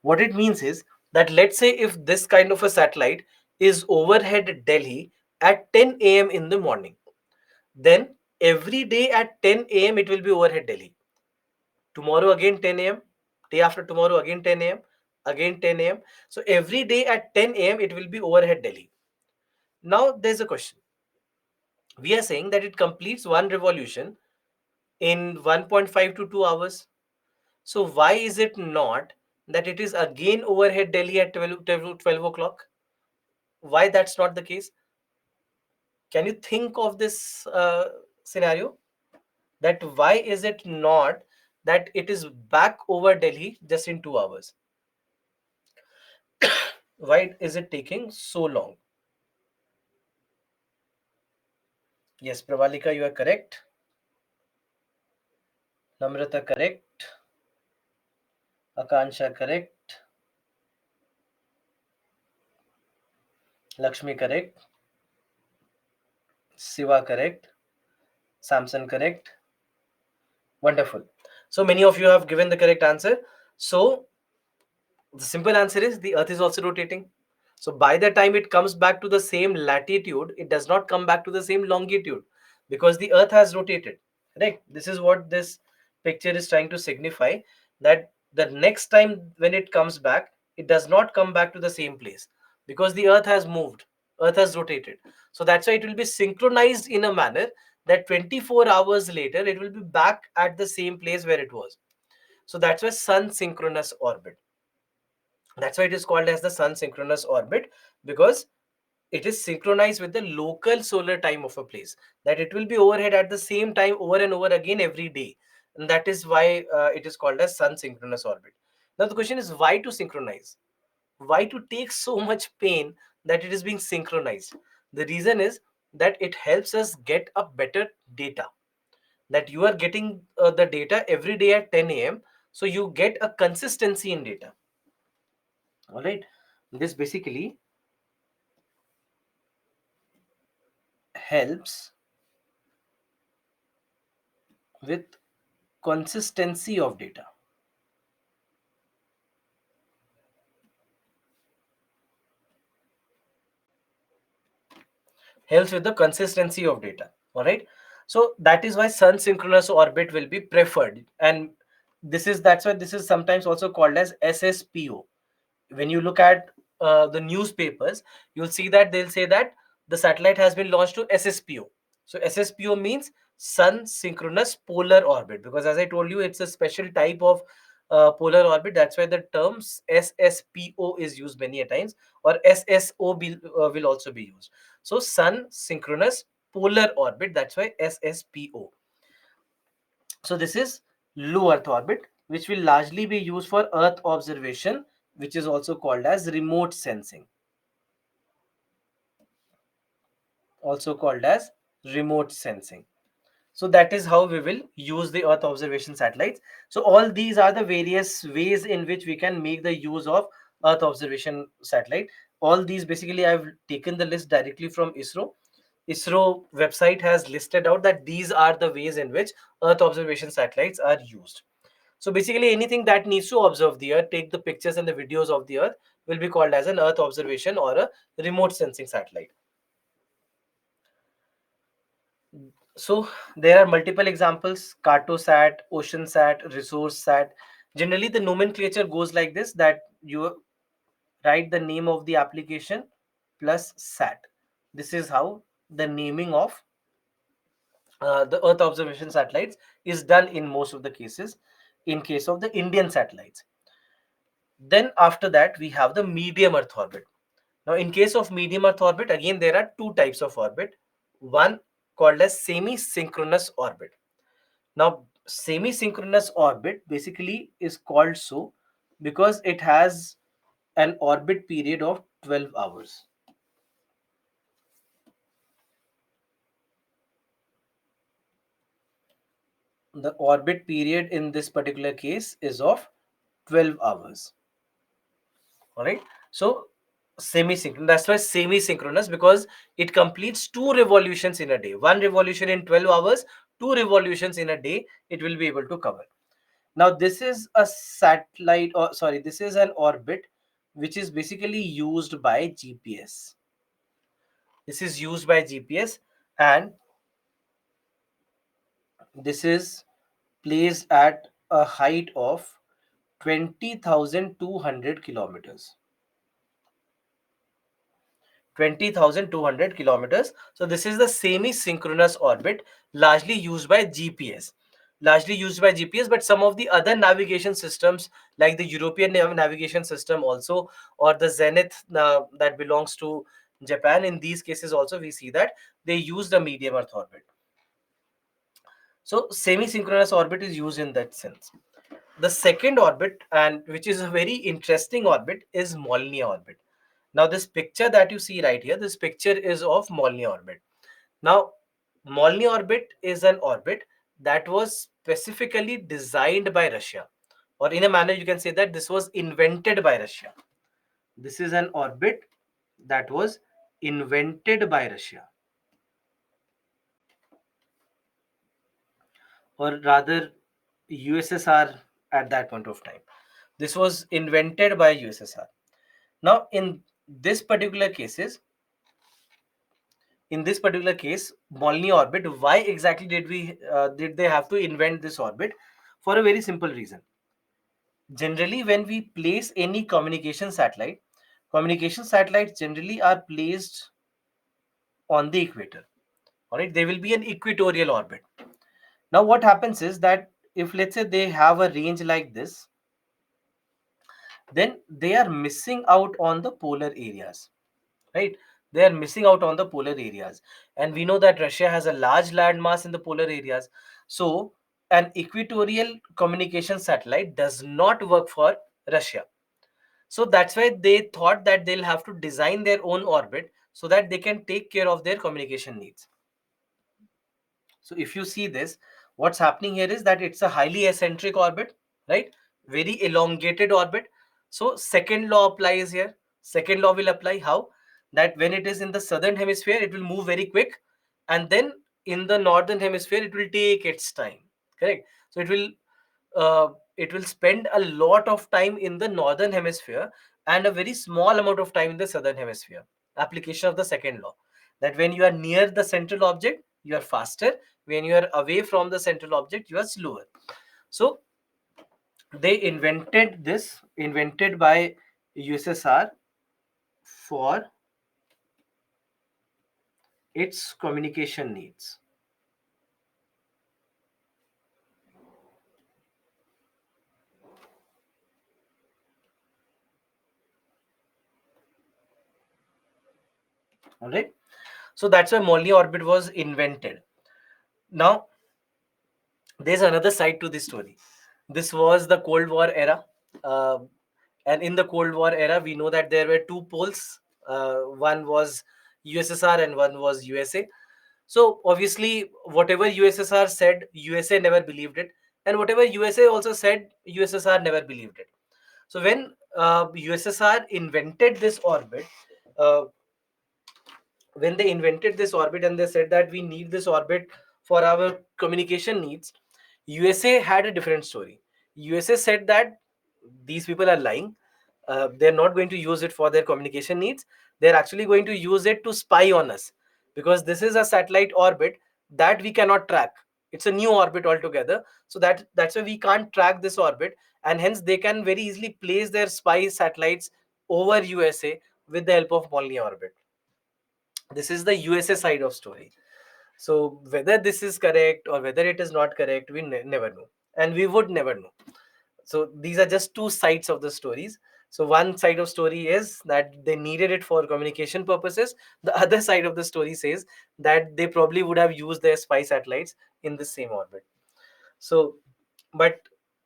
What it means is that, let's say if this kind of a satellite is overhead Delhi at 10 a.m. in the morning, then every day at 10 a.m. it will be overhead Delhi. Tomorrow again 10 a.m. Day after tomorrow again 10 a.m. Again 10 a.m. So every day at 10 a.m. it will be overhead Delhi. Now there's a question. We are saying that it completes one revolution in 1.5 to 2 hours. So why is it not that it is again overhead Delhi at 12 o'clock? Why that's not the case? Can you think of this scenario? That why is it not that it is back over Delhi just in 2 hours? Why is it taking so long? Yes, Pravalika, you are correct. Namrata, correct. Akansha, correct. Lakshmi, correct. Siva, correct. Samson, correct. Wonderful. So many of you have given the correct answer. So the simple answer is the earth is also rotating. So by the time it comes back to the same latitude, it does not come back to the same longitude because the earth has rotated. Right? This is what this picture is trying to signify, that the next time when it comes back, it does not come back to the same place because the earth has moved, earth has rotated. So that's why it will be synchronized in a manner that 24 hours later it will be back at the same place where it was. So that's why sun synchronous orbit. That's why it is called as the sun synchronous orbit, because it is synchronized with the local solar time of a place, that it will be overhead at the same time over and over again every day. And that is why it is called as sun synchronous orbit. Now the question is, why to synchronize? Why to take so much pain that it is being synchronized? The reason is that it helps us get a better data, that you are getting the data every day at 10 a.m. So you get a consistency in data. All right. This basically helps with consistency of data. Helps with the consistency of data. All right. So that is why sun synchronous orbit will be preferred. And that's why this is sometimes also called as SSPO. When you look at the newspapers, you'll see that they'll say that the satellite has been launched to SSPO. So SSPO means sun synchronous polar orbit, because as I told you, it's a special type of polar orbit. That's why the terms SSPO is used many a times, or SSO will also be used. So sun synchronous polar orbit, that's why SSPO. So this is low Earth orbit, which will largely be used for Earth observation, which is also called as remote sensing. Also called as remote sensing. So that is how we will use the Earth observation satellites. So all these are the various ways in which we can make the use of Earth observation satellite. All these basically I've taken the list directly from ISRO. ISRO website has listed out that these are the ways in which Earth observation satellites are used. So basically anything that needs to observe the Earth, take the pictures and the videos of the Earth, will be called as an Earth observation or a remote sensing satellite. So there are multiple examples: Cartosat, OceanSat, ResourceSat. Generally, the nomenclature goes like this: that you write the name of the application plus SAT. This is how the naming of the Earth observation satellites is done in most of the cases. In case of the Indian satellites, then after that we have the medium Earth orbit. Now, in case of medium Earth orbit, again there are two types of orbit. One called as semi-synchronous orbit. Now, semi-synchronous orbit basically is called so because it has an orbit period of 12 hours. The orbit period in this particular case is of 12 hours. All right. So, semi-synchronous. That's why semi-synchronous, because it completes two revolutions in a day. One revolution in 12 hours, two revolutions in a day, it will be able to cover. Now, this is a satellite, or sorry, this is an orbit which is basically used by GPS. This is used by GPS, and this is placed at a height of 20,200 kilometers. 20,200 kilometers. So this is the semi-synchronous orbit largely used by GPS. largely used by GPS, but some of the other navigation systems, like the European navigation system also, or the Zenith that belongs to Japan, in these cases also we see that they use the medium Earth orbit. So semi-synchronous orbit is used in that sense. The second orbit, and which is a very interesting orbit, is Molniya orbit. Now this picture that you see right here, this picture is of Molniya orbit. Now Molniya orbit is an orbit that was specifically designed by Russia, or in a manner you can say that this was invented by Russia. This is an orbit that was invented by Russia, or rather USSR at that point of time. This was invented by USSR. Now, this particular cases, in this particular case, Molniya orbit, why exactly did they have to invent this orbit? For a very simple reason. Generally, when we place any communication satellites generally are placed on the equator. All right, they will be an equatorial orbit. Now, what happens is that if let's say they have a range like this, then they are missing out on the polar areas, right? They are missing out on the polar areas, and we know that Russia has a large land mass in the polar areas. So an equatorial communication satellite does not work for Russia. So that's why they thought that they'll have to design their own orbit so that they can take care of their communication needs. So if you see this, what's happening here is that it's a highly eccentric orbit, right? Very elongated orbit. So second law applies here. Second law will apply how? That when it is in the southern hemisphere, it will move very quick, and then in the northern hemisphere, it will take its time. Correct. So it will spend a lot of time in the northern hemisphere and a very small amount of time in the southern hemisphere. Application of the second law, that when you are near the central object, you are faster. When you are away from the central object, you are slower. So they invented this, invented by USSR for its communication needs. All right. So that's why Molniya orbit was invented. Now there's another side to this story. This was the Cold War era. Uh, and in the Cold War era, we know that there were two poles. One was USSR and one was USA. So obviously, whatever USSR said, USA never believed it, and whatever USA also said, USSR never believed it. So when USSR invented this orbit, uh, when they invented this orbit and they said that we need this orbit for our communication needs, USA had a different story. USA said that these people are lying. They're not going to use it for their communication needs. They're actually going to use it to spy on us, because this is a satellite orbit that we cannot track. It's a new orbit altogether, so that's why we can't track this orbit, and hence they can very easily place their spy satellites over USA with the help of Molniya orbit. This is the USA side of story. So whether this is correct or whether it is not correct, we never know, and we would never know. So these are just two sides of the stories. So one side of story is that they needed it for communication purposes. The other side of the story says that they probably would have used their spy satellites in the same orbit. So, but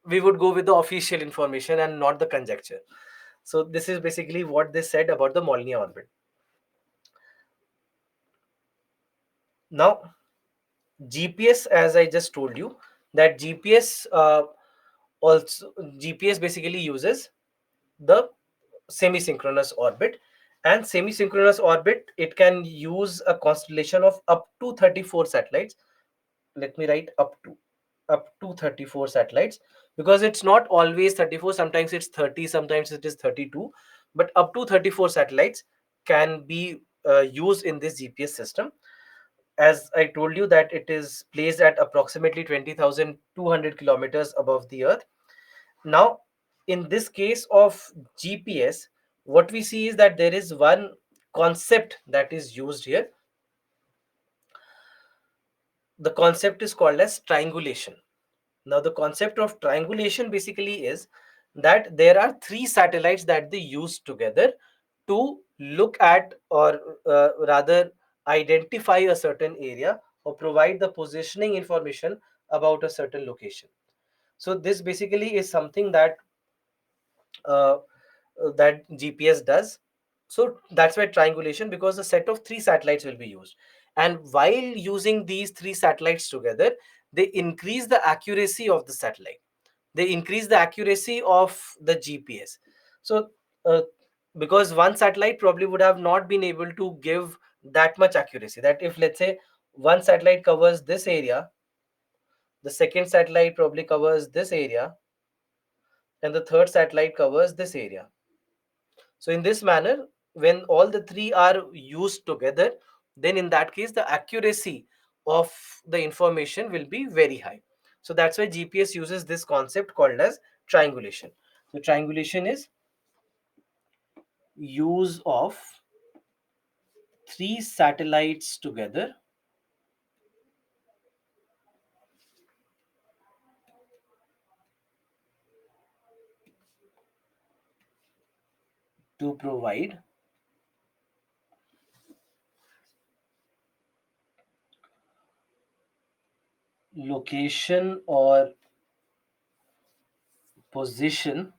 we would go with the official information and not the conjecture. So this is basically what they said about the Molniya orbit. Now GPS, as I just told you, that also GPS basically uses the semi-synchronous orbit, and semi-synchronous orbit, it can use a constellation of up to 34 satellites. Let me write up to 34 satellites, because it's not always 34. Sometimes it's 30, sometimes it is 32, but up to 34 satellites can be used in this GPS system. As I told you, that it is placed at approximately 20,200 kilometers above the earth. Now in this case of GPS, what we see is that there is one concept that is used here. The concept is called as triangulation. Now, the concept of triangulation basically is that there are three satellites that they use together to look at, or rather identify a certain area or provide the positioning information about a certain location. So this basically is something uh, that GPS does. So that's why triangulation, because a set of three satellites will be used. And while using these three satellites together, they increase the accuracy of the satellite. They increase the accuracy of the GPS. So, uh, because one satellite probably would have not been able to give that much accuracy. That if, let's say, one satellite covers this area, the second satellite probably covers this area, and the third satellite covers this area. So in this manner, when all the three are used together, then in that case, the accuracy of the information will be very high. So that's why GPS uses this concept called as triangulation. So triangulation is use of three satellites together to provide location or position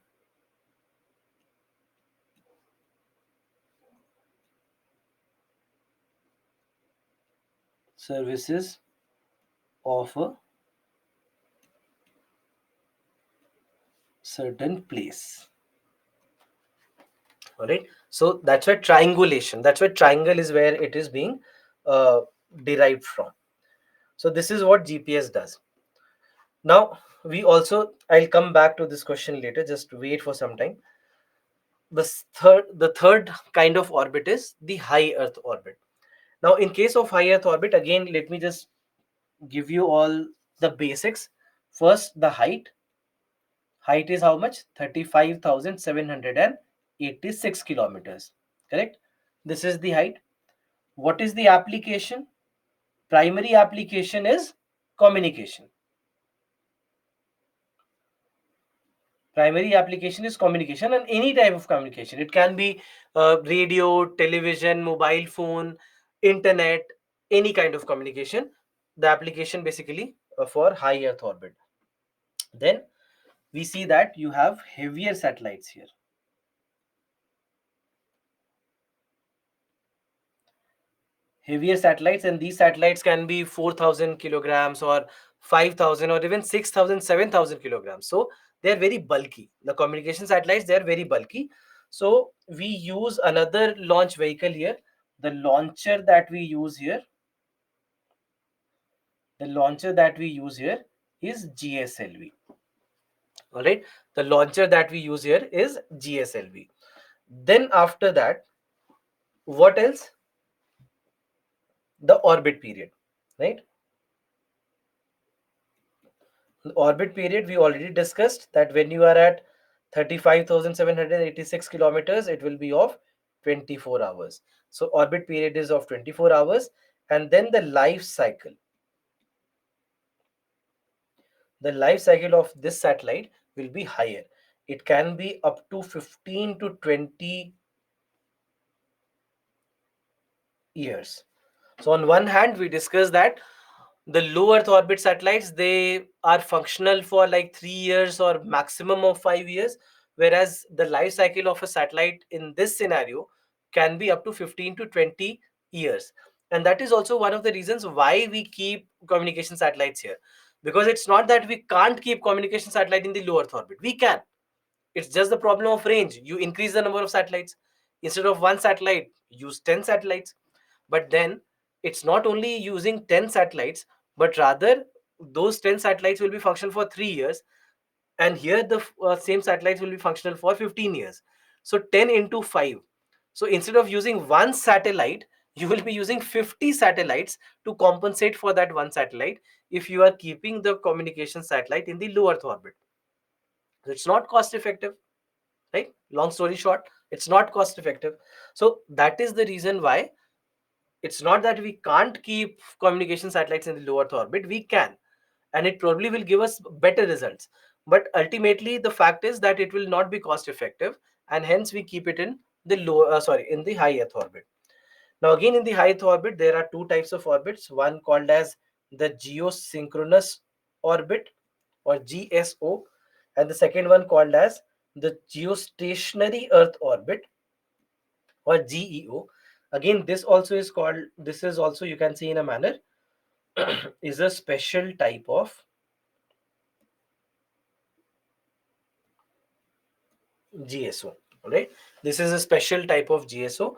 services of a certain place. All right. So that's where triangulation, that's where triangle is where it is being uh, derived from. So this is what GPS does. Now we also, I'll come back to this question later. Just wait for some time. The third kind of orbit is the high Earth orbit. Now, in case of high Earth orbit, again, let me just give you all the basics. First, the height. Height is how much? 35,786 kilometers. Correct? This is the height. What is the application? Primary application is communication. Primary application is communication, and any type of communication. It can be radio, television, mobile phone, internet, any kind of communication. The application basically for high Earth orbit. Then we see that you have heavier satellites here. Heavier satellites, and these satellites can be 4,000 kilograms or 5,000 or even 6,000, 7,000 kilograms. So they are very bulky. The communication satellites, they are very bulky. So we use another launch vehicle here. The launcher that we use here, the launcher that we use here is GSLV. All right. The launcher that we use here is GSLV. Then after that, what else? The orbit period, right? Orbit period, we already discussed that when you are at 35,786 kilometers, it will be of 24 hours. So orbit period is of 24 hours. And then the life cycle. The life cycle of this satellite will be higher. It can be up to 15 to 20 years. So on one hand, we discussed that the low Earth orbit satellites, they are functional for like 3 years or maximum of 5 years, whereas the life cycle of a satellite in this scenario can be up to 15 to 20 years. And that is also one of the reasons why we keep communication satellites here, because it's not that we can't keep communication satellite in the low Earth orbit. We can. It's just the problem of range. You increase the number of satellites. Instead of one satellite, use 10 satellites. But then it's not only using 10 satellites, but rather those 10 satellites will be functional for 3 years. And here the same satellites will be functional for 15 years. So 10 into 5. So instead of using one satellite, you will be using 50 satellites to compensate for that one satellite if you are keeping the communication satellite in the low Earth orbit. So it's not cost effective, right? Long story short, it's not cost effective. So that is the reason why it's not that we can't keep communication satellites in the low Earth orbit. We can. and it probably will give us better results. But ultimately the fact is that it will not be cost effective, and hence we keep it in the in the high earth orbit. Now again, in the high earth orbit there are two types of orbits, one called as the geosynchronous orbit or GSO, and the second one called as the geostationary earth orbit or GEO. Again, this is also, you can see in a manner, is a special type of GSO. Right, this is a special type of GSO.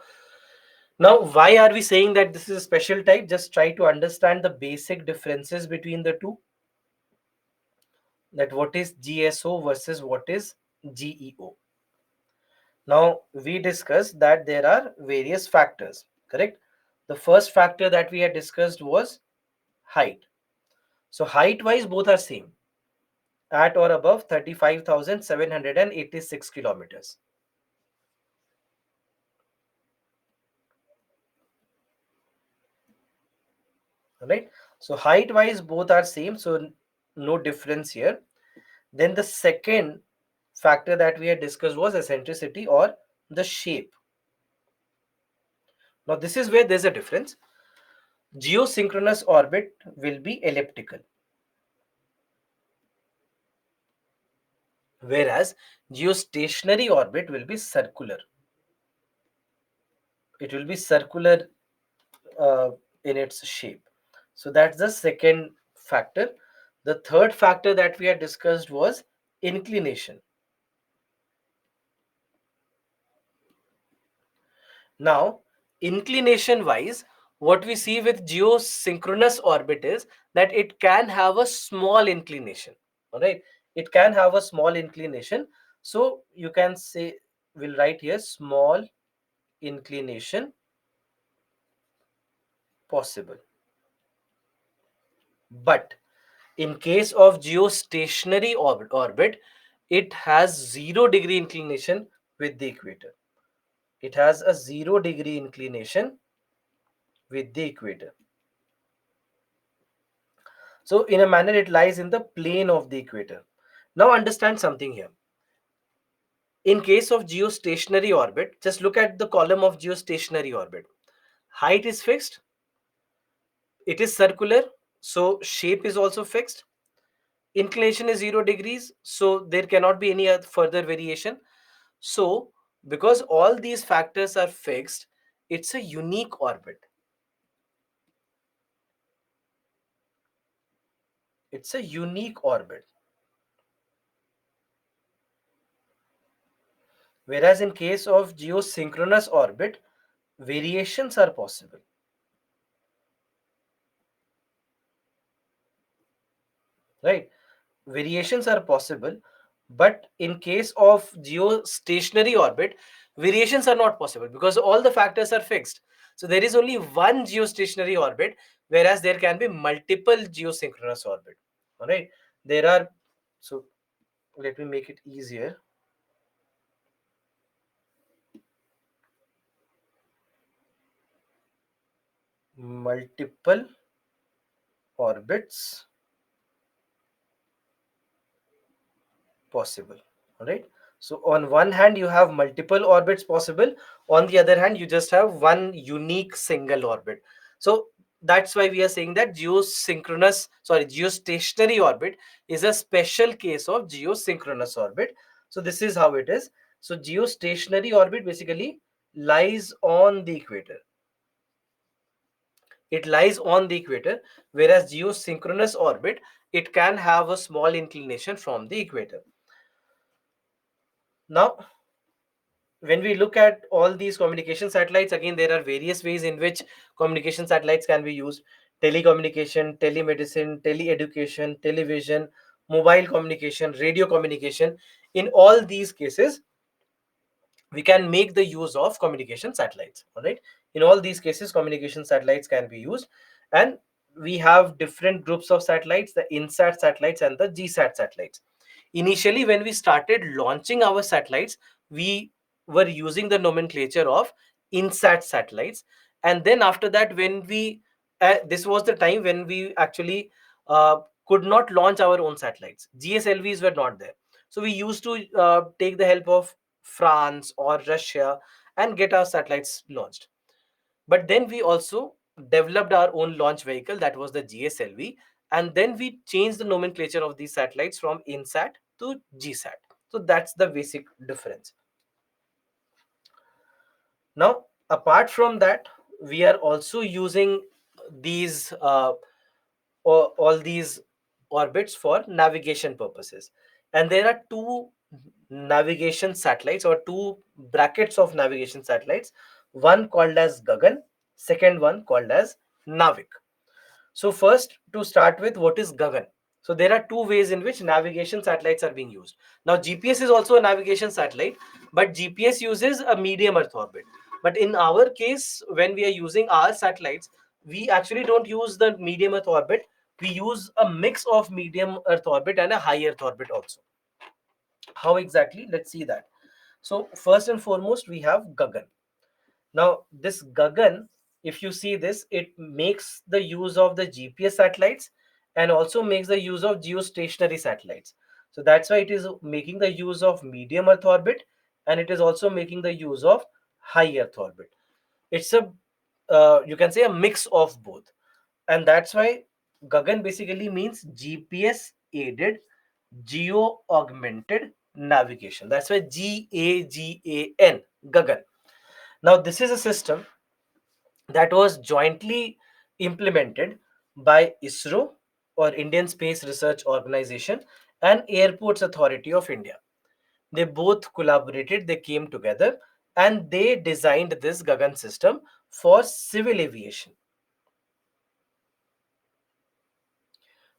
Now why are we saying that this is a special type? Just try to understand the basic differences between the two, that what is GSO versus what is GEO. Now we discussed that there are various factors, correct? The first factor that we had discussed was height. So height wise both are same, at or above 35,786 kilometers. Right? So height wise both are same, so no difference here. Then the second factor that we had discussed was eccentricity or the shape. Now this is where there's a difference. Geosynchronous orbit will be elliptical, whereas geostationary orbit will be circular. It will be circular in its shape. So that's the second factor. The third factor that we had discussed was inclination. Now, inclination wise, what we see with geosynchronous orbit is that it can have a small inclination. All right, it can have a small inclination. So you can say, we'll write here small inclination possible. But in case of geostationary orbit, it has 0 degree inclination with the equator. It has a 0 degree inclination with the equator. So in a manner, it lies in the plane of the equator. Now understand something here. In case of geostationary orbit, just look at the column of geostationary orbit. Height is fixed. It is circular. So shape is also fixed. Inclination is 0 degrees. So there cannot be any further variation. So because all these factors are fixed, it's a unique orbit. It's a unique orbit. Whereas in case of geosynchronous orbit, variations are possible. Right? Variations are possible, but in case of geostationary orbit, variations are not possible because all the factors are fixed. So there is only one geostationary orbit, whereas there can be multiple geosynchronous orbit. All right, there are, so let me make it easier. Multiple orbits possible. All right, so on one hand you have multiple orbits possible, on the other hand you just have one unique single orbit. So that's why we are saying that geostationary orbit is a special case of geosynchronous orbit. So this is how it is. So geostationary orbit basically lies on the equator. It lies on the equator, whereas geosynchronous orbit, it can have a small inclination from the equator. Now when we look at all these communication satellites, again there are various ways in which communication satellites can be used: telecommunication, telemedicine, teleeducation, television, mobile communication, radio communication. In all these cases we can make the use of communication satellites. All right, in all these cases communication satellites can be used, and we have different groups of satellites: the INSAT satellites and the GSAT satellites. Initially when we started launching our satellites, we were using the nomenclature of INSAT satellites, and then after that when we this was the time when we actually could not launch our own satellites. GSLVs were not there. So we used to take the help of France or Russia and get our satellites launched. But then we also developed our own launch vehicle, that was the GSLV, and then we changed the nomenclature of these satellites from INSAT to GSAT. So that's the basic difference. Now, apart from that, we are also using these all these orbits for navigation purposes. And there are two navigation satellites, or two brackets of navigation satellites, one called as Gagan, second one called as Navik. So first, to start with, what is Gagan? So there are two ways in which navigation satellites are being used. Now GPS is also a navigation satellite, but GPS uses a medium Earth orbit. But in our case, when we are using our satellites, we actually don't use the medium Earth orbit. We use a mix of medium Earth orbit and a high Earth orbit also. How exactly? Let's see that. So first and foremost, we have Gagan. Now, this Gagan, if you see this, it makes the use of the GPS satellites and also makes the use of geostationary satellites. So that's why it is making the use of medium Earth orbit, and it is also making the use of high Earth orbit. It's a you can say a mix of both, and that's why Gagan basically means GPS aided geo augmented navigation. That's why GAGAN, Gagan. Now, this is a system that was jointly implemented by ISRO, or Indian Space Research Organization, and Airports Authority of India. They both collaborated, they came together, and they designed this Gagan system for civil aviation,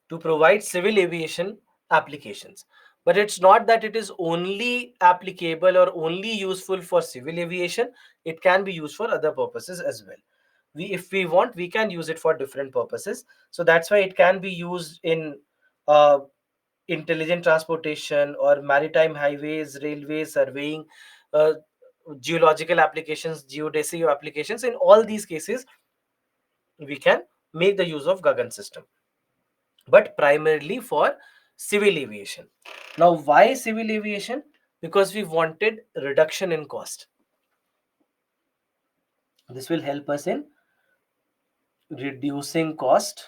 to provide civil aviation applications. But it's not that it is only applicable or only useful for civil aviation, it can be used for other purposes as well. If we want, we can use it for different purposes. So that's why it can be used in uh, intelligent transportation or maritime highways, railways, surveying, uh, geological applications, geodesy applications. In all these cases, we can make the use of Gagan system, but primarily for civil aviation. Now, why civil aviation? Because we wanted reduction in cost. This will help us in reducing cost,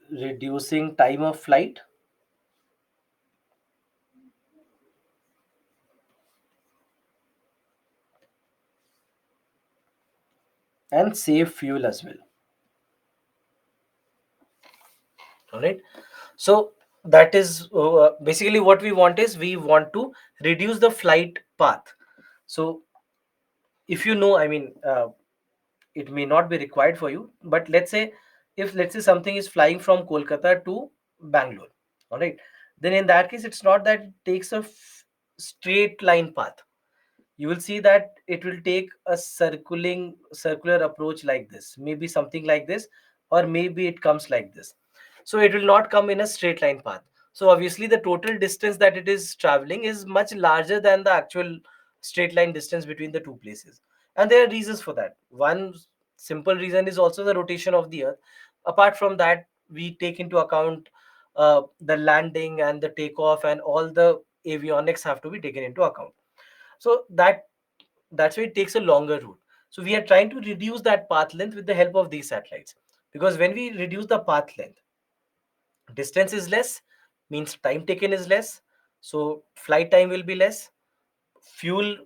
reducing time of flight, and save fuel as well. All right. So that is basically what we want, is we want to reduce the flight path. So if you know, I mean, it may not be required for you, but let's say, if let's say something is flying from Kolkata to Bangalore, all right, then in that case, it's not that it takes a straight line path. You will see that it will take a circular approach like this, maybe something like this, or maybe it comes like this. So it will not come in a straight line path. So obviously the total distance that it is traveling is much larger than the actual straight line distance between the two places. And there are reasons for that. One simple reason is also the rotation of the earth. Apart from that, we take into account the landing and the takeoff, and all the avionics have to be taken into account. So that's why it takes a longer route. So we are trying to reduce that path length with the help of these satellites, because when we reduce the path length, distance is less, means time taken is less, so flight time will be less, fuel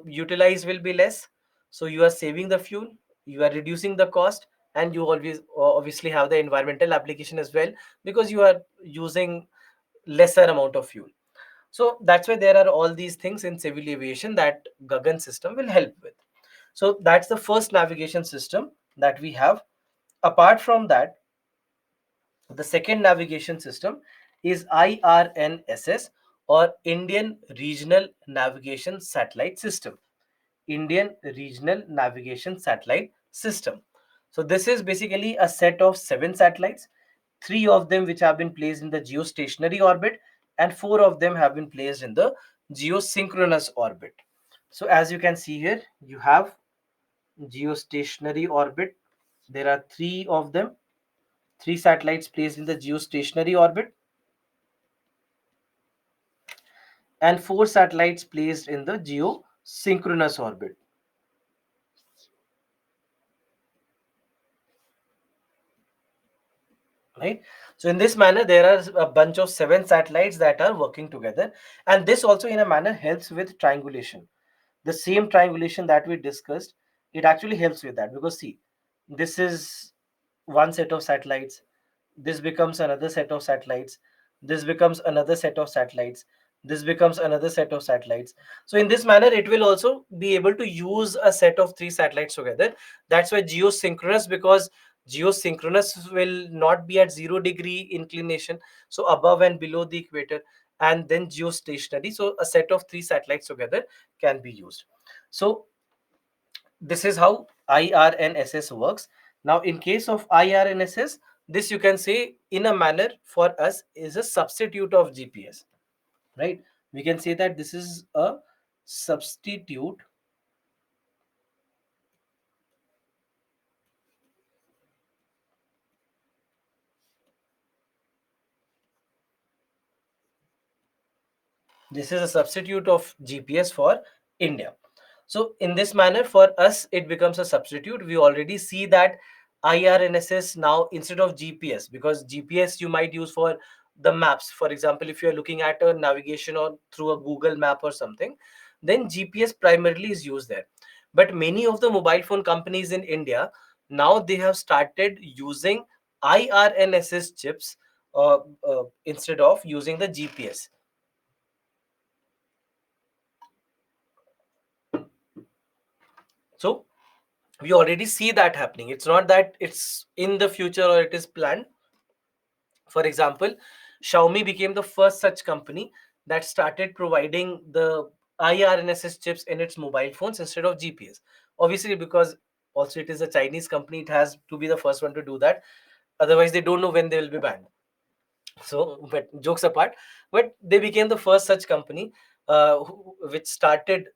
utilized will be less. So you are saving the fuel, you are reducing the cost, and you always obviously have the environmental application as well, because you are using lesser amount of fuel. So that's why there are all these things in civil aviation that Gagan system will help with. So that's the first navigation system that we have. Apart from that, the second navigation system is IRNSS, or Indian Regional Navigation Satellite System. Indian Regional Navigation Satellite System. So this is basically a set of 7 satellites, 3 of them which have been placed in the geostationary orbit, and 4 of them have been placed in the geosynchronous orbit. So as you can see here, you have geostationary orbit, There are three of them, three satellites placed in the geostationary orbit, and four satellites placed in the geosynchronous orbit. Right. So in this manner, there are a bunch of seven satellites that are working together, and this also in a manner helps with triangulation. The same triangulation that we discussed, it actually helps with that, because see, this is one set of satellites, this becomes another set of satellites, this becomes another set of satellites, this becomes another set of satellites. So in this manner, it will also be able to use a set of three satellites together. That's why geosynchronous, because geosynchronous will not be at 0 degree inclination, so above and below the equator, and then geostationary, so a set of three satellites together can be used. So this is how IRNSS works. Now, in case of IRNSS, this you can say in a manner for us is a substitute of GPS, right? We can say that this is a substitute. This is a substitute of GPS for India. So in this manner, for us, it becomes a substitute. We already see that IRNSS now instead of GPS, because GPS you might use for the maps. For example, if you're looking at a navigation or through a Google map or something, then GPS primarily is used there. But many of the mobile phone companies in India now they have started using IRNSS chips instead of using the GPS. So we already see that happening. It's not that it's in the future or it is planned. For example, Xiaomi became the first such company that started providing the IRNSS chips in its mobile phones instead of GPS. Obviously, because also it is a Chinese company, it has to be the first one to do that. Otherwise, they don't know when they will be banned. So, but jokes apart, but they became the first such company which started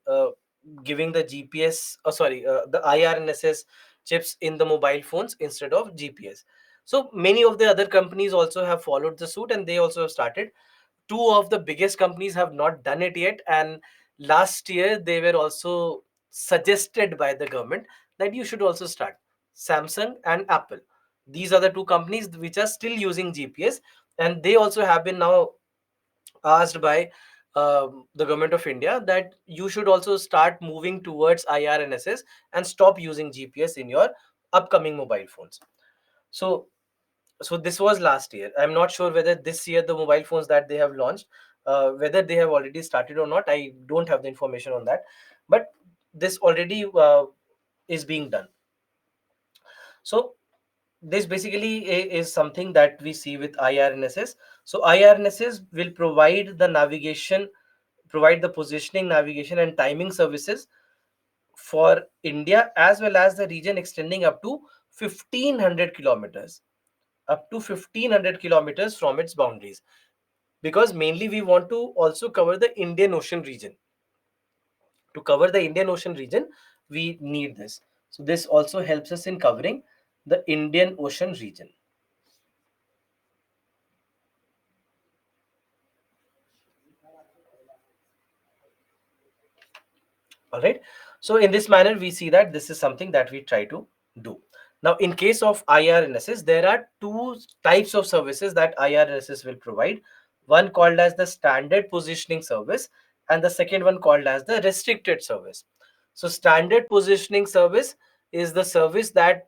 giving the GPS, the IRNSS chips in the mobile phones instead of GPS. So many of the other companies also have followed the suit, and they also have started. Two of the biggest companies have not done it yet, and last year they were also suggested by the government that you should also start. Samsung and Apple, these are the two companies which are still using GPS, and they also have been now asked by the government of India that you should also start moving towards IRNSS and stop using GPS in your upcoming mobile phones. So so this was last year. I'm not sure whether this year the mobile phones that they have launched, whether they have already started or not. I don't have the information on that, but this already is being done. So this basically is something that we see with IRNSS. So IRNSS will provide the navigation, provide the positioning, navigation, and timing services for India as well as the region extending up to 1500 kilometers, up to 1500 kilometers from its boundaries, because mainly we want to also cover the Indian Ocean region. To cover the Indian Ocean region, we need this. So this also helps us in covering the Indian Ocean region. All right. So in this manner, we see that this is something that we try to do. Now, in case of IRNSS, there are two types of services that IRNSS will provide. One called as the standard positioning service, and the second one called as the restricted service. So standard positioning service is the service that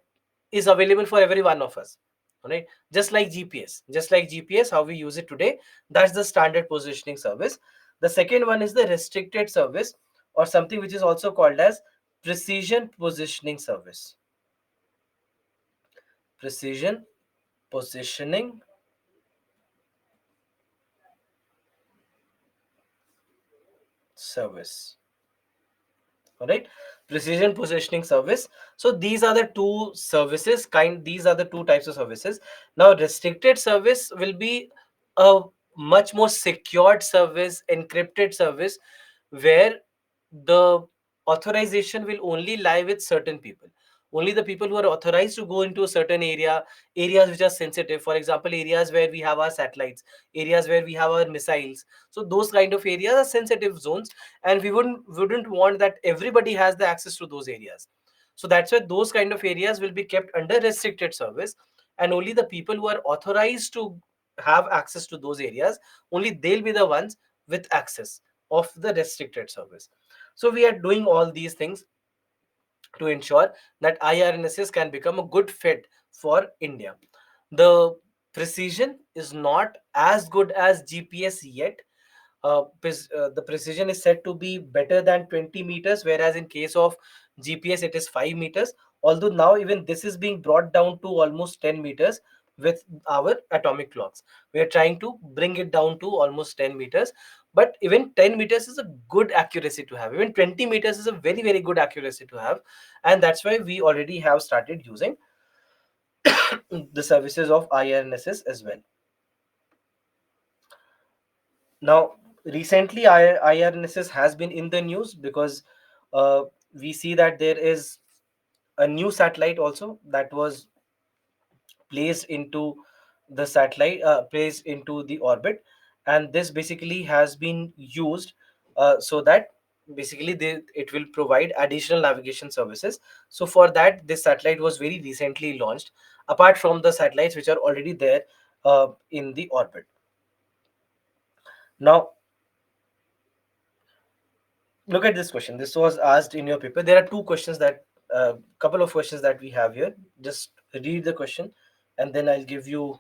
is available for every one of us. All right. Just like GPS, how we use it today, that's the standard positioning service. The second one is the restricted service, or something which is also called as precision positioning service. Precision positioning service. All right, precision positioning service. So these are the two services these are the two types of services. Now restricted service will be a much more secured service, encrypted service, where the authorization will only lie with certain people. Only the people who are authorized to go into a certain areas which are sensitive, for example, areas where we have our satellites, areas where we have our missiles. So those kind of areas are sensitive zones, and we wouldn't want that everybody has the access to those areas. So that's why those kind of areas will be kept under restricted service, and only the people who are authorized to have access to those areas, only they'll be the ones with access of the restricted service. So we are doing all these things to ensure that IRNSS can become a good fit for India. The precision is not as good as GPS yet. The precision is said to be better than 20 meters, whereas in case of GPS it is 5 meters. Although now even this is being brought down to almost 10 meters with our atomic clocks. We are trying to bring it down to almost 10 meters. But even 10 meters is a good accuracy to have. Even 20 meters is a very, very good accuracy to have. And that's why we already have started using the services of IRNSS as well. Now, recently, IRNSS has been in the news because we see that there is a new satellite also that was placed into placed into the orbit, and this basically has been used so that basically it will provide additional navigation services. So for that, this satellite was very recently launched, apart from the satellites which are already there in the orbit. Now, look at this question. This was asked in your paper. There are two questions that couple of questions that we have here. Just read the question, and then I'll give you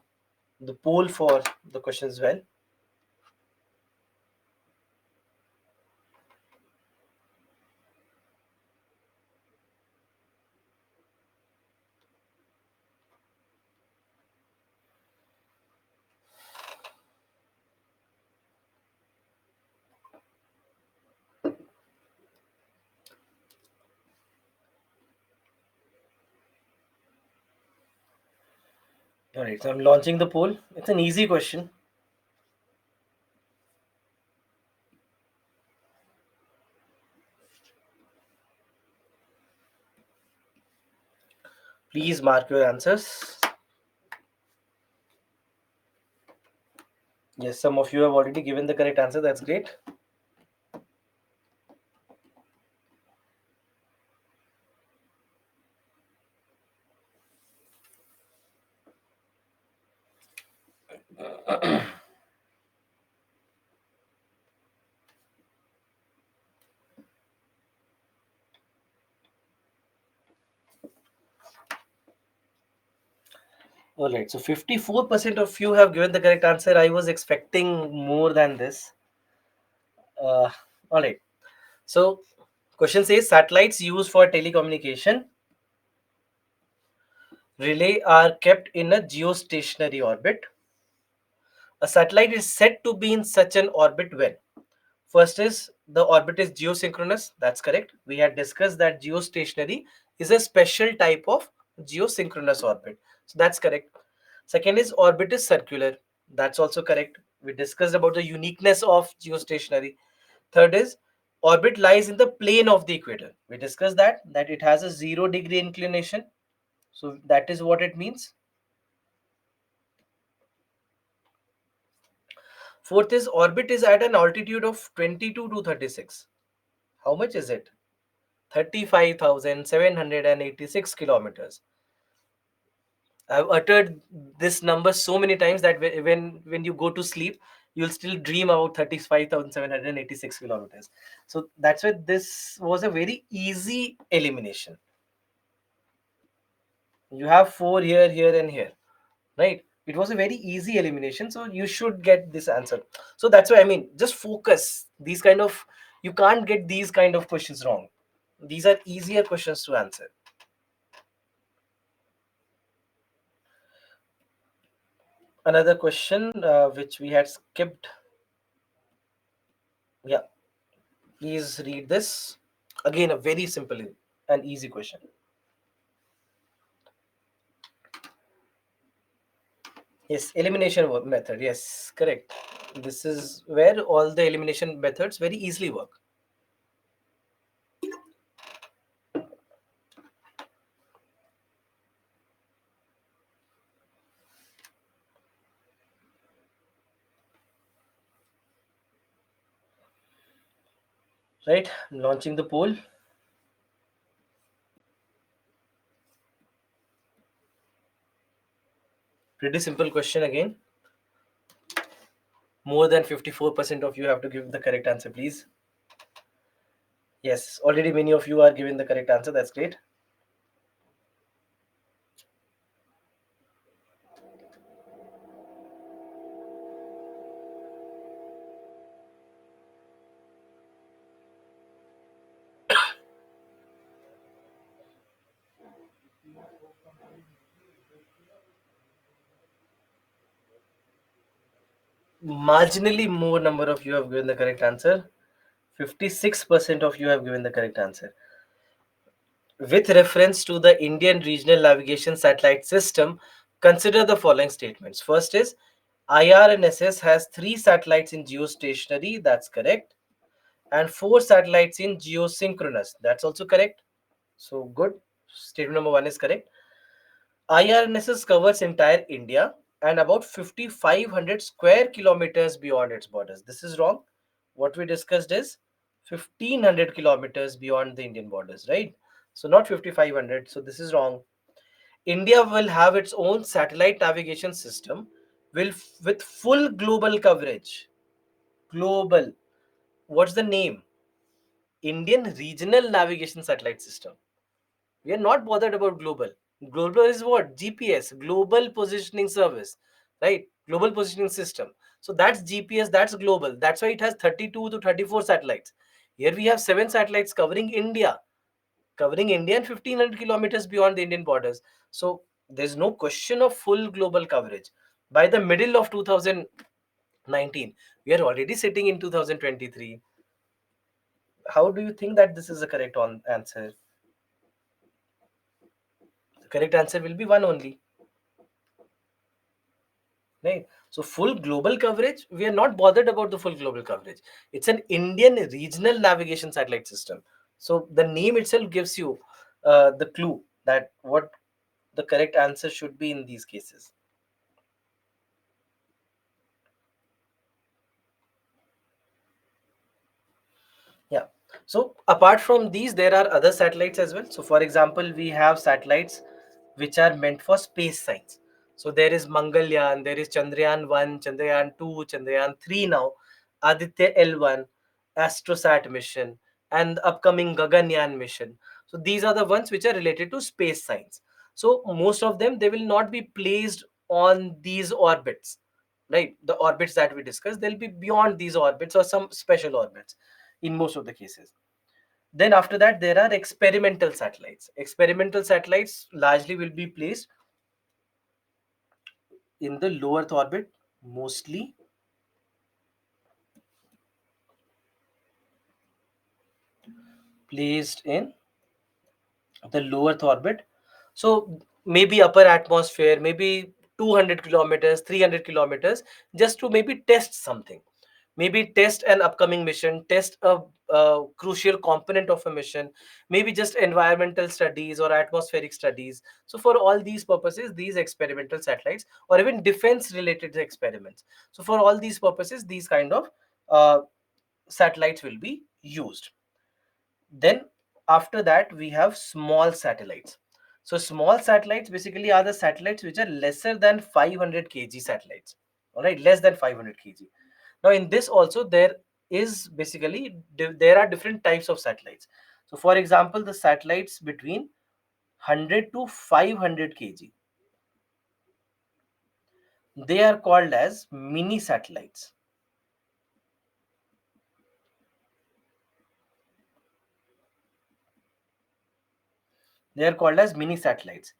the poll for the question as well. All right, so I'm launching the poll. It's an easy question. Please mark your answers. Yes, some of you have already given the correct answer. That's great. All right, so 54% of you have given the correct answer. I was expecting more than this. All right, so question says satellites used for telecommunication relay are kept in a geostationary orbit. A satellite is said to be in such an orbit when first is the orbit is geosynchronous. That's correct. We had discussed that geostationary is a special type of geosynchronous orbit. So that's correct. Second is orbit is circular. That's also correct. We discussed about the uniqueness of geostationary. Third is orbit lies in the plane of the equator. We discussed that it has a 0 degree inclination. So that is what it means. Fourth is orbit is at an altitude of 22 to 36. How much is it? 35,786 kilometers. I've uttered this number so many times that when you go to sleep, you'll still dream about 35,786 kilometers. So that's why this was a very easy elimination. You have four here, here, and here, right? It was a very easy elimination, so you should get this answer. So that's why I mean, just focus. These kind of you can't get these kind of questions wrong. These are easier questions to answer. Another question which we had skipped. Yeah, please read this. Again, a very simple and easy question. Yes, elimination method. Yes, correct. This is where all the elimination methods very easily work. Right, launching the poll. Pretty simple question again. More than 54% of you have to give the correct answer, please. Yes, already many of you are giving the correct answer. That's great. Marginally more number of you have given the correct answer. 56% of you have given the correct answer. With reference to the Indian Regional Navigation Satellite System, consider the following statements. First is IRNSS has 3 satellites in geostationary, that's correct, and 4 satellites in geosynchronous, that's also correct. So good. Statement number 1 is correct. IRNSS covers entire India and about 5,500 square kilometers beyond its borders. This is wrong. What we discussed is 1,500 kilometers beyond the Indian borders, right? So not 5,500. So this is wrong. India will have its own satellite navigation system with full global coverage. Global. What's the name? Indian Regional Navigation Satellite System. We are not bothered about global. Global is what? GPS, Global Positioning Service, right? Global Positioning System. So that's GPS, that's global. That's why it has 32 to 34 satellites. Here we have 7 satellites covering India and 1,500 kilometers beyond the Indian borders. So there's no question of full global coverage. By the middle of 2019, we are already sitting in 2023. How do you think that this is the correct answer? The correct answer will be one only. Right. So full global coverage, we are not bothered about the full global coverage. It's an Indian regional navigation satellite system. So the name itself gives you the clue that what the correct answer should be in these cases. Yeah. So apart from these, there are other satellites as well. So for example, we have satellites which are meant for space science. So there is Mangalyaan, there is Chandrayaan 1, Chandrayaan 2, Chandrayaan 3 now, Aditya L1, Astrosat mission, and the upcoming Gaganyaan mission. So these are the ones which are related to space science. So most of them, they will not be placed on these orbits, right? The orbits that we discussed, they'll be beyond these orbits or some special orbits in most of the cases. Then after that, there are experimental satellites. Experimental satellites largely will be placed in the low Earth orbit, mostly placed in the low Earth orbit. So maybe upper atmosphere, maybe 200 kilometers, 300 kilometers, just to maybe test something. Maybe test an upcoming mission, test a crucial component of a mission, maybe just environmental studies or atmospheric studies. So for all these purposes, these experimental satellites or even defense related experiments. So for all these purposes, these kind of uh, satellites will be used. Then after that, we have small satellites. So small satellites basically are the satellites which are lesser than 500 kg satellites. All right, less than 500 kg. Now in this also there is basically there are different types of satellites. So for example, the satellites between 100 to 500 kg, they are called as mini satellites. They are called as mini satellites.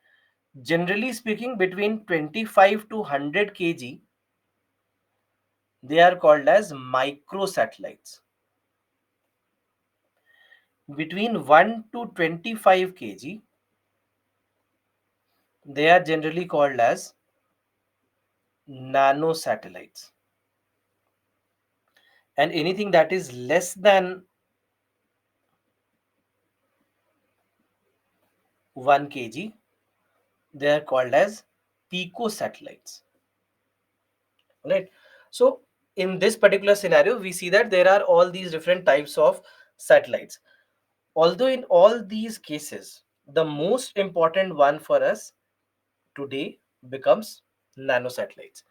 Generally speaking, between 25 to 100 kg, they are called as microsatellites. Between 1 to 25 kg, they are generally called as nanosatellites. And anything that is less than 1 kg, they are called as picosatellites. Right. So in this particular scenario, we see that there are all these different types of satellites. Although in all these cases, the most important one for us today becomes nanosatellites.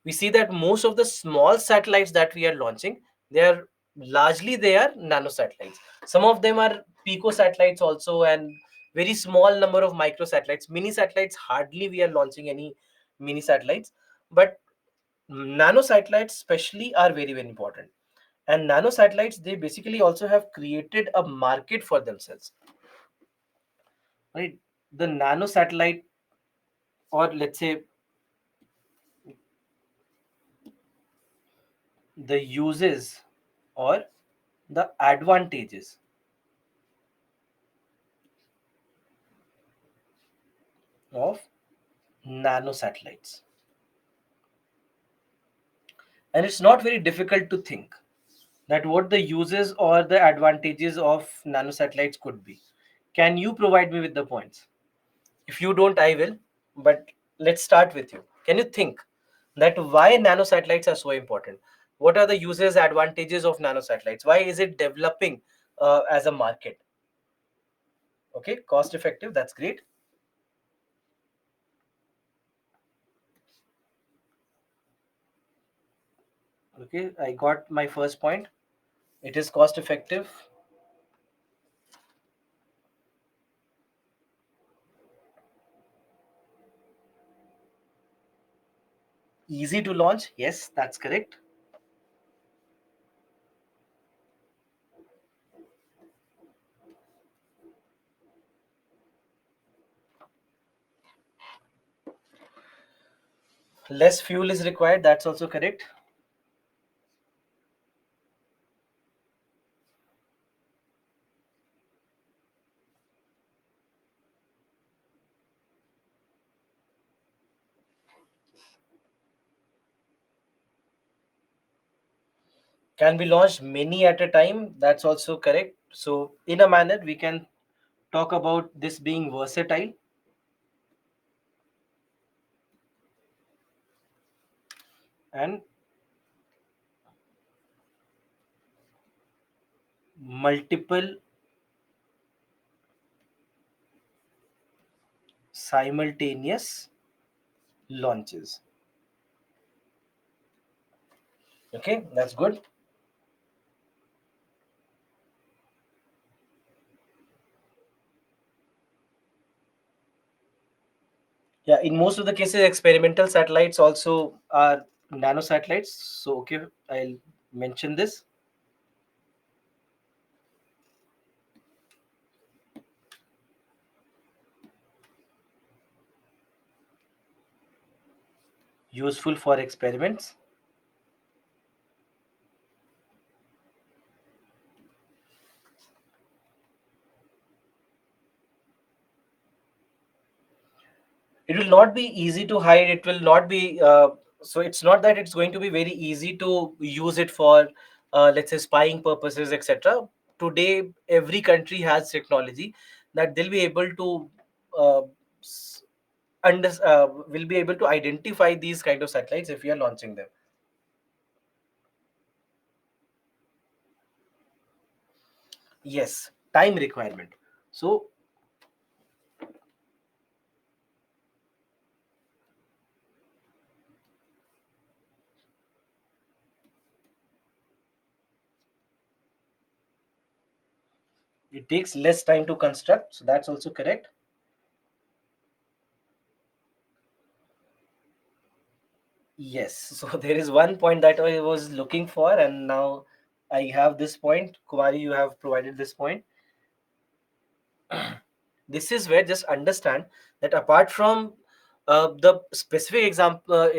We see that most of the small satellites that we are launching, they are nanosatellites. Some of them are pico satellites also, and very small number of micro satellites. Mini satellites, hardly we are launching any mini satellites, but nanosatellites especially are very very important. And nanosatellites, they basically also have created a market for themselves, right? The nanosatellite, or let's say the uses or the advantages of nanosatellites. And it's not very difficult to think that what the uses or the advantages of nanosatellites could be. Can you provide me with the points? If you don't, I will. But let's start with you. Can you think that why nanosatellites are so important? What are the uses, advantages of nanosatellites? Why is it developing as a market? Okay, cost effective. That's great. Okay, I got my first point. It is cost effective, easy to launch. Yes, that's correct. Less fuel is required. That's also correct. Can be launched many at a time. That's also correct. So, in a manner, we can talk about this being versatile and multiple simultaneous launches. Okay, that's good. Yeah, in most of the cases, experimental satellites also are nanosatellites. So, okay, I'll mention this. Useful for experiments. It will not be easy to hide. It will not be so it's not that it's going to be very easy to use it for let's say spying purposes, etc. Today every country has technology that they'll be able to uh, s- will be able to identify these kind of satellites if we are launching them. Yes, time requirement. So it takes less time to construct, so that's also correct. Yes, so there is one point that I was looking for, and now I have this point. Kumari, you have provided this point. This is where just understand that apart from the specific example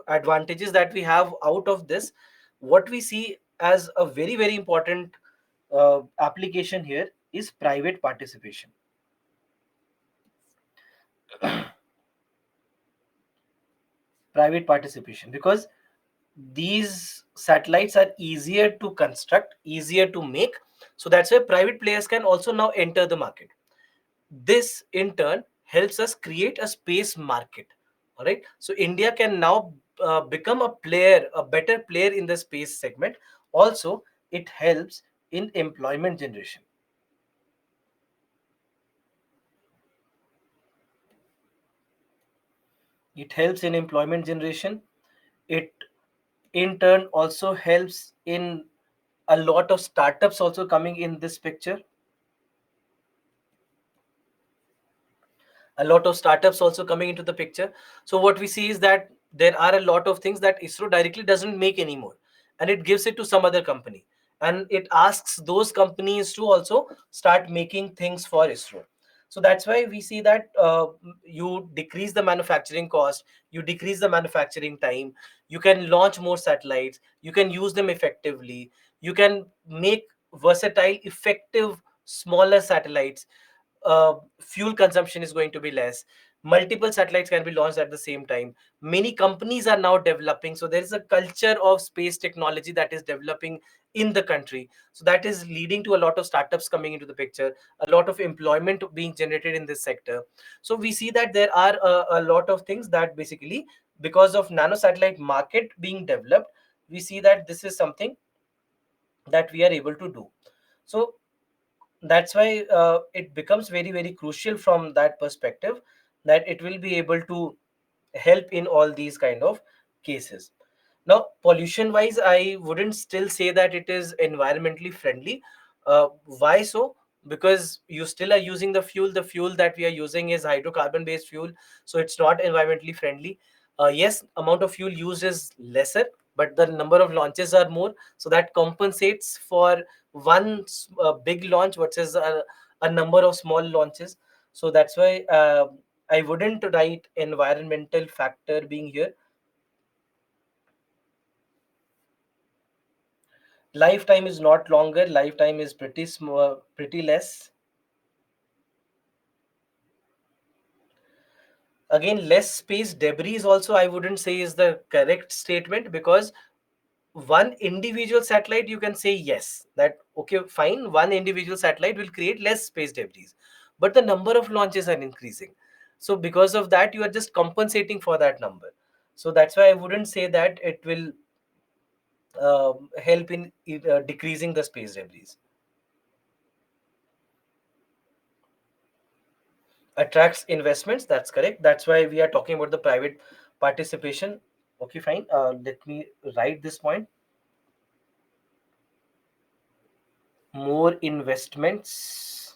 advantages that we have out of this, what we see as a very very important application here is private participation. Private participation, because these satellites are easier to construct, easier to make, so that's why private players can also now enter the market. This in turn helps us create a space market. All right, so India can now become a player, a better player in the space segment. Also, it helps in employment generation. It helps in employment generation. It in turn also helps in a lot of startups also coming in this picture. A lot of startups also coming into the picture. So what we see is that there are a lot of things that ISRO directly doesn't make anymore, and it gives it to some other company, and it asks those companies to also start making things for ISRO. So that's why we see that you decrease the manufacturing cost, you decrease the manufacturing time, you can launch more satellites, you can use them effectively, you can make versatile effective smaller satellites. Fuel consumption is going to be less. Multiple satellites can be launched at the same time. Many companies are now developing, so there is a culture of space technology that is developing in the country. So that is leading to a lot of startups coming into the picture, a lot of employment being generated in this sector. So we see that there are a lot of things that basically, because of nano satellite market being developed, we see that this is something that we are able to do. So that's why it becomes very very crucial from that perspective, that it will be able to help in all these kind of cases. Now, pollution wise, I wouldn't still say that it is environmentally friendly. Why so? Because you still are using the fuel. The fuel that we are using is hydrocarbon based fuel, so it's not environmentally friendly. Yes, amount of fuel used is lesser, but the number of launches are more, so that compensates for one big launch versus a number of small launches. So that's why I wouldn't write environmental factor being here. Lifetime is not longer, lifetime is pretty small, pretty less. Again, less space debris also I wouldn't say is the correct statement, because one individual satellite, you can say yes, that okay fine, one individual satellite will create less space debris, but the number of launches are increasing. So because of that, you are just compensating for that number. So that's why I wouldn't say that it will help in decreasing the space debris. Attracts investments, that's correct. That's why we are talking about the private participation. Okay, fine. Let me write this point. More investments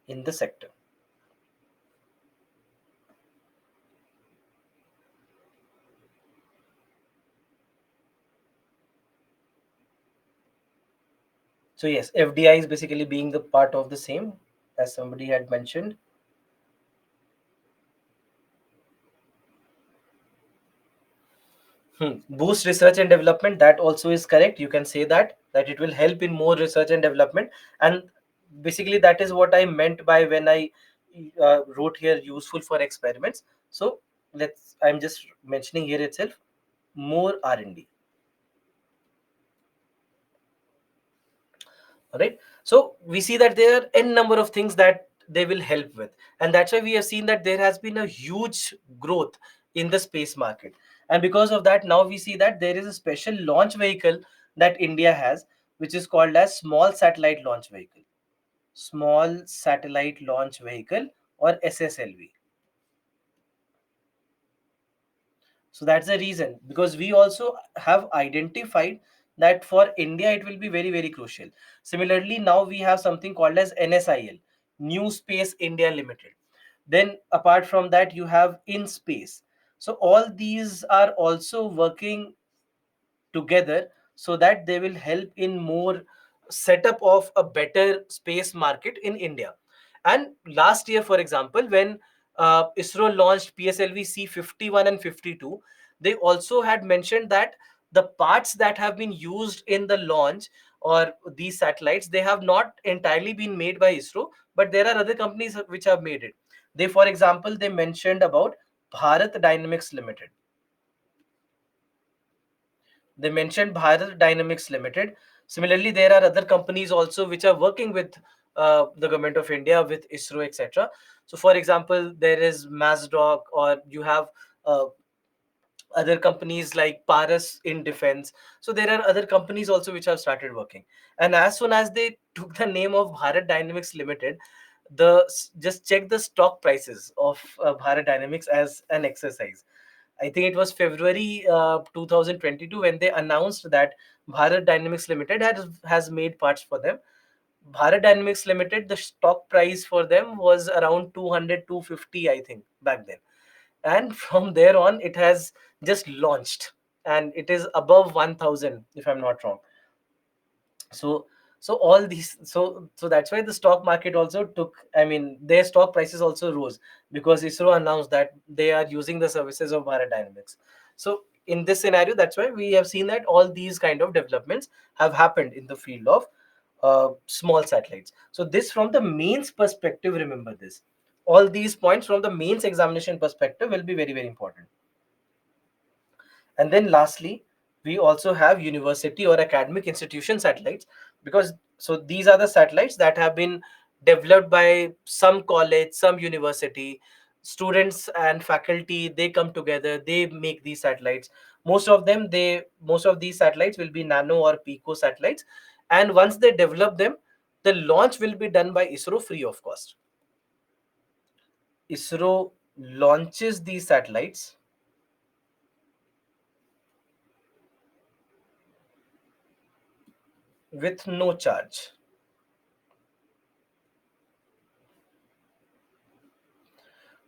in the sector. So yes, FDI is basically being the part of the same, as somebody had mentioned. Boost research and development, that also is correct. You can say that it will help in more research and development, and basically that is what I meant by when I wrote here useful for experiments. So I'm just mentioning here itself, more R&D. All right. So we see that there are n number of things that they will help with, and that's why we have seen that there has been a huge growth in the space market. And because of that, now we see that there is a special launch vehicle that India has, which is called as small satellite launch vehicle. Small satellite launch vehicle, or SSLV. So that's the reason, because we also have identified that for India it will be very very crucial. Similarly, now we have something called as NSIL, New Space India Limited. Then apart from that, you have In Space. So all these are also working together, so that they will help in more setup of a better space market in India. And last year, for example, when ISRO launched PSLV C51 and 52, they also had mentioned that the parts that have been used in the launch or these satellites, they have not entirely been made by ISRO, but there are other companies which have made it. They, for example, they mentioned about Bharat Dynamics Limited. They mentioned Bharat Dynamics Limited. Similarly, there are other companies also which are working with the government of India with ISRO, etc. So, for example, there is MASDOC, or you have uh, other companies like Paras in defense. So there are other companies also which have started working. And as soon as they took the name of Bharat Dynamics Limited, just check the stock prices of Bharat Dynamics as an exercise. I think it was February 2022 when they announced that Bharat Dynamics Limited has made parts for them. Bharat Dynamics Limited, the stock price for them was around 200, 250, I think, back then. And from there on, it has just launched, and it is above 1000, if I'm not wrong. So all these, so that's why the stock market also took, I mean, their stock prices also rose, because ISRO announced that they are using the services of Bharat Dynamics. So in this scenario, that's why we have seen that all these kind of developments have happened in the field of small satellites. So this, from the mains perspective, remember this, all these points from the mains examination perspective will be very, very important. And then lastly, we also have university or academic institution satellites, because so these are the satellites that have been developed by some college, some university. Students and faculty, they come together, they make these satellites. Most of these satellites will be nano or pico satellites, and once they develop them, the launch will be done by ISRO free of cost. ISRO launches these satellites with no charge.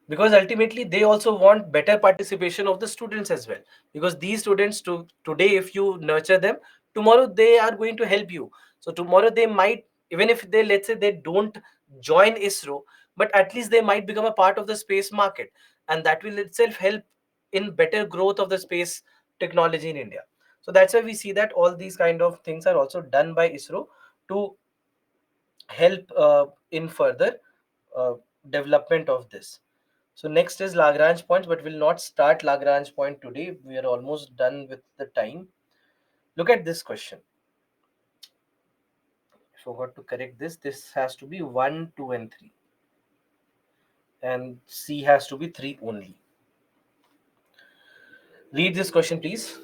Because ultimately they also want better participation of the students as well, because these students, today if you nurture them, tomorrow they are going to help you. So tomorrow they might, even if they, let's say, they don't join ISRO, but at least they might become a part of the space market, and that will itself help in better growth of the space technology in India. So that's why we see that all these kind of things are also done by ISRO to help in further uh, development of this. So next is Lagrange points, but we'll not start Lagrange point today. We are almost done with the time. Look at this question. I forgot to correct this. This has to be 1, 2, and 3. And C has to be 3 only. Read this question, please.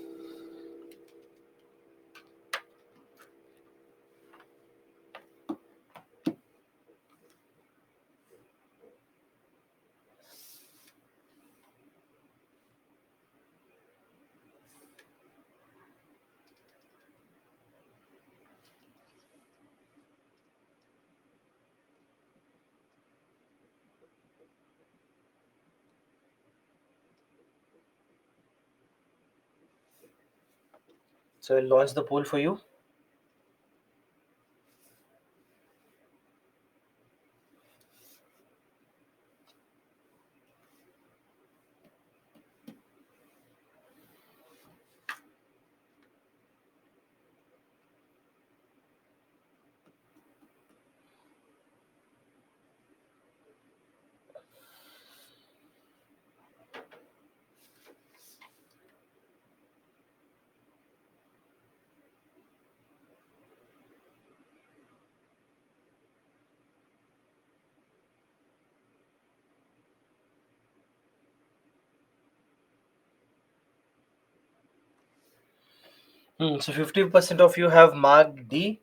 So I'll launch the poll for you. So 50% of you have marked D,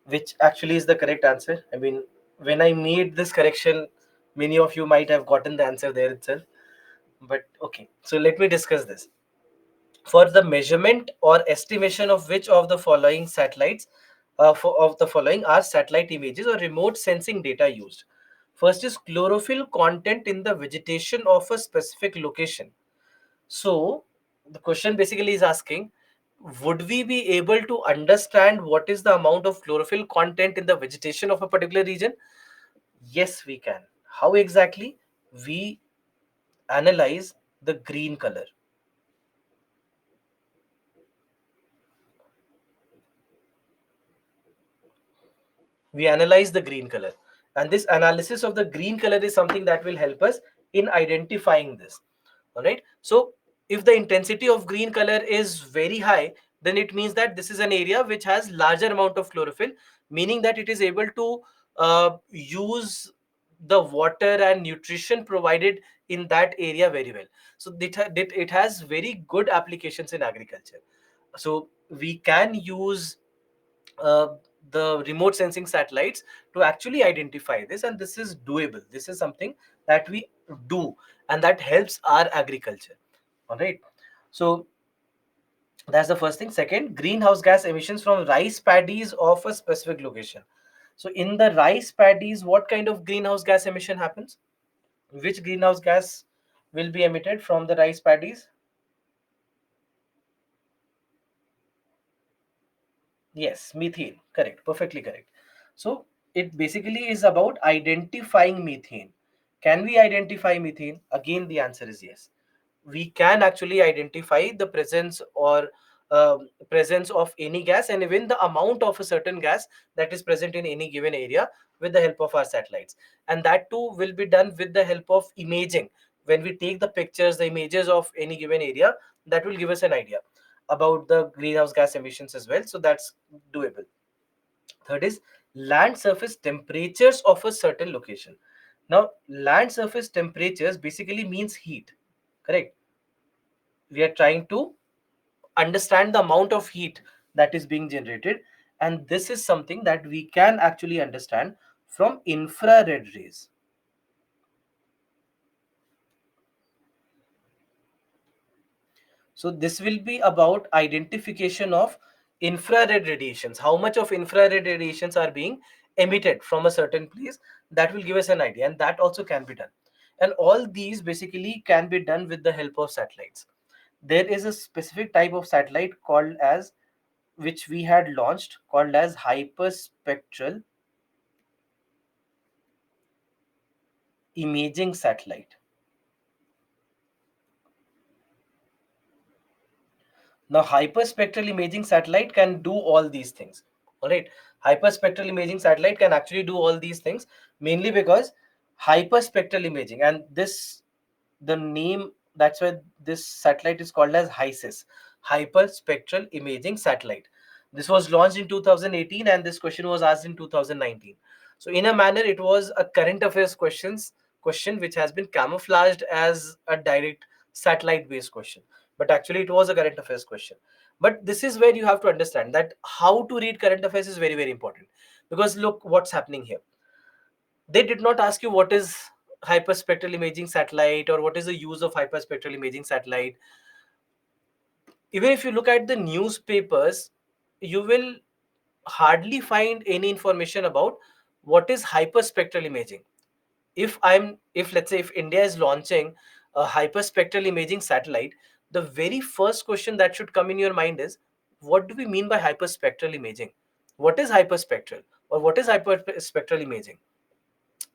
which actually is the correct answer. I mean, when I made this correction, many of you might have gotten the answer there itself. But okay, so let me discuss this. For the measurement or estimation of which of the following satellites of the following are satellite images or remote sensing data used. First is chlorophyll content in the vegetation of a specific location. So the question basically is asking, would we be able to understand what is the amount of chlorophyll content in the vegetation of a particular region? Yes, we can. How exactly? We analyze the green color. We analyze the green color, and this analysis of the green color is something that will help us in identifying this. All right, so if the intensity of green color is very high, then it means that this is an area which has larger amount of chlorophyll, meaning that it is able to use the water and nutrition provided in that area very well. So it has very good applications in agriculture. So we can use uh, the remote sensing satellites to actually identify this, and this is doable. This is something that we do, and that helps our agriculture. All right. So that's the first thing. Second, greenhouse gas emissions from rice paddies of a specific location. So in the rice paddies, what kind of greenhouse gas emission happens? Which greenhouse gas will be emitted from the rice paddies? Yes, methane. Correct. Perfectly correct. So it basically is about identifying methane. Can we identify methane? Again, the answer is yes. We can actually identify the presence or presence of any gas, and even the amount of a certain gas that is present in any given area with the help of our satellites. And that too will be done with the help of imaging. When we take the pictures, the images of any given area, that will give us an idea about the greenhouse gas emissions as well. So that's doable. Third is land surface temperatures of a certain location. Now, land surface temperatures basically means heat. Correct. We are trying to understand the amount of heat that is being generated, and this is something that we can actually understand from infrared rays. So this will be about identification of infrared radiations. How much of infrared radiations are being emitted from a certain place? That will give us an idea, and that also can be done. And all these basically can be done with the help of satellites. There is a specific type of satellite called as, which we had launched, called as hyperspectral imaging satellite. Now, hyperspectral imaging satellite can do all these things. All right, hyperspectral imaging satellite can actually do all these things, mainly because hyperspectral imaging, and this, the name, that's why this satellite is called as HISIS, hyperspectral imaging satellite. This was launched in 2018, and this question was asked in 2019. So in a manner, it was a current affairs question which has been camouflaged as a direct satellite based question, but actually it was a current affairs question. But this is where you have to understand that how to read current affairs is very, very important, because look what's happening here. They did not ask you what is hyperspectral imaging satellite or what is the use of hyperspectral imaging satellite. Even if you look at the newspapers, you will hardly find any information about what is hyperspectral imaging. If let's say if India is launching a hyperspectral imaging satellite, the very first question that should come in your mind is, what do we mean by hyperspectral imaging? What is hyperspectral, or what is hyperspectral imaging?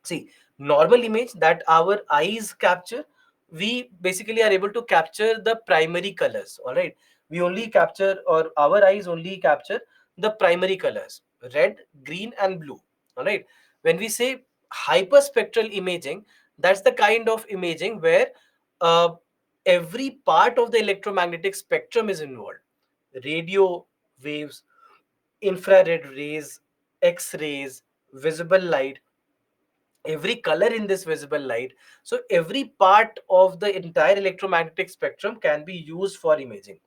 See, normal image that our eyes capture, we basically are able to capture the primary colors. All right, we only capture, or our eyes only capture the primary colors, red, green and blue. All right, when we say hyperspectral imaging, that's the kind of imaging where uh, every part of the electromagnetic spectrum is involved: radio waves, infrared rays, x-rays, visible light, every color in this visible light. So every part of the entire electromagnetic spectrum can be used for imaging.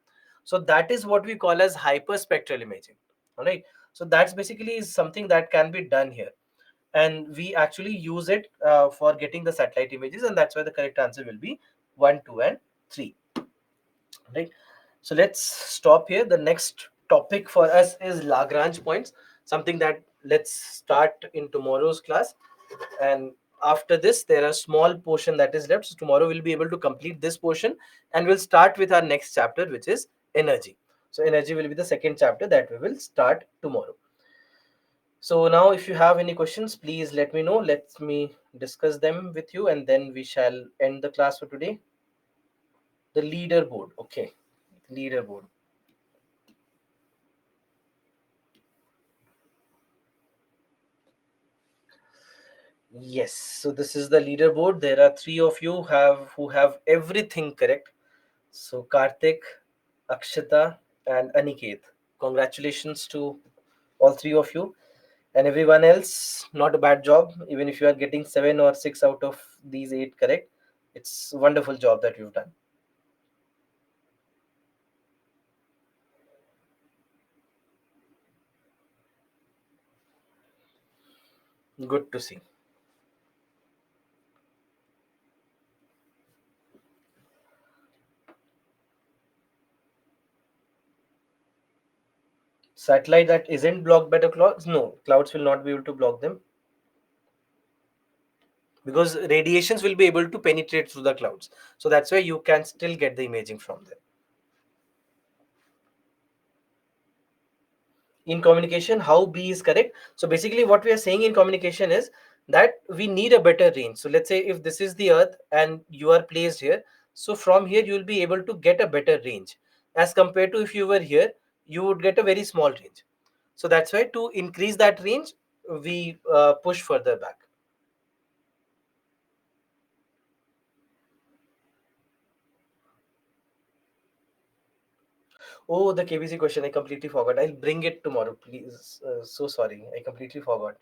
So that is what we call as hyperspectral imaging. All right, so that's basically is something that can be done here, and we actually use it for getting the satellite images, and that's why the correct answer will be 1, 2 and 3. Right, so let's stop here. The next topic for us is Lagrange points, something that let's start in tomorrow's class. And after this there are small portion that is left, so tomorrow we'll be able to complete this portion, and we'll start with our next chapter, which is energy. So energy will be the second chapter that we will start tomorrow. So now if you have any questions, please let me know. Let me discuss them with you, and then we shall end the class for today. The leaderboard. Okay, leaderboard. Yes, so this is the leaderboard. There are three of you who have everything correct. So Karthik, Akshita, and Aniket. Congratulations to all three of you. And everyone else, not a bad job. Even if you are getting 7 or 6 out of these 8 correct, it's a wonderful job that you've done. Good to see. Satellite that isn't blocked by the clouds, no, clouds will not be able to block them, because radiations will be able to penetrate through the clouds. So that's why you can still get the imaging from them. In communication, how B is correct. So basically what we are saying in communication is that we need a better range. So let's say if this is the earth and you are placed here, so from here you will be able to get a better range as compared to if you were here, you would get a very small range. So that's why to increase that range, we push further back. Oh, the KBC question, I completely forgot. I'll bring it tomorrow, please. So sorry, I completely forgot.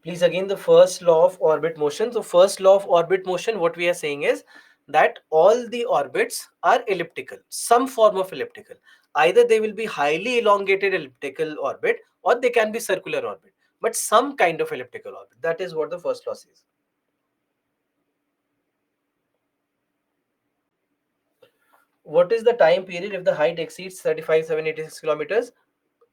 Please, again, the first law of orbit motion. So first law of orbit motion, what we are saying is that all the orbits are elliptical, some form of elliptical. Either they will be highly elongated elliptical orbit or they can be circular orbit, but some kind of elliptical orbit. That is what the first law says. What is the time period if the height exceeds 35,786 kilometers?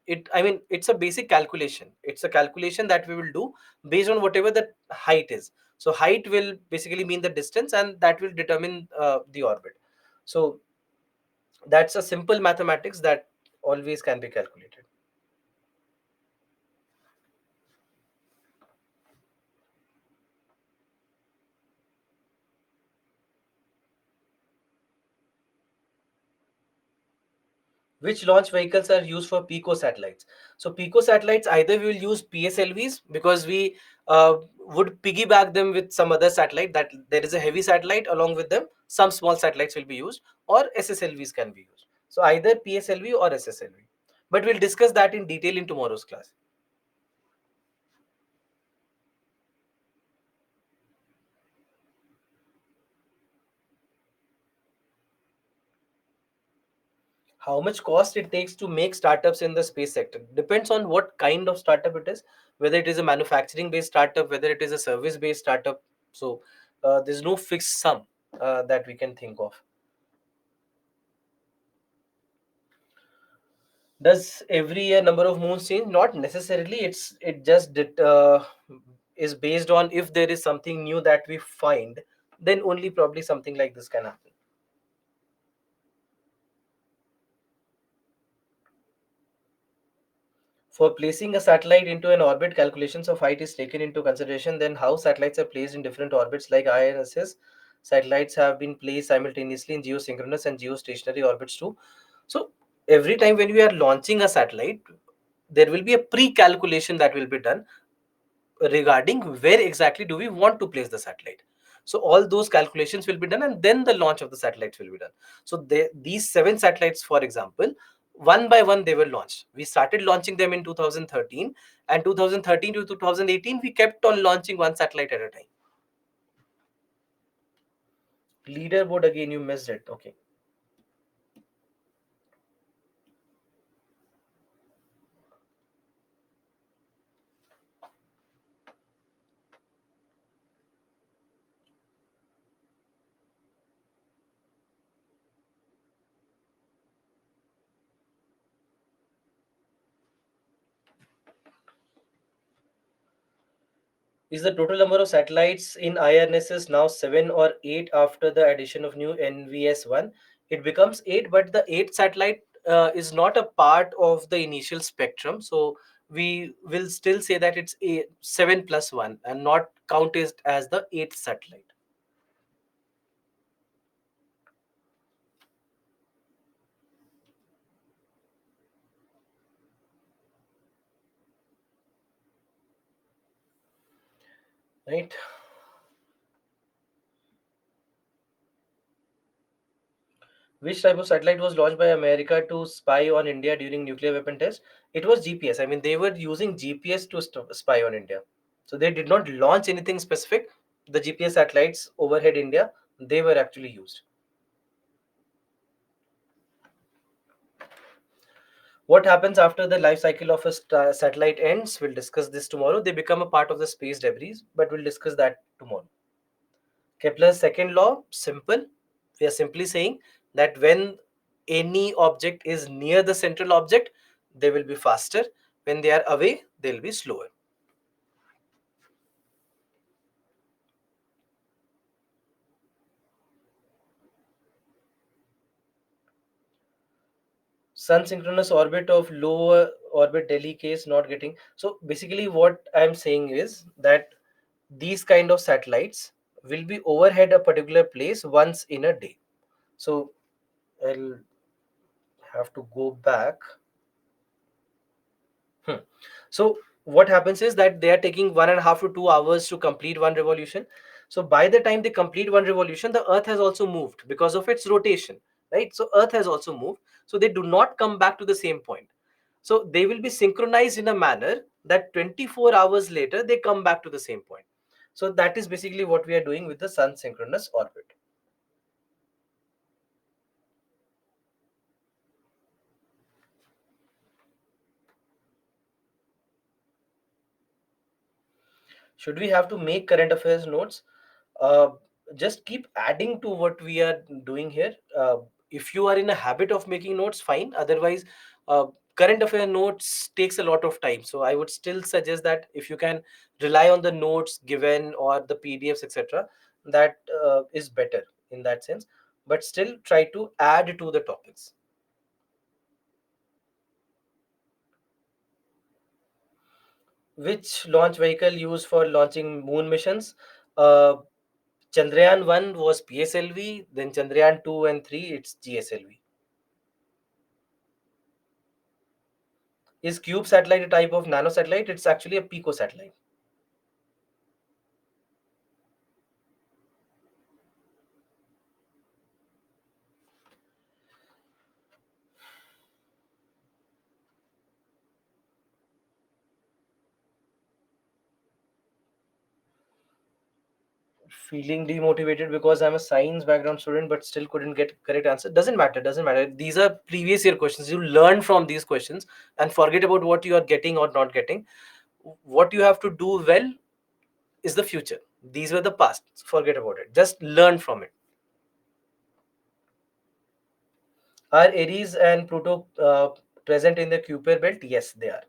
It, I mean, it's a basic calculation. It's a calculation that we will do based on whatever the height is. So height will basically mean the distance, and that will determine the orbit. So that's a simple mathematics that always can be calculated. Which launch vehicles are used for pico satellites? So pico satellites, either we will use PSLVs because we would piggyback them with some other satellite, that there is a heavy satellite along with them, some small satellites will be used, or SSLVs can be used. So either PSLV or SSLV, but we'll discuss that in detail in tomorrow's class. How much cost it takes to make startups in the space sector depends on what kind of startup it is, whether it is a manufacturing based startup, whether it is a service based startup. So there's no fixed sum that we can think of. Does every year number of moons change? Not necessarily. It just is based on if there is something new that we find, then only probably something like this can happen. For placing a satellite into an orbit, calculations of height is taken into consideration. Then how satellites are placed in different orbits like INSS. Satellites have been placed simultaneously in geosynchronous and geostationary orbits too. So every time when we are launching a satellite, there will be a pre-calculation that will be done regarding where exactly do we want to place the satellite. So all those calculations will be done, and then the launch of the satellites will be done. So these 7 satellites, for example, one by one they were launched. We started launching them in 2013, and 2013 to 2018 we kept on launching one satellite at a time. Leaderboard, again you missed it. Okay. Is the total number of satellites in IRNSS now 7 or 8 after the addition of new NVS1? It becomes 8, but the 8th satellite is not a part of the initial spectrum. So we will still say that it's a 7 plus 1 and not count it as the 8th satellite. Right? Which type of satellite was launched by America to spy on India during nuclear weapon test? It was GPS. I mean, they were using GPS to spy on India. So they did not launch anything specific. The GPS satellites overhead India, they were actually used. What happens after the life cycle of a satellite ends? We'll discuss this tomorrow. They become a part of the space debris, but we'll discuss that tomorrow. Kepler's second law, simple. We are simply saying that when any object is near the central object, they will be faster. When they are away, they'll be slower. Sun synchronous orbit of low orbit Delhi case not getting. So basically, what I'm saying is that these kind of satellites will be overhead a particular place once in a day. So I'll have to go back. Hmm. So what happens is that they are taking 1.5 to 2 hours to complete one revolution. So by the time they complete one revolution, the Earth has also moved because of its rotation, right? So Earth has also moved. So they do not come back to the same point. So they will be synchronized in a manner that 24 hours later they come back to the same point. So that is basically what we are doing with the Sun synchronous orbit. Should we have to make current affairs notes? uh, just keep adding to what we are doing here. If you are in a habit of making notes, fine. Otherwise, uh, current affair notes takes a lot of time, so I would still suggest that if you can rely on the notes given or the PDFs, etc., that is better in that sense. But still try to add to the topics. Which launch vehicle used for launching moon missions? uh, Chandrayaan 1 was PSLV, then Chandrayaan 2 and 3, it's GSLV. Is Cube satellite a type of nanosatellite? It's actually a pico satellite. Feeling demotivated because I'm a science background student but still couldn't get correct answer. Doesn't matter, doesn't matter. These are previous year questions. You learn from these questions and forget about what you are getting or not getting. What you have to do well is the future. These were the past. Forget about it. Just learn from it. Are Aries and Pluto present in the Kuiper belt? Yes, they are.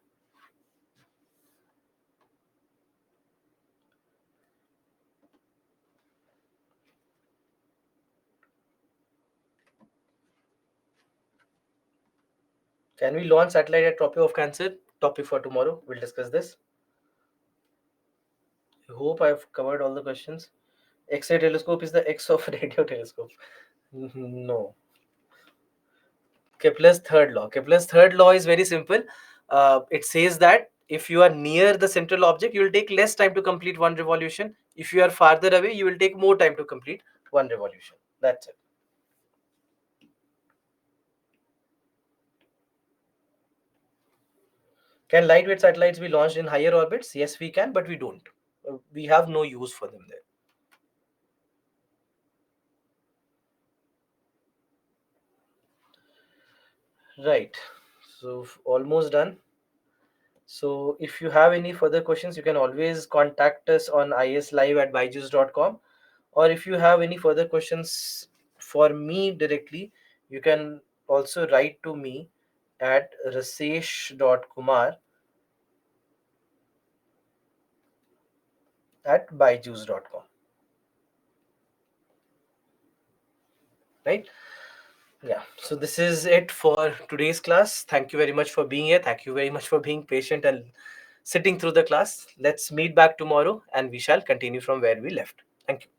Can we launch satellite at Tropic of Cancer? Topic for tomorrow. We'll discuss this. I hope I've covered all the questions. X-ray telescope is the X of radio telescope. No. Kepler's third law. Kepler's third law is very simple. It says that if you are near the central object, you will take less time to complete one revolution. If you are farther away, you will take more time to complete one revolution. That's it. Can lightweight satellites be launched in higher orbits? Yes, we can, but we don't. We have no use for them there. Right. So almost done. So if you have any further questions, you can always contact us on islive@byju's.com. Or if you have any further questions for me directly, you can also write to me at rasesh.kumar@byju's.com. Right? Yeah. So this is it for today's class. Thank you very much for being here. Thank you very much for being patient and sitting through the class. Let's meet back tomorrow and we shall continue from where we left. Thank you.